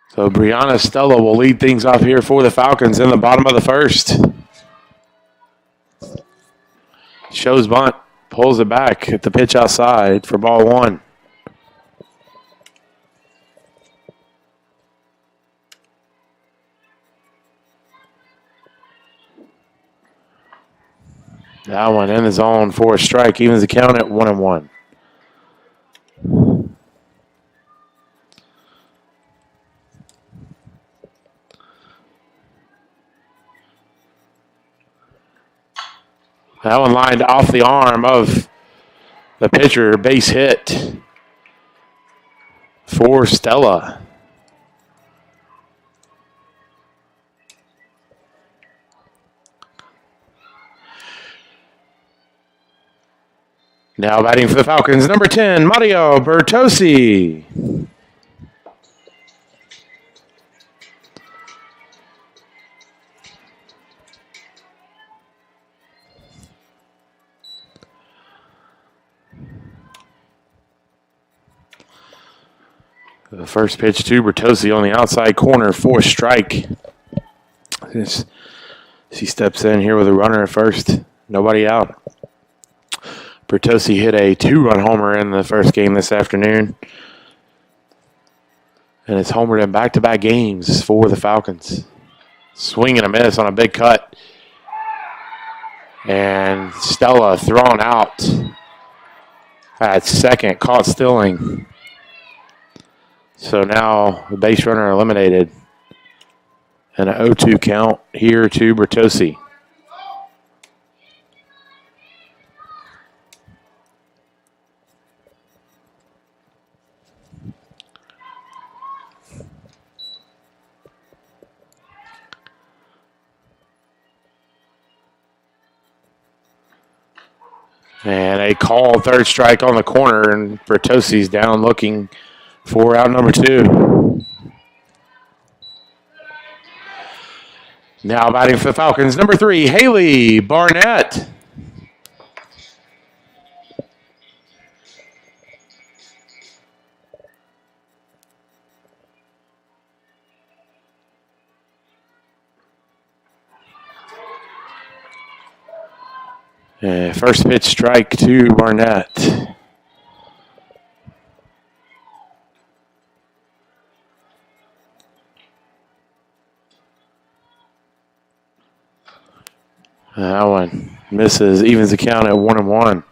Speaker 2: So Brianna Stella will lead things off here for the Falcons in the bottom of the first. Shows bunt, pulls it back at the pitch outside for ball 1. That one in the zone for a strike, evens the count at 1-1. That one lined off the arm of the pitcher, base hit for Stella. Now batting for the Falcons, number 10, Mario Bertossi. The first pitch to Bertossi on the outside corner for a strike. She steps in here with a runner at first. Nobody out. Bertossi hit a 2-run homer in the first game this afternoon. And it's homered in back-to-back games for the Falcons. Swing and a miss on a big cut. And Stella thrown out at second, caught stealing. So now the base runner eliminated. And an 0-2 count here to Bertossi. And a called third strike on the corner, and Bertossi's down looking for out number 2. Now batting for the Falcons, number 3, Haley Barnett. First pitch strike to Barnett. That one misses, evens the count at 1-1.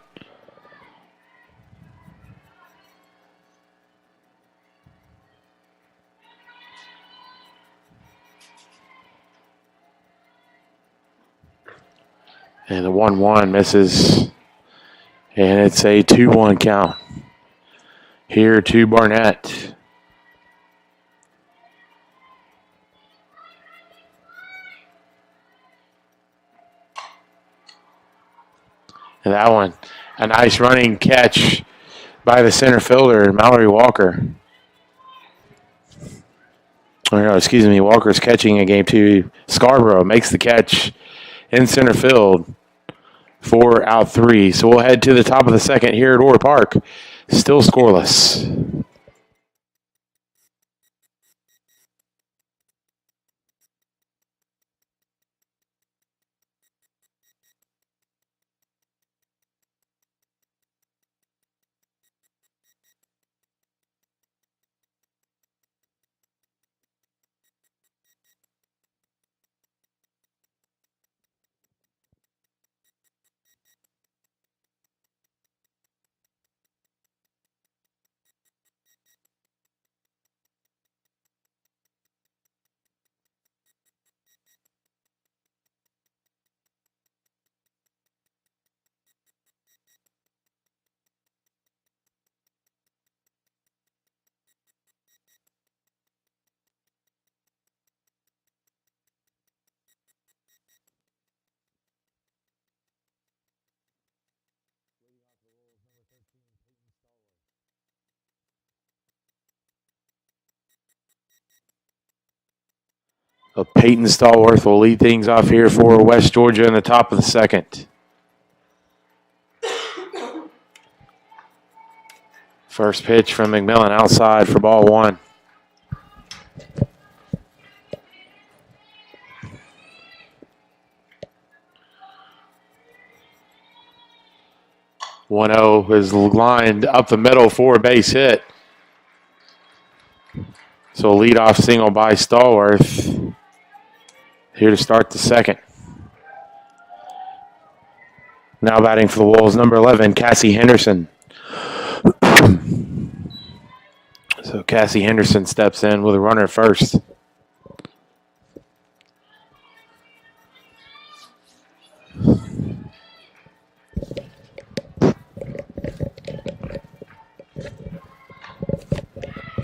Speaker 2: And the 1-1 misses. And it's a 2-1 count here to Barnett. And that one, a nice running catch by the center fielder, Mallory Walker. Or no, excuse me, Walker's catching in game 2. Scarborough makes the catch in center field for out 3. So we'll head to the top of the second here at Orr Park. Still scoreless. Peyton Stallworth will lead things off here for West Georgia in the top of the second. First pitch from McMillan outside for ball 1. (1-0) is lined up the middle for a base hit. So a leadoff single by Stallworth here to start the second. Now batting for the Wolves, number 11, Cassie Henderson. So Cassie Henderson steps in with a runner at first.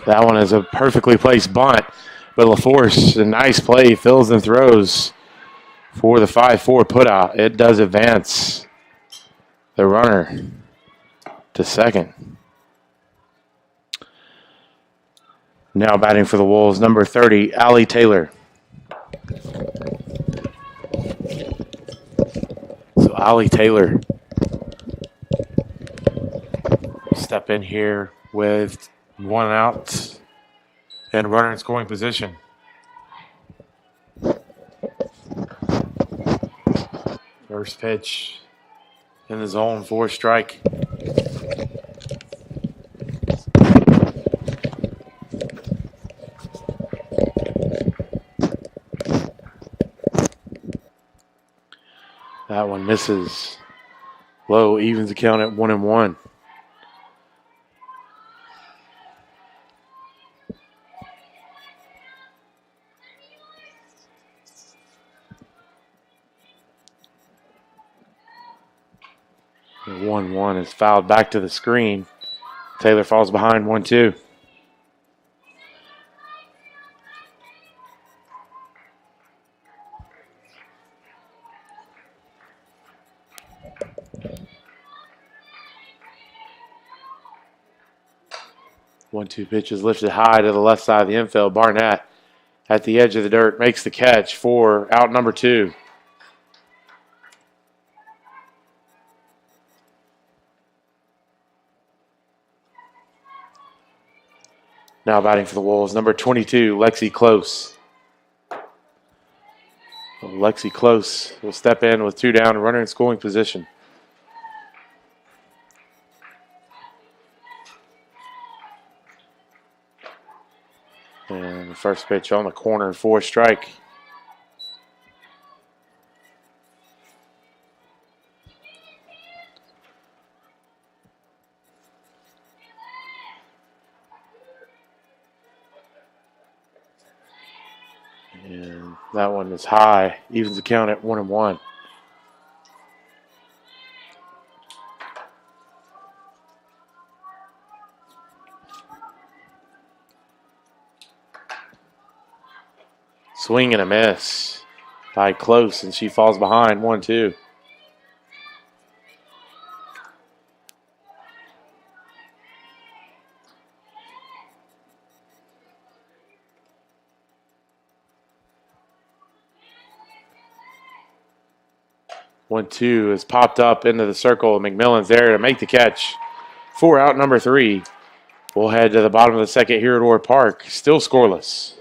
Speaker 2: That one is a perfectly placed bunt, but LaForce, a nice play, fills and throws for the 5-4 putout. It does advance the runner to second. Now batting for the Wolves, number 30, Allie Taylor. So Allie Taylor step in here with 1 out and runner in scoring position. First pitch in the zone for a strike. That one misses. Low, evens the count at 1-1. The 1-1 is fouled back to the screen. Taylor falls behind 1-2. One-two pitch is lifted high to the left side of the infield. Barnett at the edge of the dirt makes the catch for out number 2. Now batting for the Wolves, number 22, Lexi Close. Lexi Close will step in with 2 down, runner in scoring position. And the first pitch on the corner for a strike. And that one is high, evens the count at 1-1. Swing and a miss by Close, and she falls behind 1-2. One, two is popped up into the circle. McMillan's there to make the catch. 4 out, number 3. We'll head to the bottom of the second here at Orr Park. Still scoreless.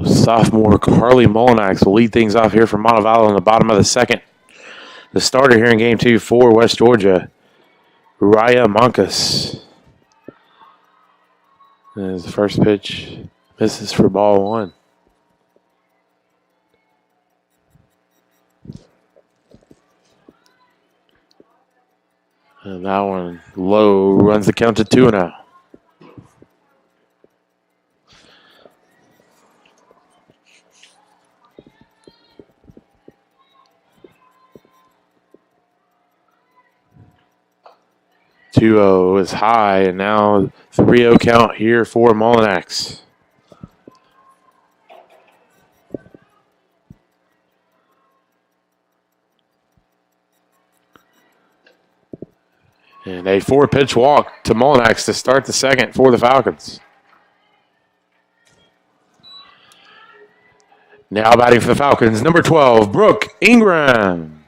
Speaker 2: Sophomore Carly Molinax will lead things off here from Montevallo in the bottom of the second. The starter here in game 2 for West Georgia, Raya Monkus. As the first pitch misses for ball 1. And that one low, runs the count to 2-0. Two-0 is high, and now 3-0 count here for Molinax. And a 4-pitch walk to Molinax to start the second for the Falcons. Now batting for the Falcons, number 12, Brooke Ingram.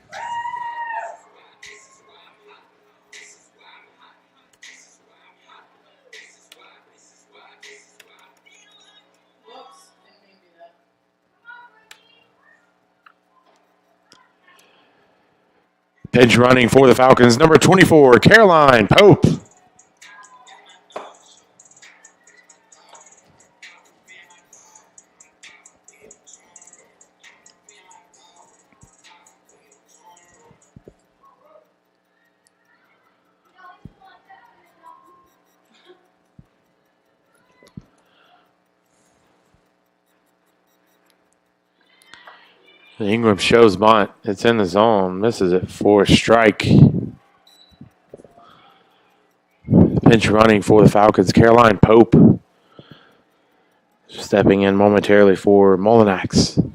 Speaker 2: Pitch running for the Falcons, number 24, Caroline Pope. Ingram shows bunt. It's in the zone. Misses it for a strike. Pinch running for the Falcons. Caroline Pope stepping in momentarily for Molinax.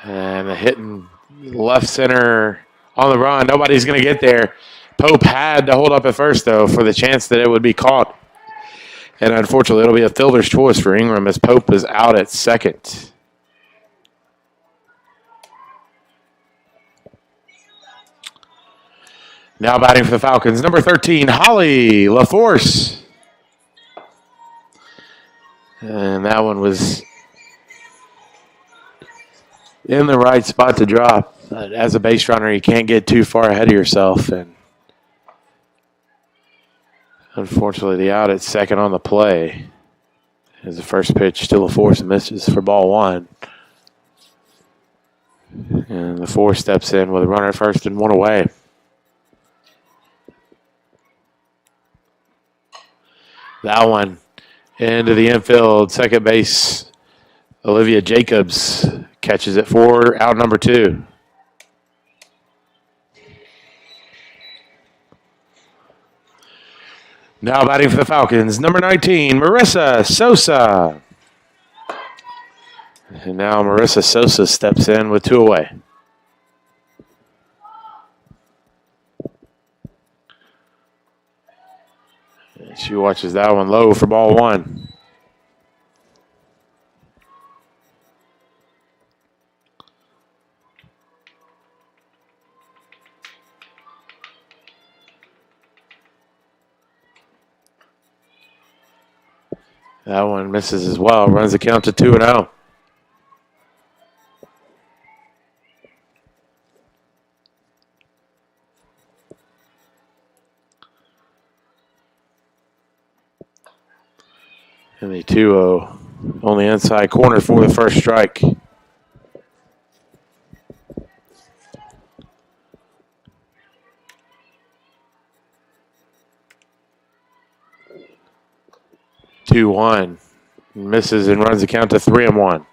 Speaker 2: And a hitting left center on the run. Nobody's going to get there. Pope had to hold up at first, though, for the chance that it would be caught. And unfortunately, it'll be a fielder's choice for Ingram as Pope is out at second. Now batting for the Falcons, number 13, Holly LaForce. And that one was in the right spot to drop. But as a base runner, you can't get too far ahead of yourself. And unfortunately, the out at second on the play is the first pitch, still a force and misses for ball one. And the four steps in with a runner at first and one away. That one into the infield. Second base, Olivia Jacobs catches it for out number two. Now batting for the Falcons, number 19, Marissa Sosa. And now Marissa Sosa steps in with two away. She watches that one low for ball one. That one misses as well. Runs the count to 2-0. And the 2-0 on the inside corner for the first strike. Two one, misses and runs the count to 3-1.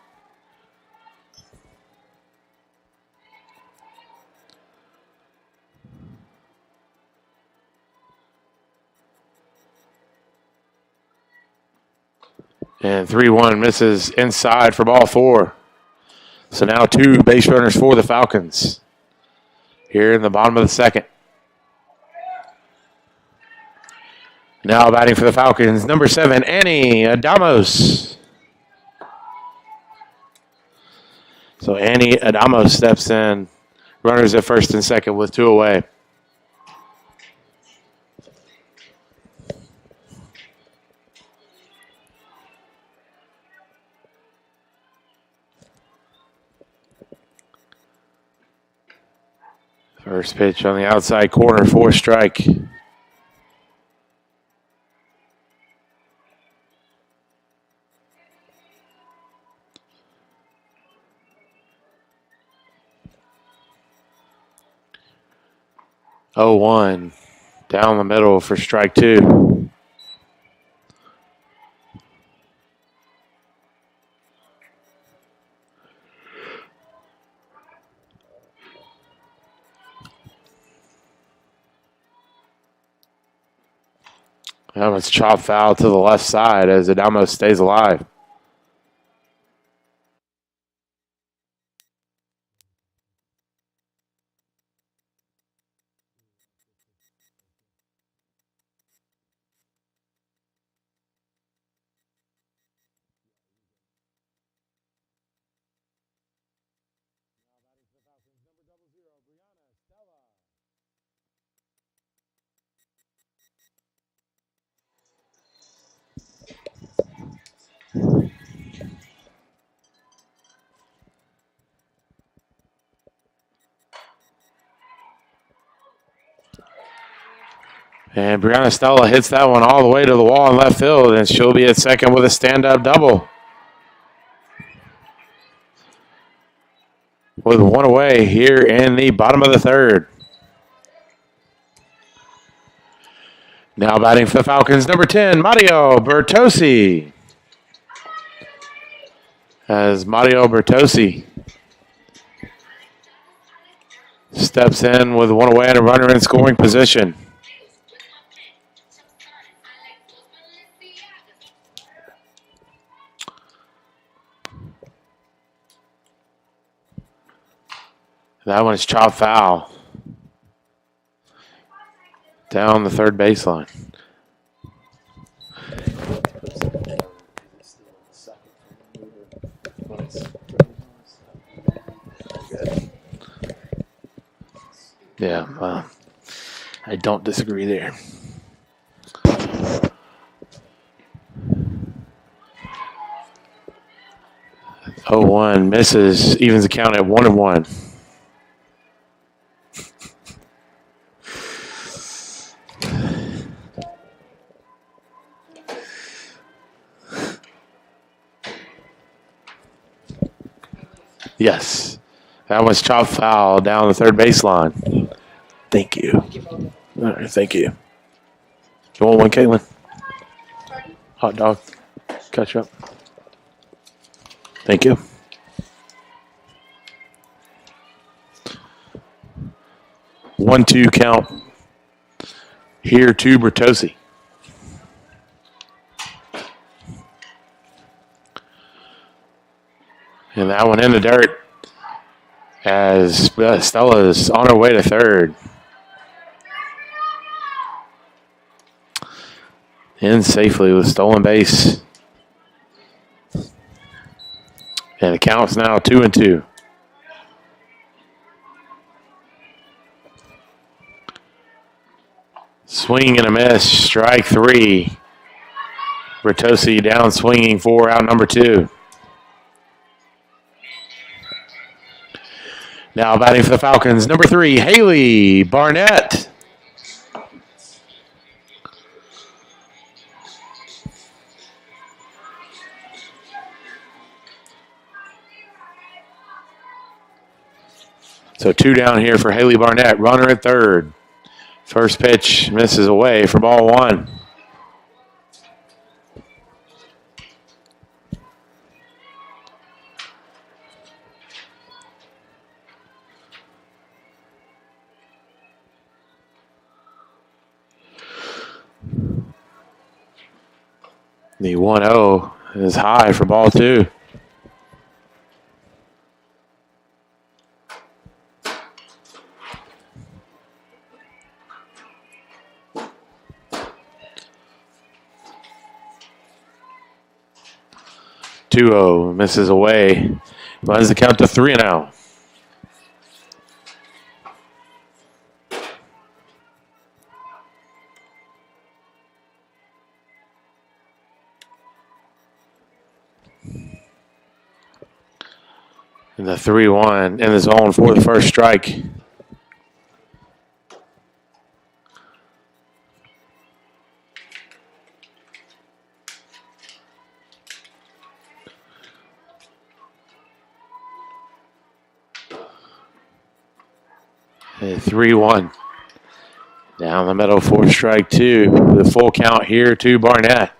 Speaker 2: And 3-1 misses inside for ball four. So now two base runners for the Falcons here in the bottom of the second. Now batting for the Falcons, number 7, Annie Adamos. So Annie Adamos steps in. Runners at first and second with two away. First pitch on the outside corner for a strike. Oh, 1 down the middle for strike two. That one's chopped foul to the left side as Adamo stays alive. And Brianna Stella hits that one all the way to the wall in left field, and she'll be at second with a stand-up double. With one away here in the bottom of the third. Now batting for the Falcons, number 10, Mario Bertosi. As Mario Bertosi steps in with one away and a runner in scoring position. That one is chopped foul down the third baseline. Yeah, well, I don't disagree there. Oh, 1 misses, evens the count at 1-1. Yes. That was chop foul down the third baseline.
Speaker 3: Thank you. All right, thank you. You want one, Caitlin? Hot dog. Catch up. Thank you.
Speaker 2: One-two count here to Bertossi. And that one in the dirt as Stella's on her way to third. In safely with stolen base. And the count's now 2-2. Swing and a miss, strike three. Bertossi down swinging for out number 2. Now batting for the Falcons, number 3, Haley Barnett. So 2 down here for Haley Barnett, runner at third. First pitch misses away for ball 1. The 1-0 is high for ball 2. Two-0 misses away. Runs the count to 3-0. And the 3-1 in the zone for the first strike. And 3-1. Down the middle for strike 2. The full count here to Barnett.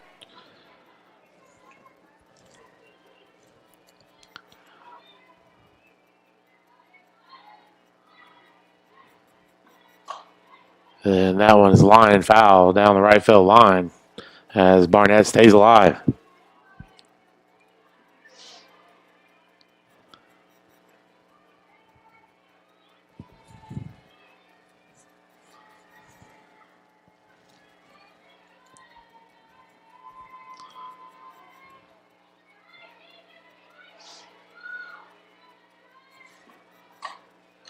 Speaker 2: And that one's line foul down the right field line as Barnett stays alive.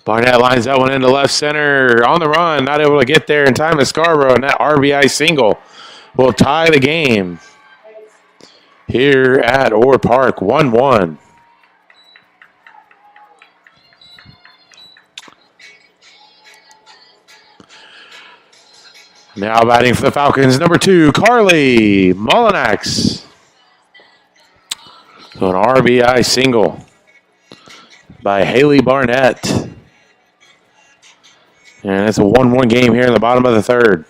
Speaker 2: Barnett lines that one into left center on the run, not able to get there in time to Scarborough, and that RBI single will tie the game here at Orr Park, 1-1. Now batting for the Falcons, number 2, Carly Mullinax. So an RBI single by Haley Barnett. And it's a 1-1 game here in the bottom of the third.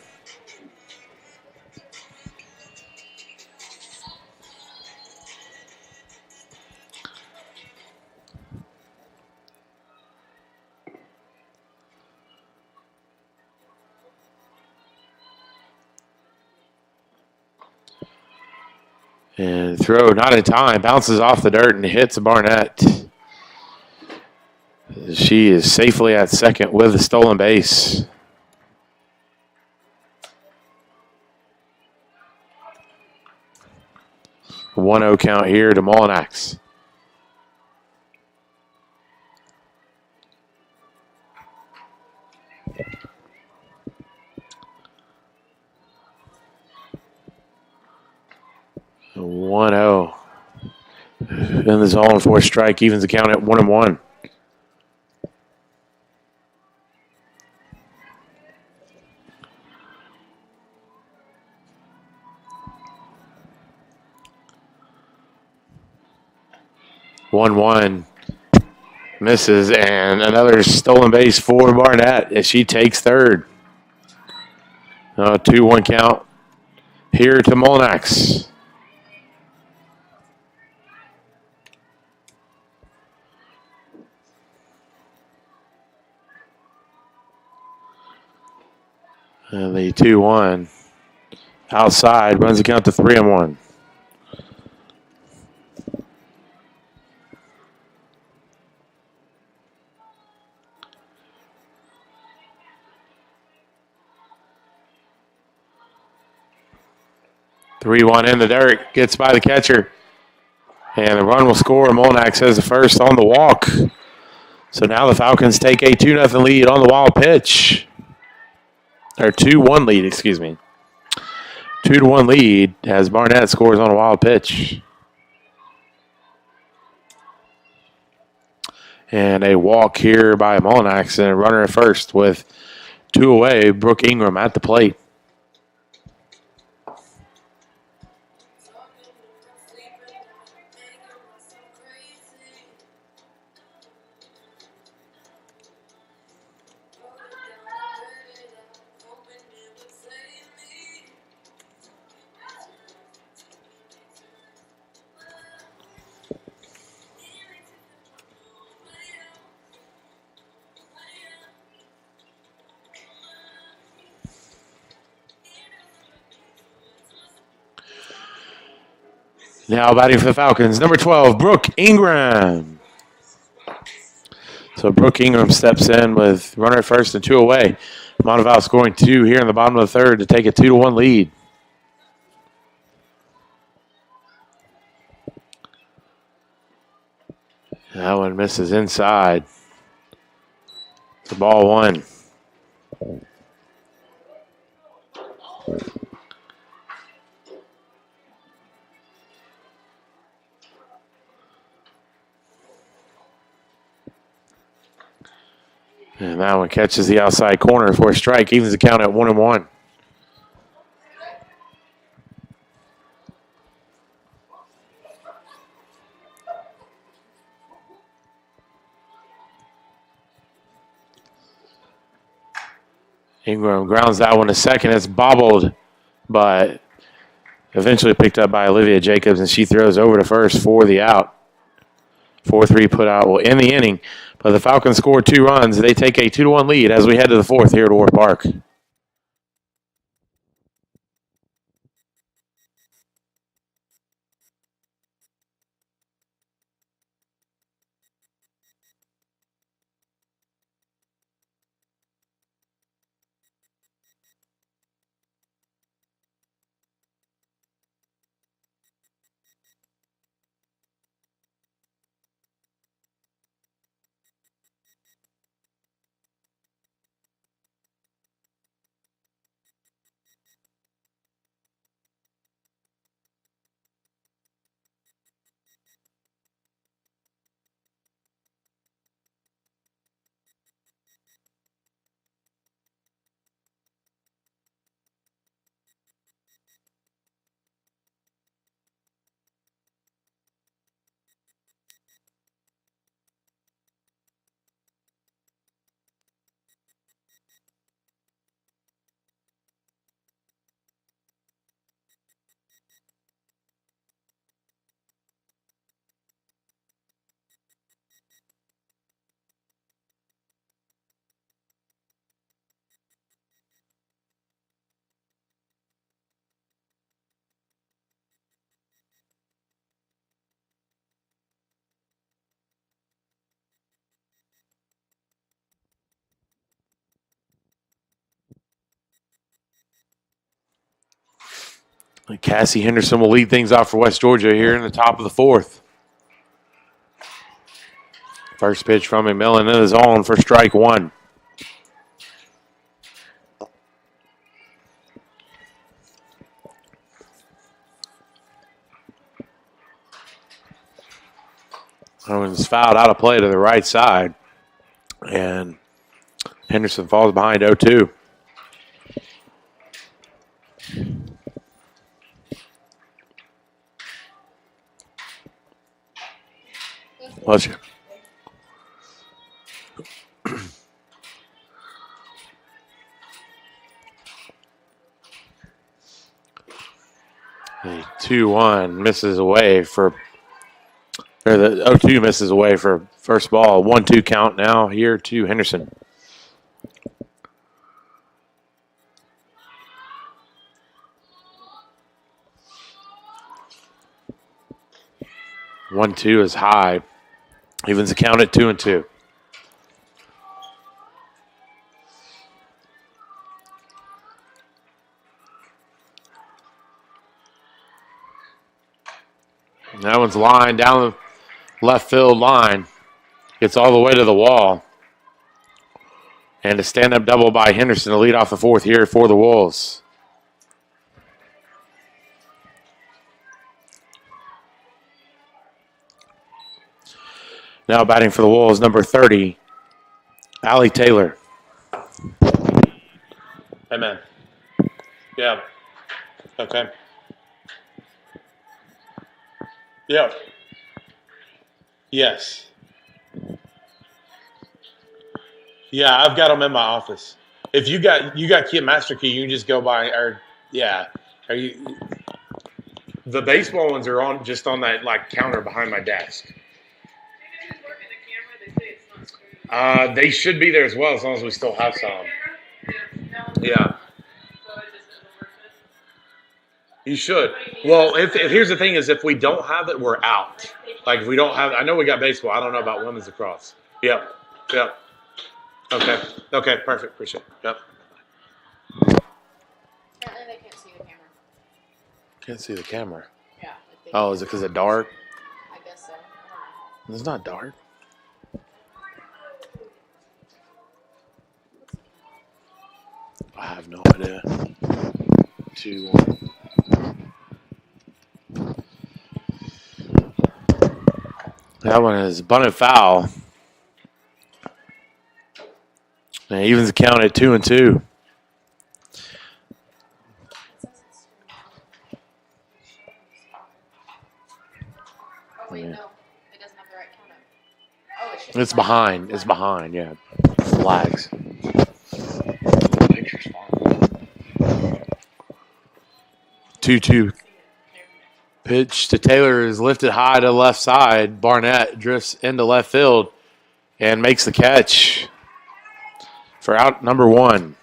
Speaker 2: And throw not in time, bounces off the dirt and hits Barnett. She is safely at second with a stolen base. A 1-0 count here to Mullinax. A 1-0 in the zone for a strike, evens the count at 1-1. Misses, and another stolen base for Barnett as she takes third. 2-1 count here to Molinax. And the 2-1 outside runs the count to 3-1. Three-one in the dirt, gets by the catcher, and the run will score. Molinax has the first on the walk. So now the Falcons take a 2-0 lead on the wild pitch. Or 2-1 lead, excuse me. 2-1 lead as Barnett scores on a wild pitch. And a walk here by Molinax and a runner at first with 2 away. Brooke Ingram at the plate. Now batting for the Falcons, number 12, Brooke Ingram. So Brooke Ingram steps in with runner at first and 2 away. Monteval scoring 2 here in the bottom of the third to take a 2-1 lead. That one misses inside. It's a ball 1. And that one catches the outside corner for a strike, evens the count at 1-1. Ingram grounds that one to second. It's bobbled, but eventually picked up by Olivia Jacobs, and she throws over to first for the out. 4-3 put out will end the inning, but the Falcons score 2 runs. They take a 2-1 lead as we head to the fourth here at Orr Park. Cassie Henderson will lead things off for West Georgia here in the top of the fourth. First pitch from McMillan in the zone for strike 1. That one's fouled out of play to the right side, and Henderson falls behind 0-2. Bless you. The 2-1 misses away for, or the 0-2 misses away for first ball. 1-2 count now here to Henderson. One two is high. Evens the count at 2-2. That one's lined down the left field line. Gets all the way to the wall. And a stand-up double by Henderson to lead off the fourth here for the Wolves. Now batting for the Wolves, number 30, Allie Taylor. Hey, man. Yeah. Okay. Yeah. Yes. Yeah, I've got them in my office. If you got key master key, you can just go by. Or yeah, are you? The baseball ones are on just on that like counter behind my desk. They should be there as well, as long as we still have some. Yeah. You should. Well, if here's the thing is, if we don't have it, we're out. Like if we don't have, I know we got baseball. I don't know about women's lacrosse. Yep. Yep. Okay. Okay. Perfect. Appreciate it. Yep.
Speaker 4: Apparently they can't see the camera.
Speaker 2: Can't see the camera.
Speaker 4: Yeah.
Speaker 2: Oh, is it because it's dark?
Speaker 4: I guess so.
Speaker 2: It's not dark. I have no idea. 2-1. That one is bunted foul. And evens the count at 2-2.
Speaker 4: Oh wait, no. It doesn't have the right count up. Oh, it should.
Speaker 2: It's behind. It's behind, yeah. Flags. Picture's fine. 2-2. Pitch to Taylor is lifted high to the left side. Barnett drifts into left field and makes the catch for out number 1.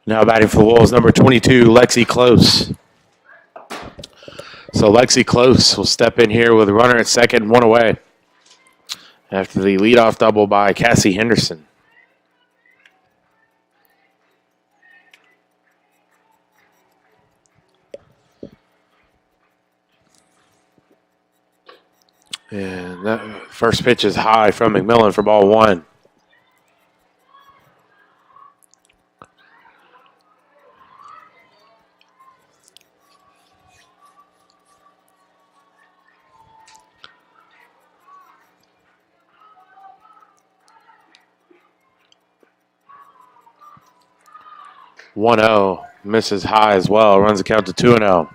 Speaker 2: Now batting for the Wolves, number 22, Lexi Close. So Lexi Close will step in here with a runner at second, 1 away, after the leadoff double by Cassie Henderson. And that first pitch is high from McMillan for ball 1. One 0 misses high as well. Runs the count to 2-0.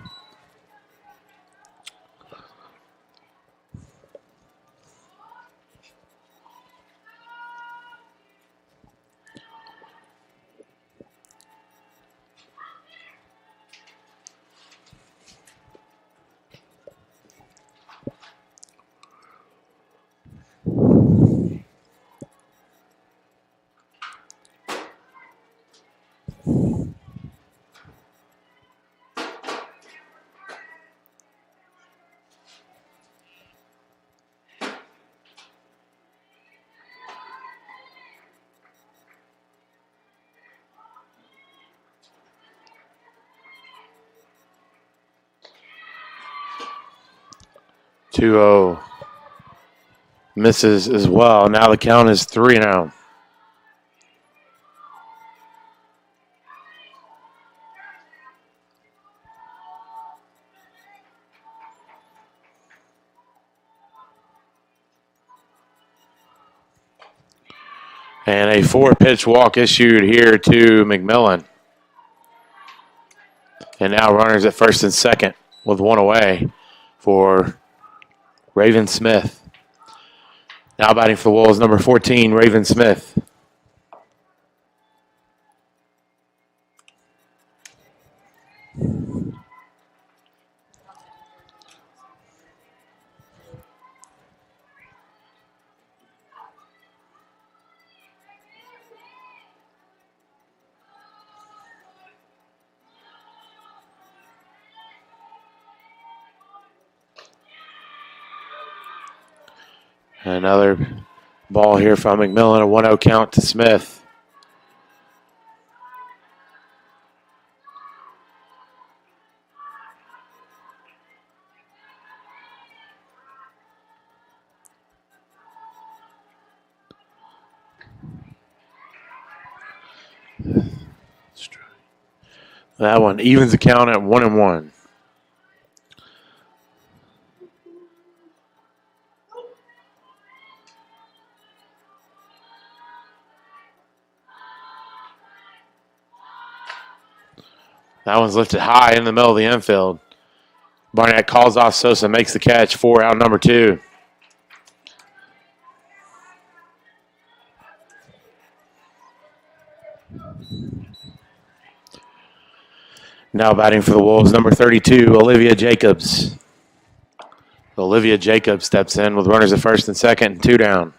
Speaker 2: Two 0 misses as well. Now the count is 3-0. And a 4-pitch walk issued here to McMillan. And now runners at first and second with one away for Raven Smith. Now batting for the Wolves, number 14, Raven Smith. Another ball here from McMillan, a 1-0 count to Smith. That one evens the count at 1-1. That one's lifted high in the middle of the infield. Barnett calls off Sosa, makes the catch. 4 out, number 2. Now batting for the Wolves, number 32, Olivia Jacobs. Olivia Jacobs steps in with runners at first and second and 2 down.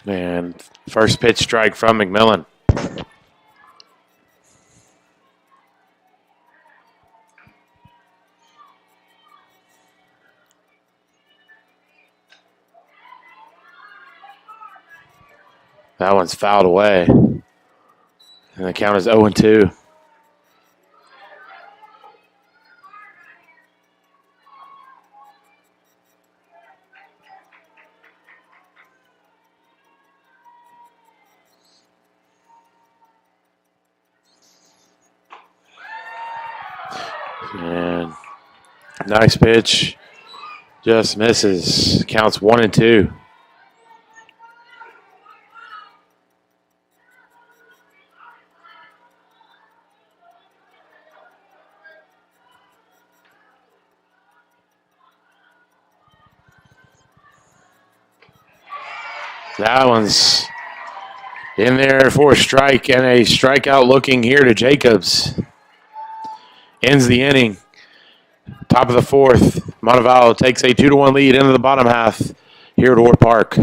Speaker 2: And first pitch strike from McMillan. That one's fouled away. And the count is 0-2. And nice pitch. Just misses. Counts 1-2. That one's in there for a strike and a strikeout looking here to Jacobs. Ends the inning. Top of the 4th. Montevallo takes a 2-1 lead into the bottom half here at Orr Park.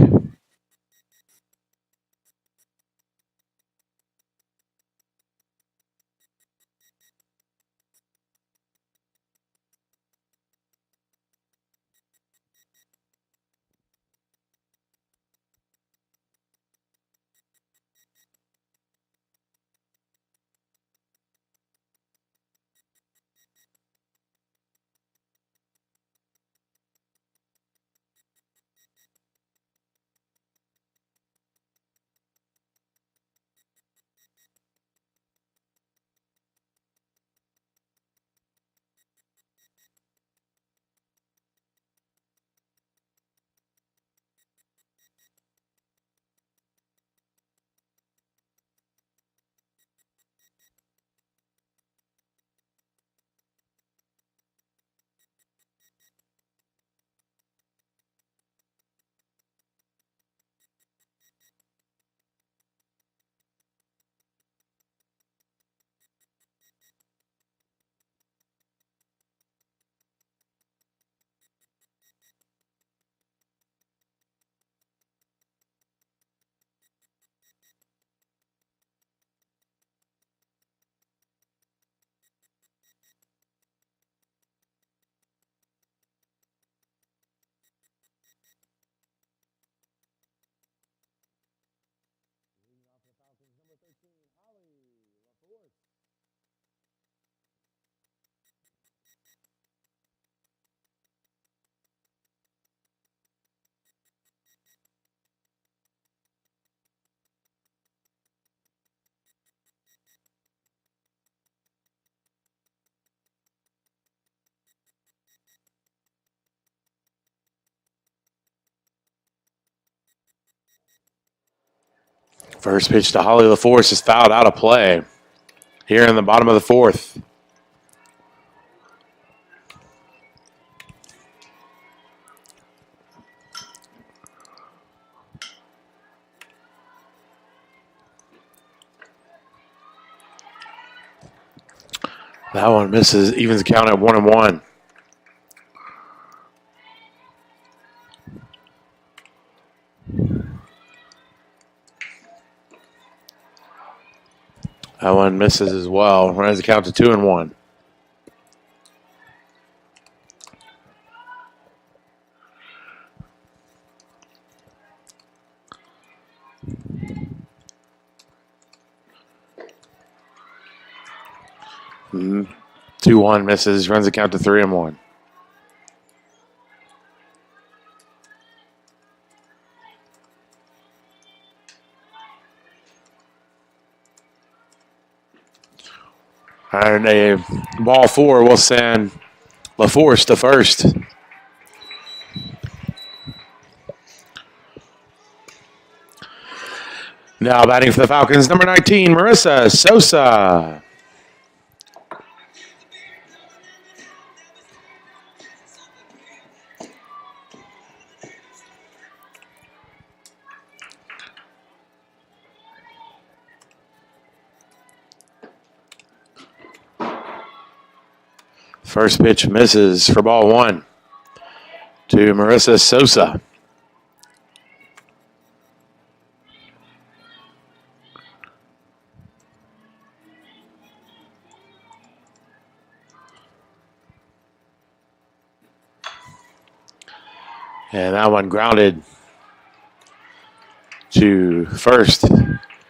Speaker 2: First pitch to Holly LaForce is fouled out of play here in the bottom of the fourth. That one misses, evens the count at 1-1. That one misses as well. Runs the count to 2-1. Mm, 2-1 misses. Runs the count to 3-1. And a ball four will send LaForce to first. Now batting for the Falcons, number 19, Marissa Sosa. First pitch misses for ball one to Marissa Sosa. And that one grounded to first.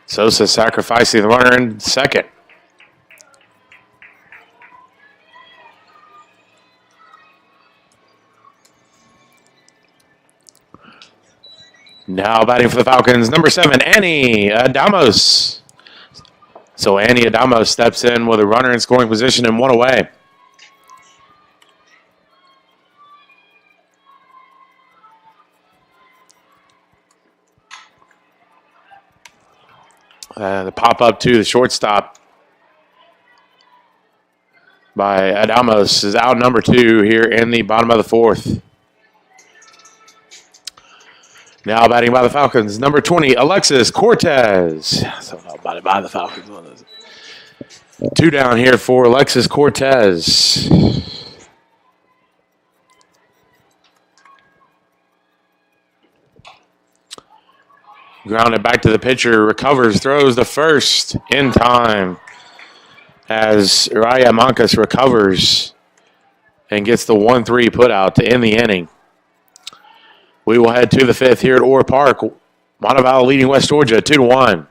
Speaker 2: Sosa sacrificing the runner in second. Now batting for the Falcons, number 7, Annie Adamos. So Annie Adamos steps in with a runner in scoring position and one away. The pop up to the shortstop by Adamos is out number 2 here in the bottom of the fourth. Now batting by the Falcons, number 20, Alexis Cortez. So nobody by the Falcons. 2 down here for Alexis Cortez. Grounded back to the pitcher, recovers, throws the first in time as Raya Mancas recovers and gets the 1-3 putout to end the inning. We will head to the 5th here at Orr Park. Montevallo leading West Georgia 2-1.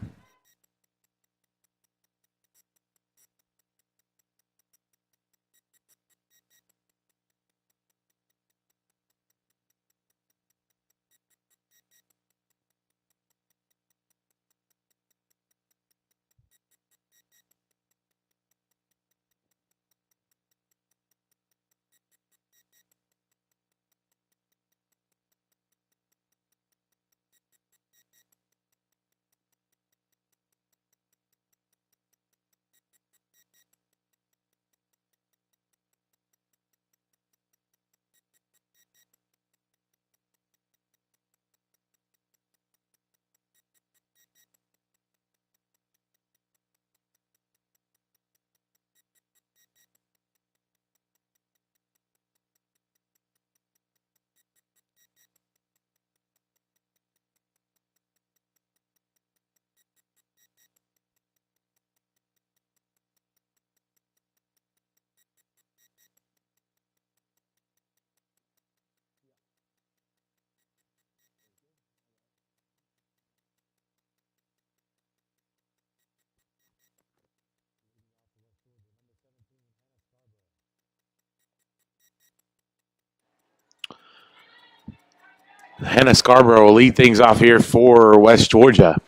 Speaker 2: Hannah Scarborough will lead things off here for West Georgia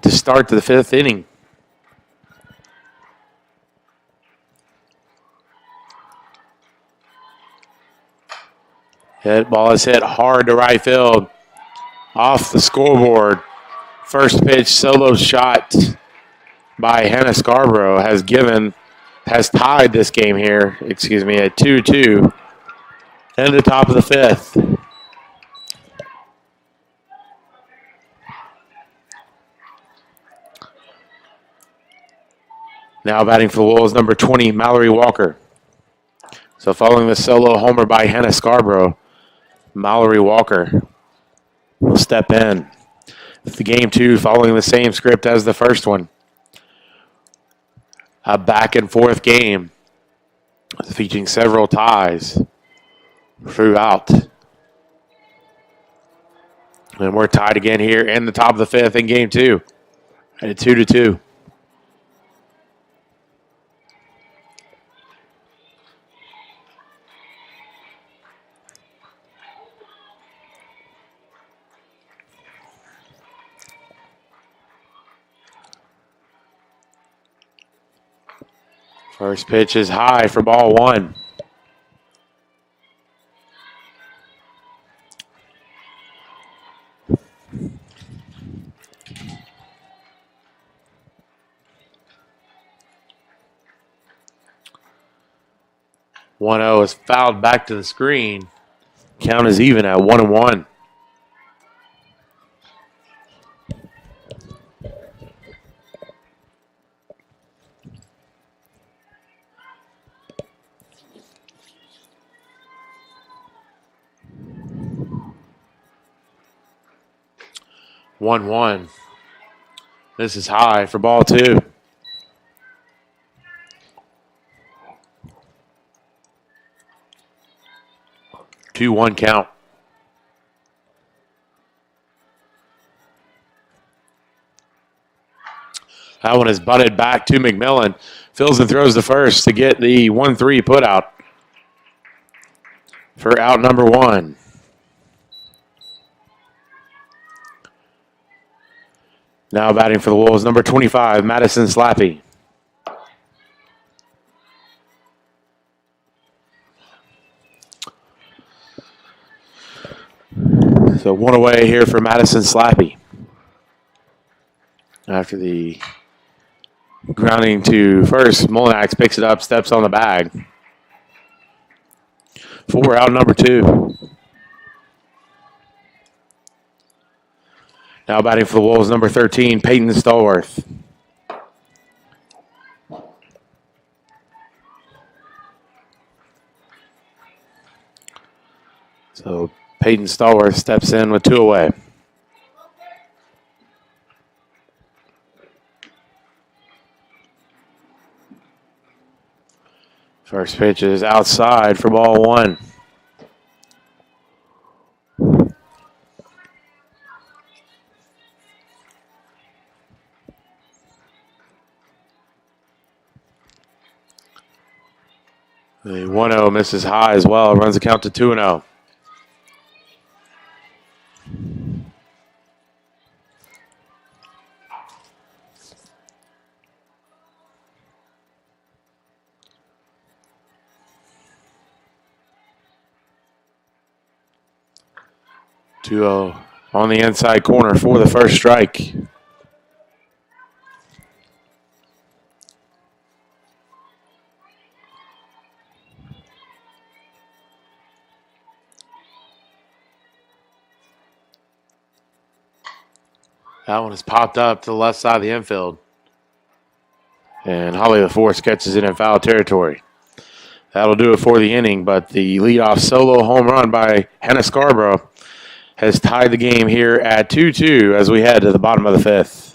Speaker 2: to start the 5th inning. That ball is hit hard to right field, off the scoreboard, First pitch solo shot by Hannah Scarborough has tied this game here, at 2-2 in the top of the fifth. Now batting for the Wolves, number 20, Mallory Walker. So following the solo homer by Hannah Scarborough, Mallory Walker will step in. The game two following the same script as the first one. A back and forth game featuring several ties throughout. And we're tied again here in the top of the fifth in game two at 2-2. First pitch is high for ball one. One zero is fouled back to the screen. Count is even at 1-1. This is high for ball two. Two one count. That one is butted back to McMillan. Fills and throws the first to get the 1-3 put out for out number one. Now batting for the Wolves, number 25, Madison Slappy. So one away here for Madison Slappy. After the grounding to first, Molinax picks it up, steps on the bag. For out number two. Now batting for the Wolves, number 13, Peyton Stallworth. So Peyton Stallworth steps in with two away. First pitch is outside for ball one. The 1-0 misses high as well. Runs the count to 2-0. On the inside corner for the first strike. That one has popped up to the left side of the infield. And Holly LaForce catches it in foul territory. That'll do it for the inning, but the leadoff solo home run by Hannah Scarborough has tied the game here at 2-2 as we head to the bottom of the fifth.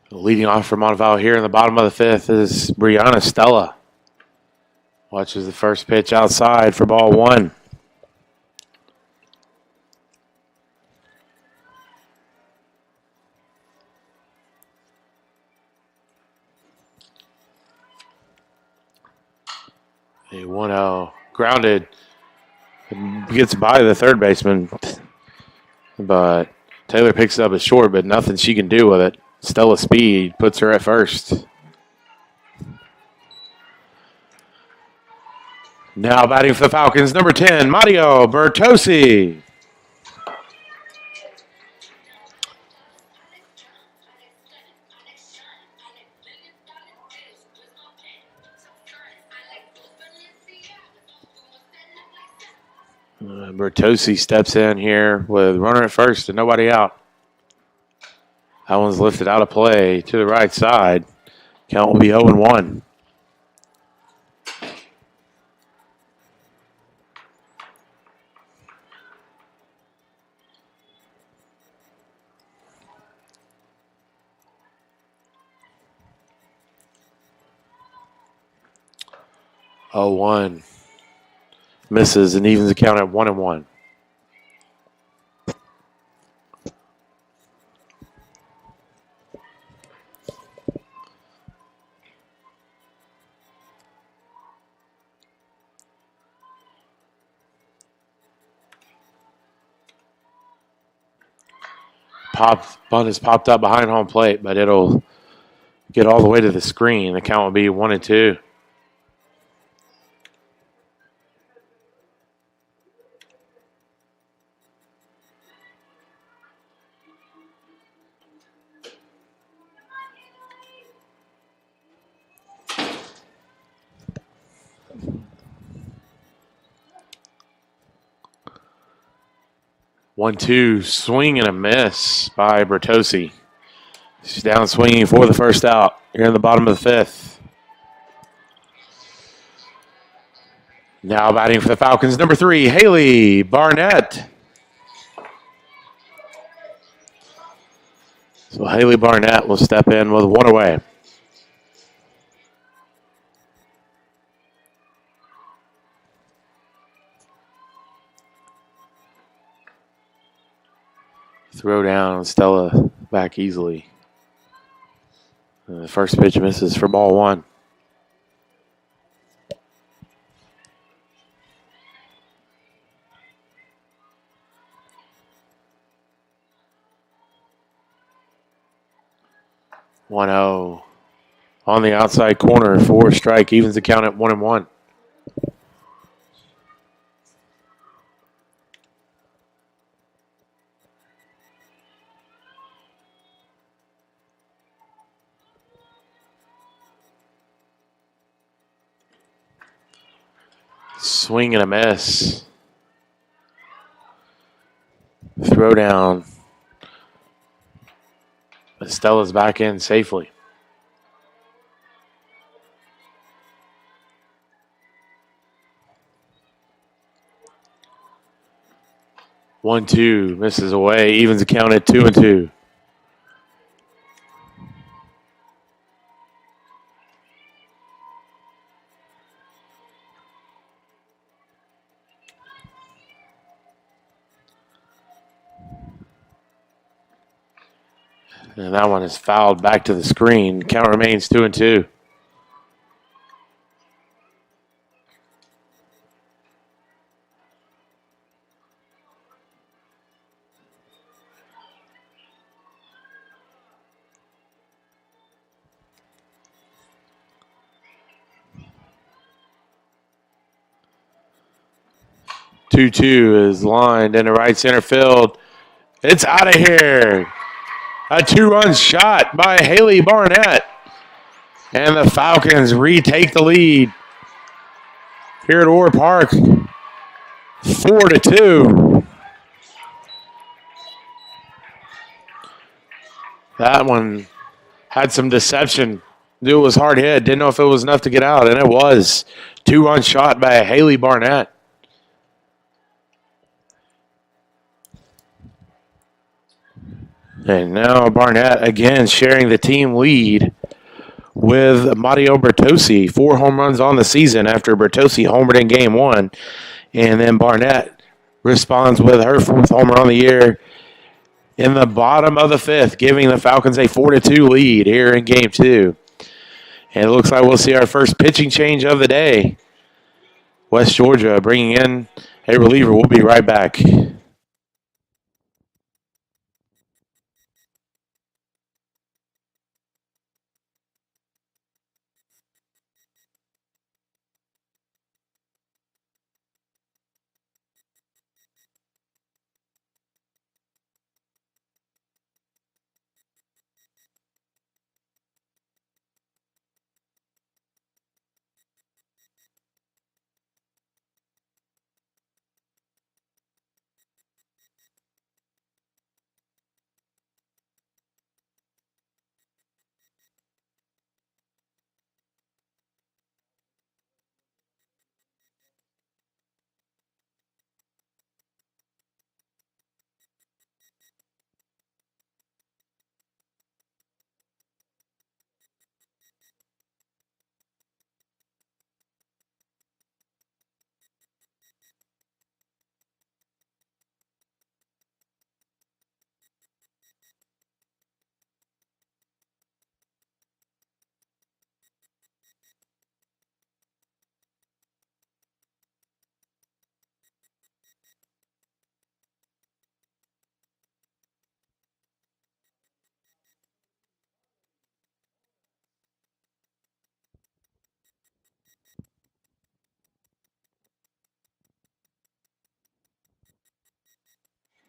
Speaker 2: Leading off for Montevallo here in the bottom of the fifth is Brianna Stella. Watches the first pitch outside for ball one. A 1-0. Grounded. Gets by the third baseman. But Taylor picks it up as short, but nothing she can do with it. Stella Speed puts her at first. Now batting for the Falcons, number 10, Mario Bertosi. Bertosi steps in here with runner at first and nobody out. That one's lifted out of play to the right side. Count will be 0-1. Oh, 1. Misses and evens the count at 1-1. Bunt is popped up behind home plate, but it'll get all the way to the screen. The count will be 1-2. One-two, swing and a miss by Bertosi. She's down swinging for the first out here in the bottom of the fifth. Now batting for the Falcons, number 3, Haley Barnett. So Haley Barnett will step in with one away. Throw down, Stella back easily. The first pitch misses for ball 1. One zero on the outside corner for a strike, evens the count at 1-1. Swing and a miss. Throw down. But Stella's back in safely. One-two, misses away, evens the count at 2-2. And that one is fouled back to the screen. Count remains 2-2. Two is lined into right center field. It's out of here. A 2-run shot by Haley Barnett. And the Falcons retake the lead here at Orr Park. 4-2. That one had some deception. Knew it was hard hit. Didn't know if it was enough to get out, and it was. 2-run shot by Haley Barnett. And now Barnett again sharing the team lead with Matteo Bertossi. 4 home runs on the season after Bertossi homered in game 1. And then Barnett responds with her 4th homer on the year in the bottom of the 5th, giving the Falcons a 4-2 lead here in game 2. And it looks like we'll see our first pitching change of the day. West Georgia bringing in a reliever. We'll be right back.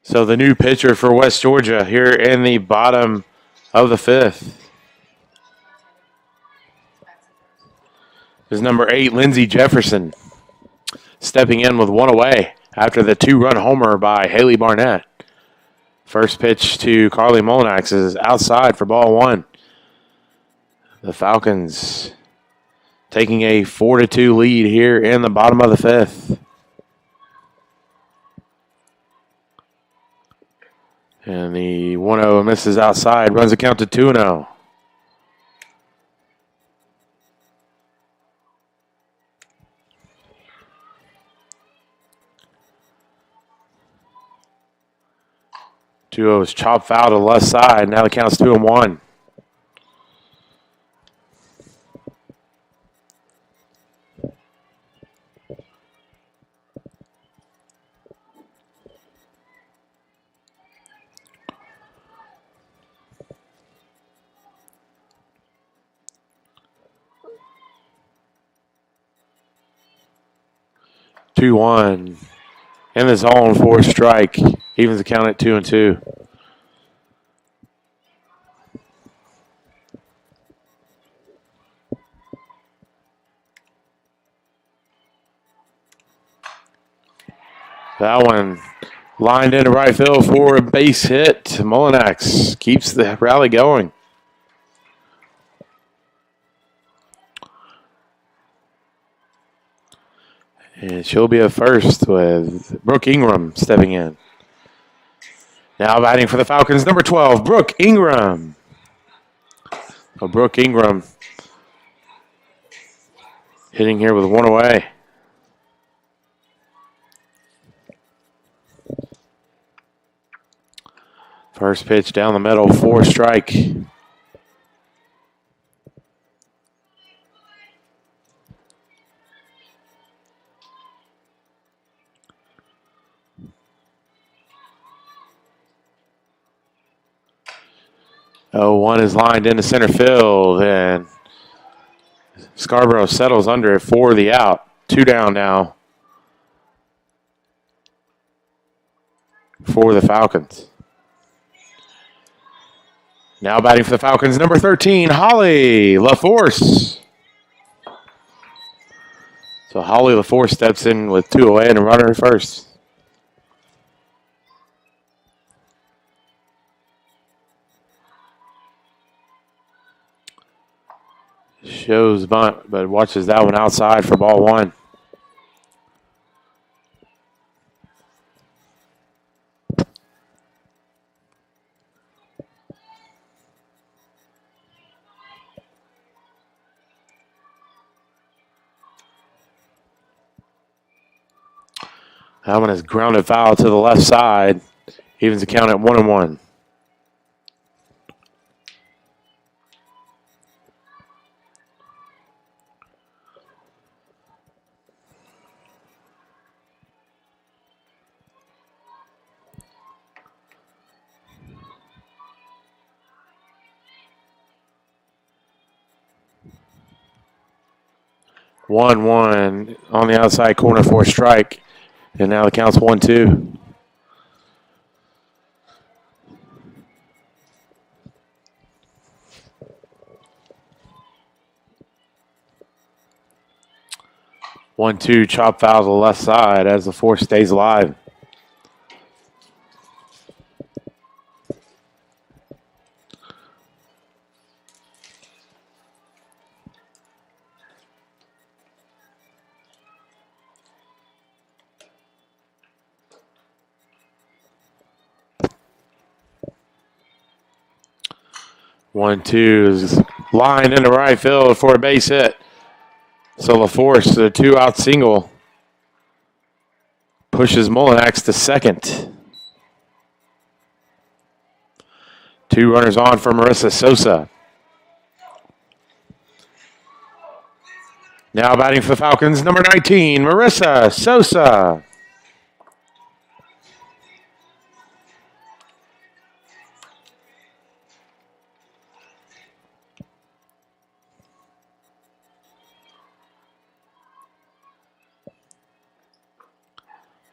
Speaker 2: So the new pitcher for West Georgia here in the bottom of the 5th is number 8, Lindsey Jefferson, stepping in with 1 away after the 2-run homer by Haley Barnett. First pitch to Carly Molinax is outside for ball 1. The Falcons taking a 4-2 lead here in the bottom of the 5th. And the 1-0 misses outside, runs the count to 2-0. Is chopped foul to the left side. Now the count's 2-1. Two-one in the zone for a strike. Evens the count at 2-2. That one lined into right field for a base hit. Molinax keeps the rally going. And she'll be at first with Brooke Ingram stepping in. Now batting for the Falcons, number 12, Brooke Ingram. So Brooke Ingram hitting here with 1 away. First pitch down the middle for a strike. One is lined into center field, and Scarborough settles under it for the out. 2 down now for the Falcons. Now batting for the Falcons, number 13, Holly LaForce. So Holly LaForce steps in with 2 away and a runner at first. Shows bunt, but watches that one outside for ball 1. That one is grounded foul to the left side. Evens the count at 1-1. One on the outside corner for a strike. And now the count's 1-2. One-two chop foul to the left side as the force stays alive. One-two is lined into right field for a base hit. So LaForce, the 2-out single, pushes Mullinax to second. 2 runners on for Marissa Sosa. Now batting for the Falcons, number 19, Marissa Sosa.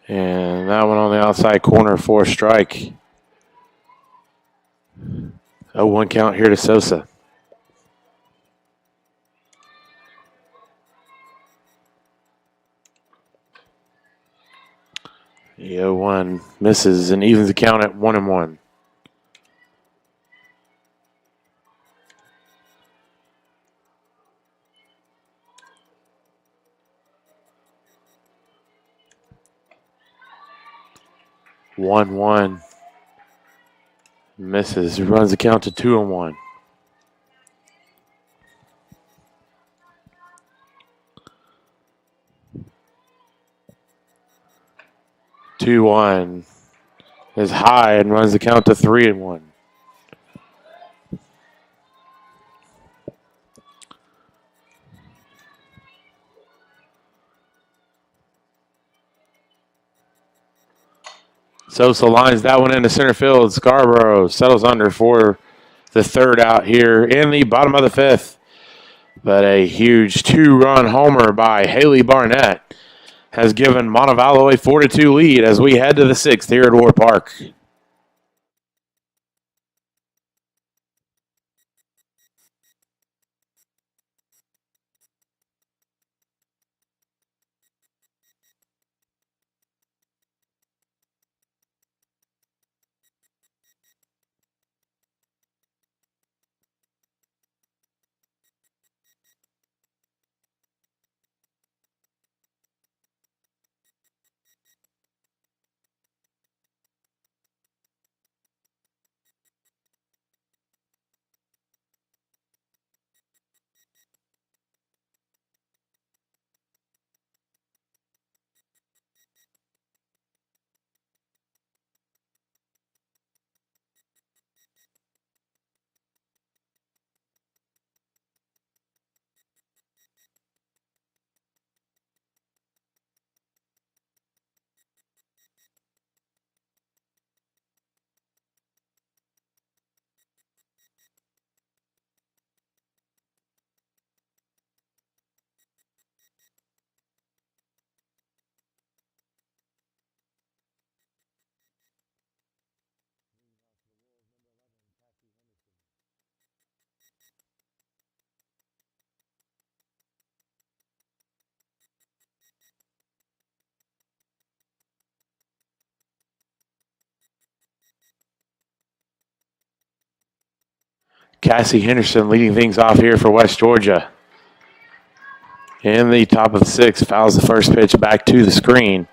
Speaker 2: And that one on the outside corner for a strike. 0-1 count here to Sosa. The 0-1 misses and evens the count at 1-1. One misses. Runs the count to 2-1. Two-one is high and runs the count to 3-1. Sosa lines that one into center field. Scarborough settles under for the 3rd out here in the bottom of the 5th. But a huge 2-run homer by Haley Barnett has given Montevallo a 4-2 lead as we head to the 6th here at Ward Park. Cassie Henderson leading things off here for West Georgia. In the top of the 6th, fouls the first pitch back to the screen.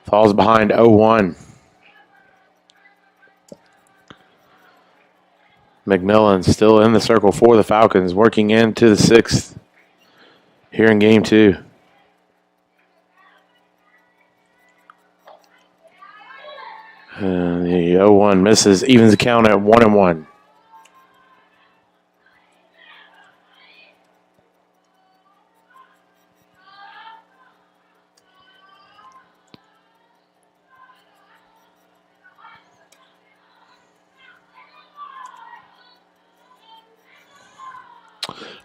Speaker 2: Falls behind 0-1. McMillan still in the circle for the Falcons, working into the 6th here in game 2. The 0-1 misses, evens the count at 1-1.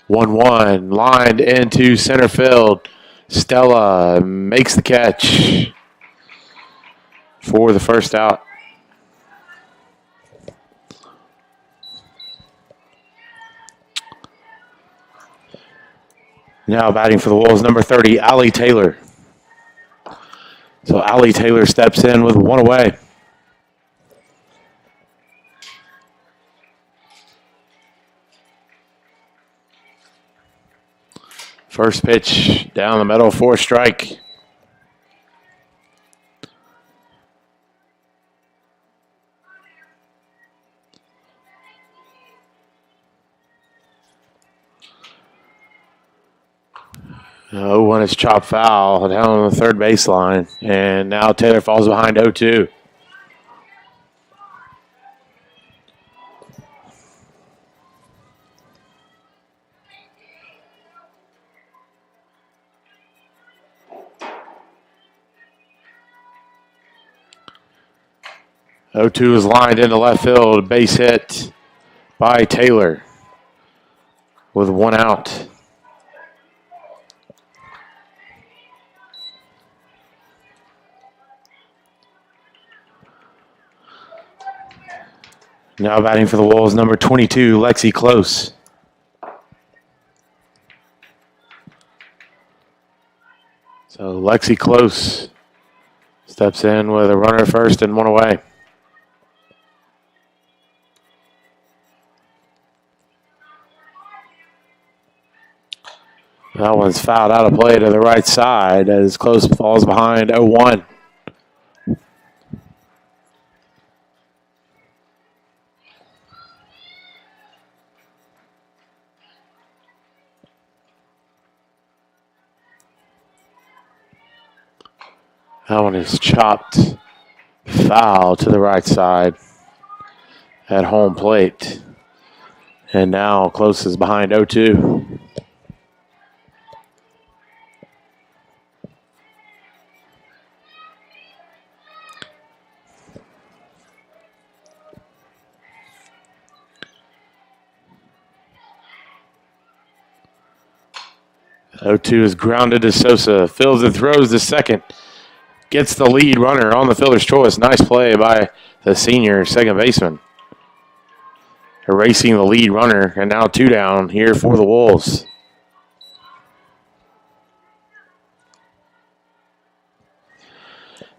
Speaker 2: One lined into center field. Stella makes the catch for the first out. Now batting for the Wolves, number 30, Allie Taylor. So Allie Taylor steps in with one away. First pitch down the middle for a strike. Oh, one is chopped foul down on the third baseline. And now Taylor falls behind 0-2. O2 is lined into left field. Base hit by Taylor with one out. Now batting for the Wolves, number 22, Lexi Close. So Lexi Close steps in with a runner first and one away. That one's fouled out of play to the right side as Close falls behind 0-1. That one is chopped foul to the right side at home plate. And now Close is behind 0-2. O2 is grounded to Sosa. Fields and throws to second. Gets the lead runner on the fielder's choice. Nice play by the senior second baseman. Erasing the lead runner, and now two down here for the Wolves.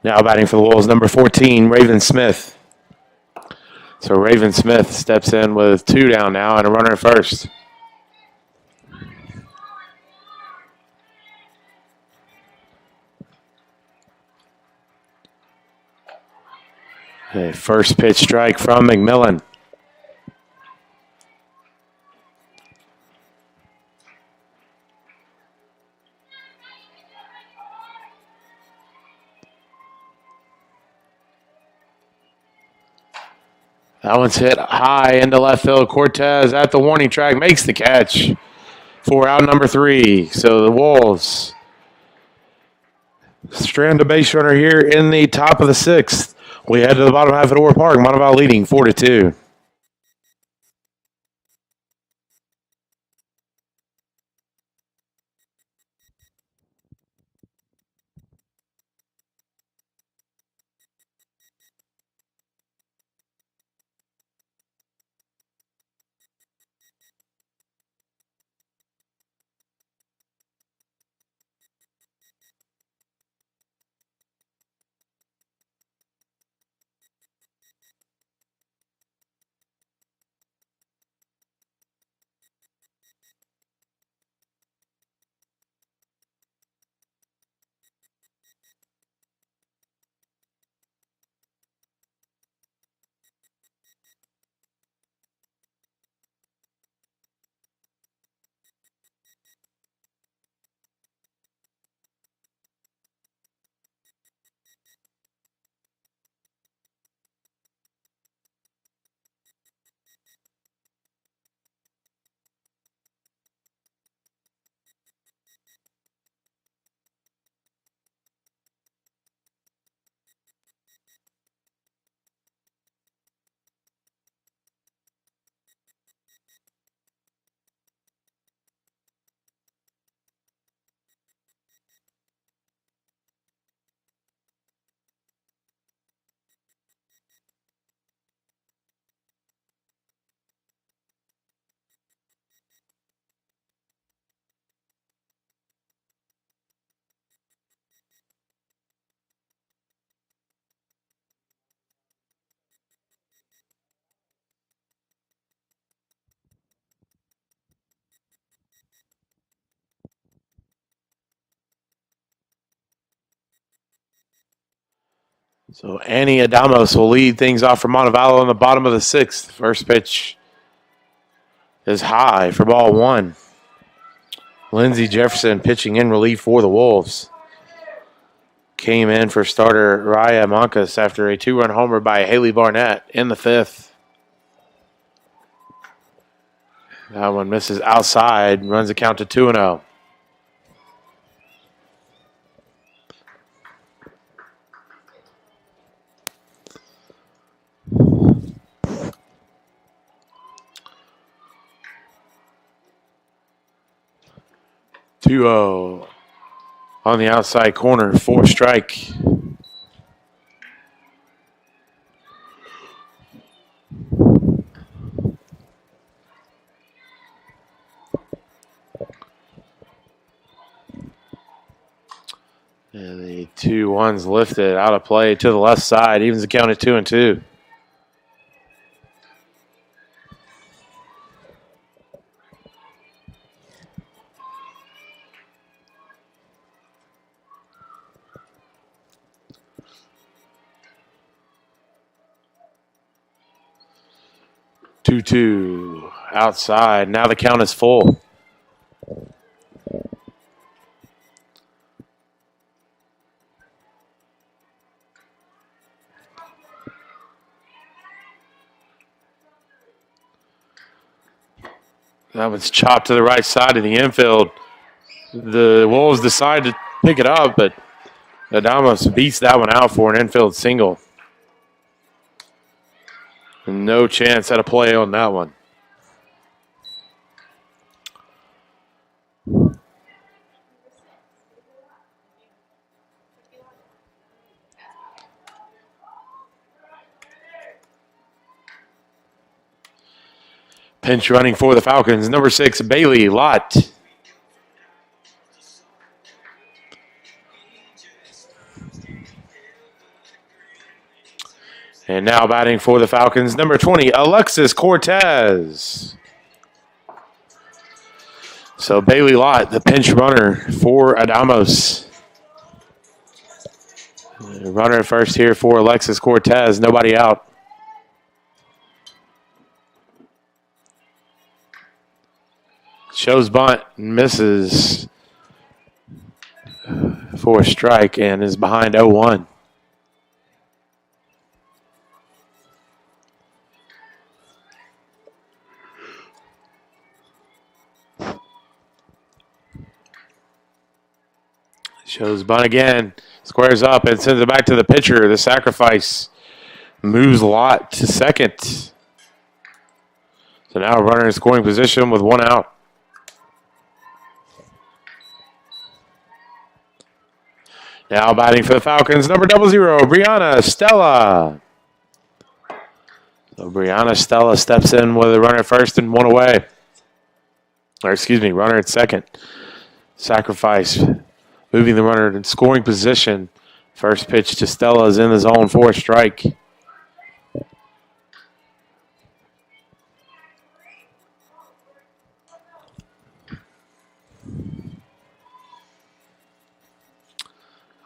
Speaker 2: Now batting for the Wolves, number 14, Raven Smith. So Raven Smith steps in with two down now and a runner at first. A first pitch strike from McMillan. That one's hit high into left field. Cortez at the warning track makes the catch for out number 3. So the Wolves strand a base runner here in the top of the 6th. We head to the bottom half of Orr Park. Montevallo leading 4-2. So Annie Adamos will lead things off for Montevallo in the bottom of the 6th. First pitch is high for ball 1. Lindsey Jefferson pitching in relief for the Wolves. Came in for starter Raya Moncas after a 2-run homer by Haley Barnett in the 5th. That one misses outside, runs the count to 2-0. On the outside corner, 4 strike. And the 2-1's lifted out of play to the left side, evens the count at 2-2. Two outside. Now the count is full. That one's chopped to the right side of the infield. The Wolves decide to pick it up, but Adamos beats that one out for an infield single. No chance at a play on that one. Pinch running for the Falcons, number 6, Bailey Lott. And now batting for the Falcons, number 20, Alexis Cortez. So Bailey Lott, the pinch runner for Adamos. Runner at first here for Alexis Cortez, nobody out. Shows bunt, misses for a strike and is behind 0-1. Shows bunt again, squares up and sends it back to the pitcher. The sacrifice moves Lott to second. So now a runner in scoring position with 1 out. Now batting for the Falcons, number 00, Brianna Stella. So Brianna Stella steps in with a runner at first and 1 away. Or excuse me, runner at second. Sacrifice, moving the runner in scoring position. First pitch to Stella is in the zone for a strike.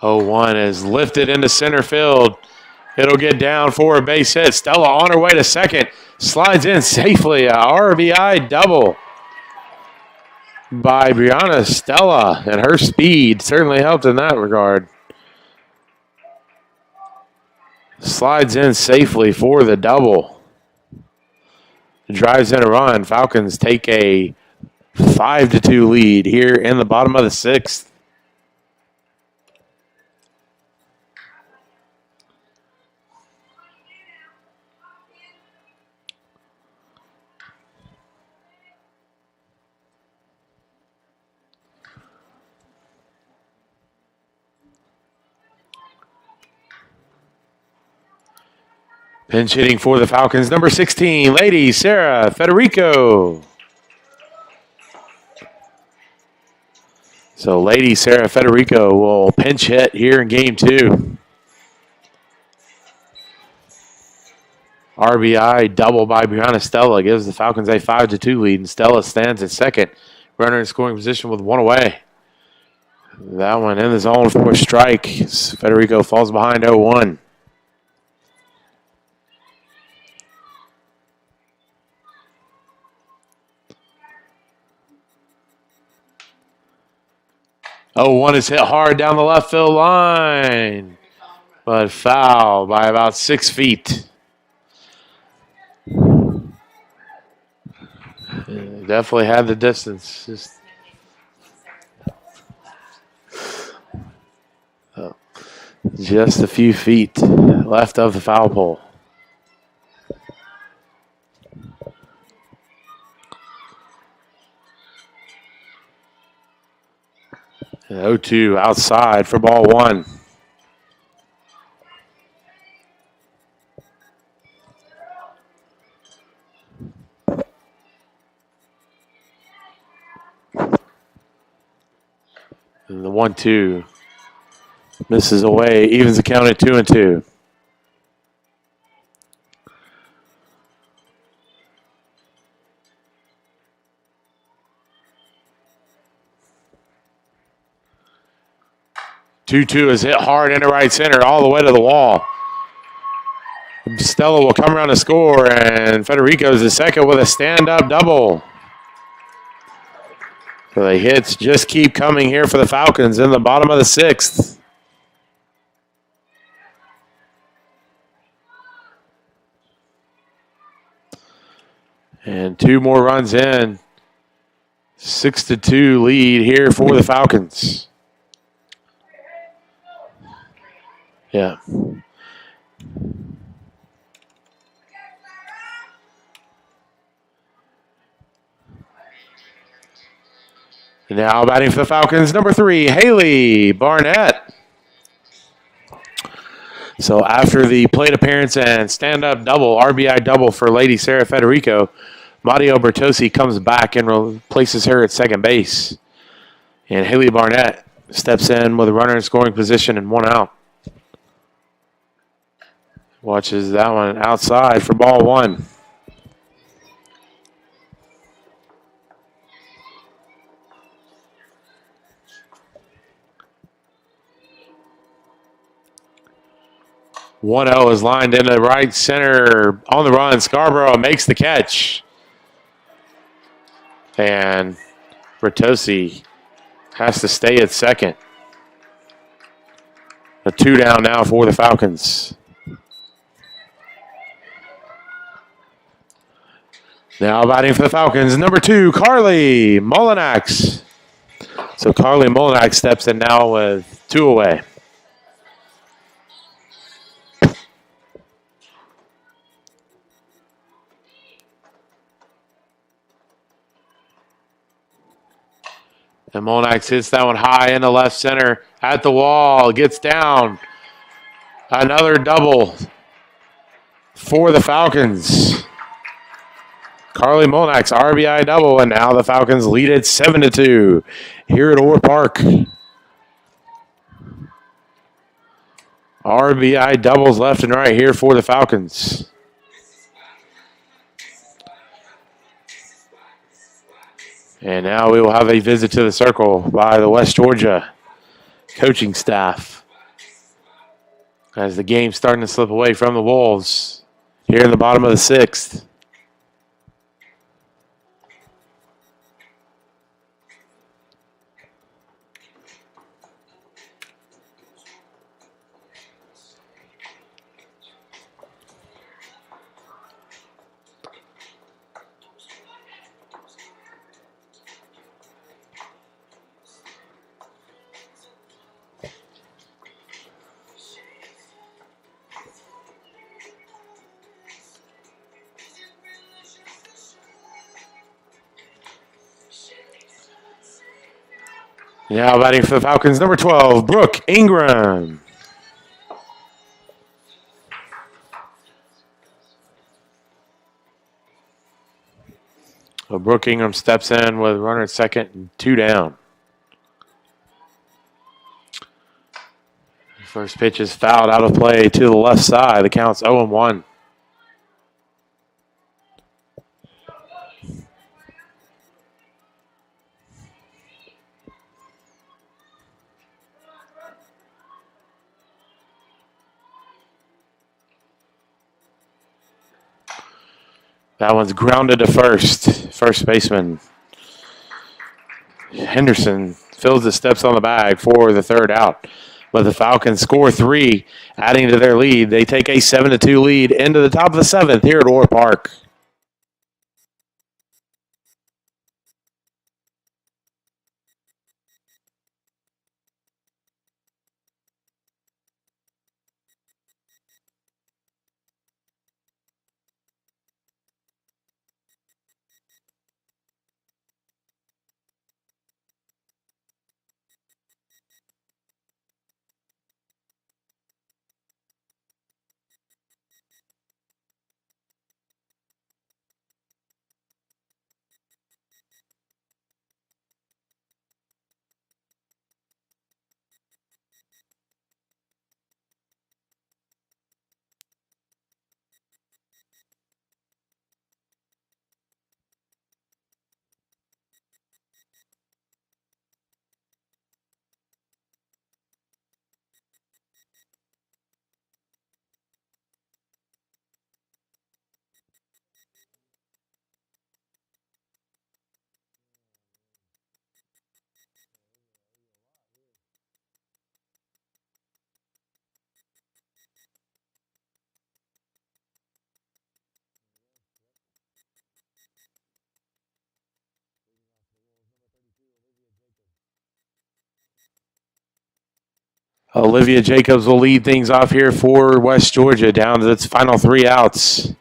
Speaker 2: Oh, 1 is lifted into center field. It'll get down for a base hit. Stella on her way to second. Slides in safely. A RBI double by Brianna Stella. And her speed certainly helped in that regard. Slides in safely for the double. Drives in a run. Falcons take a 5-2 lead here in the bottom of the 6th. Pinch hitting for the Falcons, number 16, Lady Sarah Federico. So Lady Sarah Federico will pinch hit here in game 2. RBI double by Brianna Stella gives the Falcons a 5-2 lead, and Stella stands at second. Runner in scoring position with 1 away. That one in the zone for a strike. Federico falls behind 0-1. Oh, one is hit hard down the left field line, but foul by about 6 feet. Definitely had the distance. Just a few feet left of the foul pole. And 0-2 outside for ball one. And the 1-2 misses away, evens the count at 2-2. Two is hit hard into right center, all the way to the wall. Stella will come around to score, and Federico's the second with a stand-up double. So the hits just keep coming here for the Falcons in the bottom of the sixth. And 2 more runs in. 6-2 lead here for the Falcons. Yeah. Now batting for the Falcons, number 3, Haley Barnett. So after the plate appearance and stand-up double, RBI double for Lady Sarah Federico, Mario Bertosi comes back and replaces her at second base. And Haley Barnett steps in with a runner in scoring position and 1 out. Watches that one outside for ball one. One 0 is lined into right center on the run. Scarborough makes the catch. And Bertosi has to stay at second. A 2 down now for the Falcons. Now batting for the Falcons, number 2, Carly Molinax. So Carly Molinax steps in now with 2 away. And Molinax hits that one high into left center at the wall. Gets down. Another double for the Falcons. Carly Molinax, RBI double, and now the Falcons lead it 7-2 here at Orr Park. RBI doubles left and right here for the Falcons. And now we will have a visit to the circle by the West Georgia coaching staff as the game's starting to slip away from the Wolves here in the bottom of the sixth. Now batting for the Falcons, number 12, Brooke Ingram. So Brooke Ingram steps in with a runner at second and 2 down. First pitch is fouled out of play to the left side. The count's 0-1. That one's grounded to first. First baseman Henderson fills the steps on the bag for the third out. But the Falcons score 3, adding to their lead. They take a 7-2 lead into the top of the 7th here at Orr Park. Olivia Jacobs will lead things off here for West Georgia down to its final 3 outs.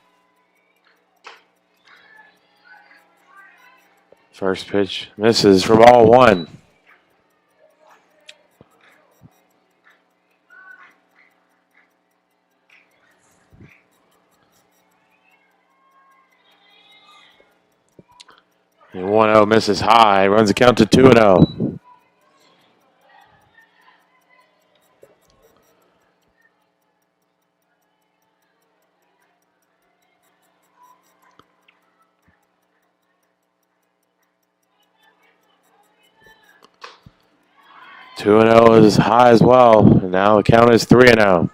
Speaker 2: First pitch misses for ball 1. And 1-0 misses high, runs the count to 2-0. Two and 0 is high as well. And now the count is 3-0.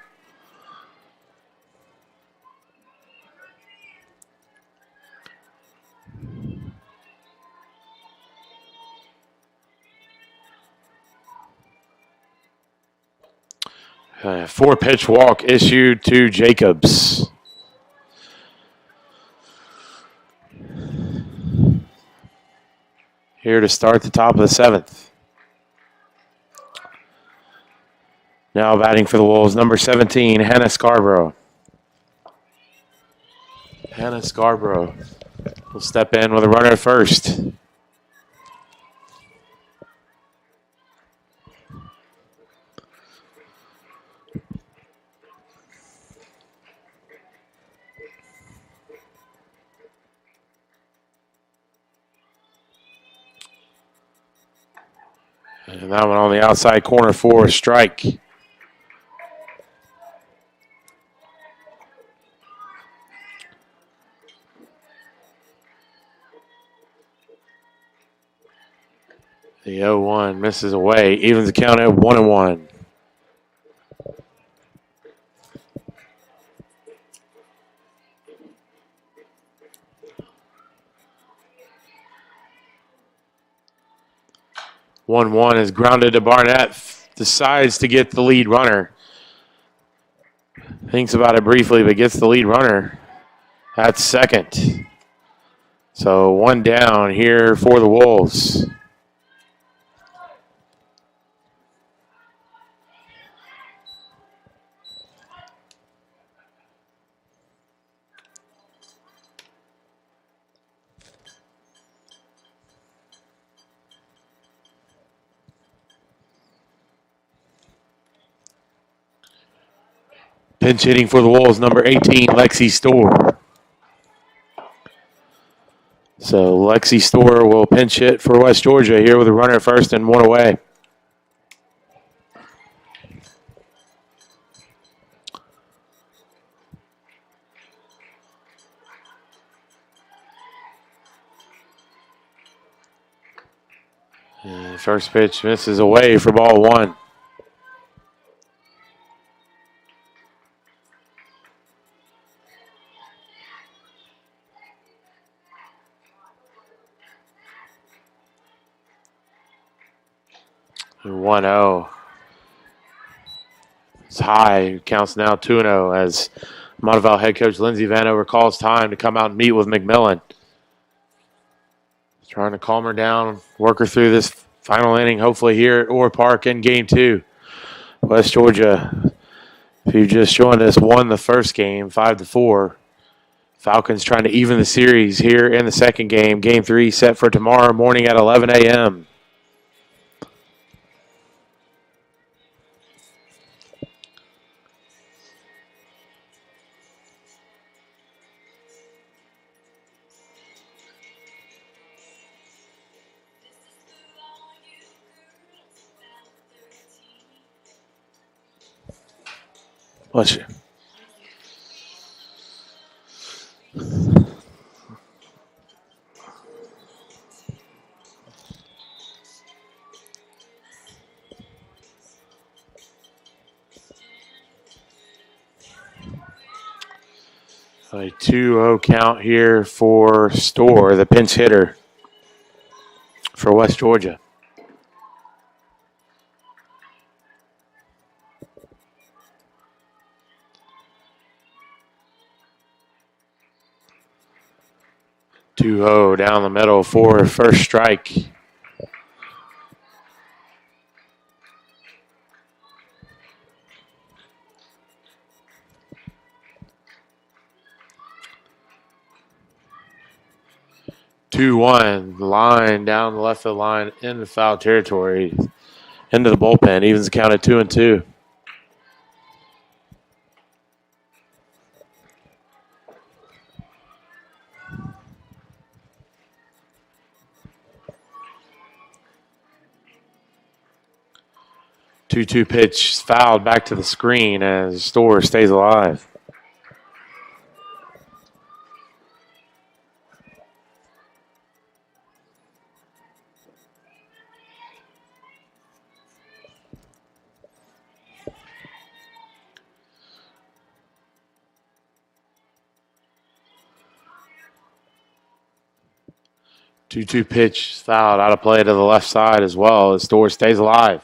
Speaker 2: Four-pitch walk issued to Jacobs. Here to start the top of the 7th. Now batting for the Wolves, number 17, Hannah Scarborough. Hannah Scarborough will step in with a runner at first. And that one on the outside corner for a strike. The 0-1 misses away, evens the count at 1-1. One is grounded to Barnett. Decides to get the lead runner. Thinks about it briefly, but gets the lead runner at second. So one down here for the Wolves. Pinch hitting for the Wolves, number 18, Lexi Storr. So Lexi Storr will pinch hit for West Georgia here with a runner at first and one away. And first pitch misses away for ball 1. 1-0. It's high. Counts now 2-0 as Montevallo head coach Lindsey Vanover calls time to come out and meet with McMillan. Trying to calm her down, work her through this final inning, hopefully here at Orr Park in Game 2. West Georgia, if you just joined us, won the first game 5-4. Falcons trying to even the series here in the second game. Game 3 set for tomorrow morning at 11 a.m. Bless you. A 2-0 count here for Storr, the pinch hitter for West Georgia. Down the middle for first strike. Two-one line down the left of the line into foul territory, into the bullpen. Evens the count at 2-2. Two pitch fouled back to the screen as Storr stays alive. Two pitch fouled out of play to the left side as well as Storr stays alive.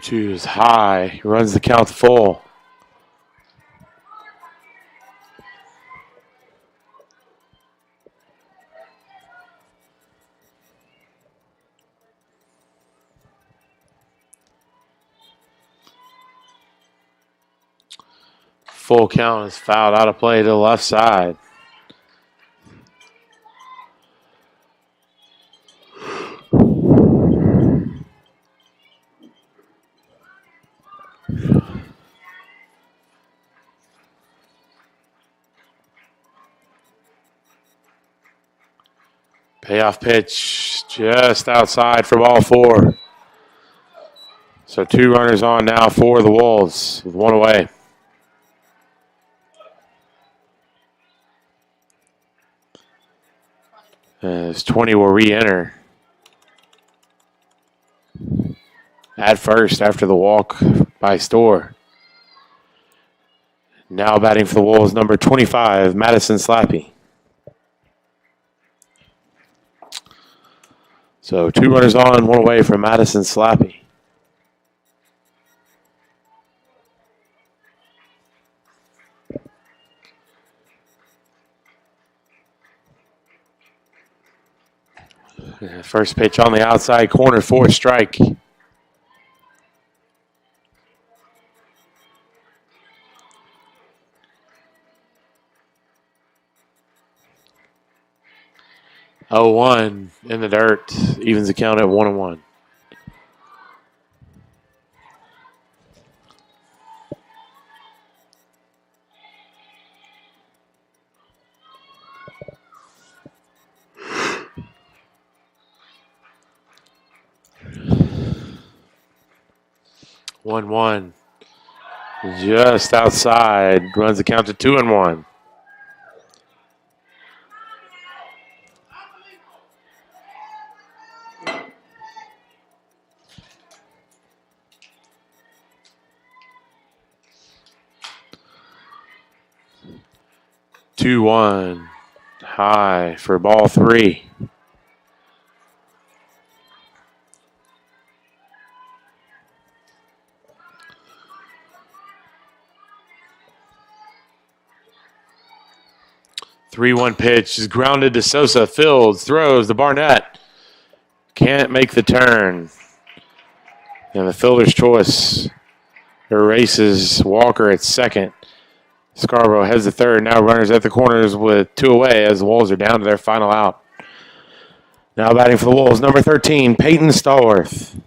Speaker 2: Two is high. He runs the count full. Full count is fouled out of play to the left side. Payoff pitch just outside for ball 4. So 2 runners on now for the Wolves with 1 away. As 20 will re-enter at first after the walk by Storr. Now batting for the Wolves, number 25, Madison Slappy. So 2 runners on, 1 away from Madison Slappy. First pitch on the outside corner for a strike. Oh, 1 in the dirt. Evens the count at 1-1. One. Just outside. Runs the count to 2-1. 2-1. High for ball 3. Three-one pitch is grounded to Sosa. Fields throws to Barnett. Can't make the turn. And the fielder's choice erases Walker at second. Scarborough heads to third. Now runners at the corners with 2 away as the Wolves are down to their final out. Now batting for the Wolves, number 13, Peyton Stallworth.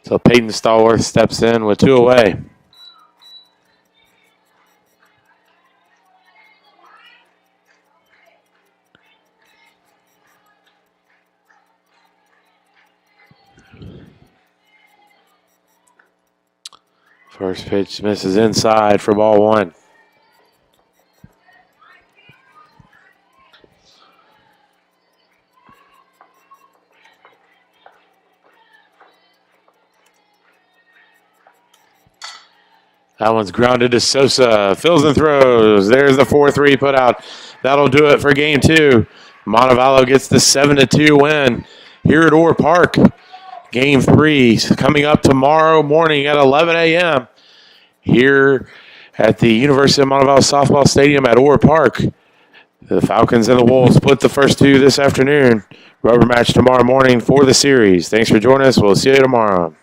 Speaker 2: So Peyton Stallworth steps in with 2 away. First pitch misses inside for ball 1. That one's grounded to Sosa. Fills and throws. There's the 4-3 put out. That'll do it for game 2. Montevallo gets the 7-2 win here at Orr Park. Game 3 coming up tomorrow morning at 11 a.m. here at the University of Montevallo Softball Stadium at Orr Park. The Falcons and the Wolves split the first 2 this afternoon. Rubber match tomorrow morning for the series. Thanks for joining us. We'll see you tomorrow.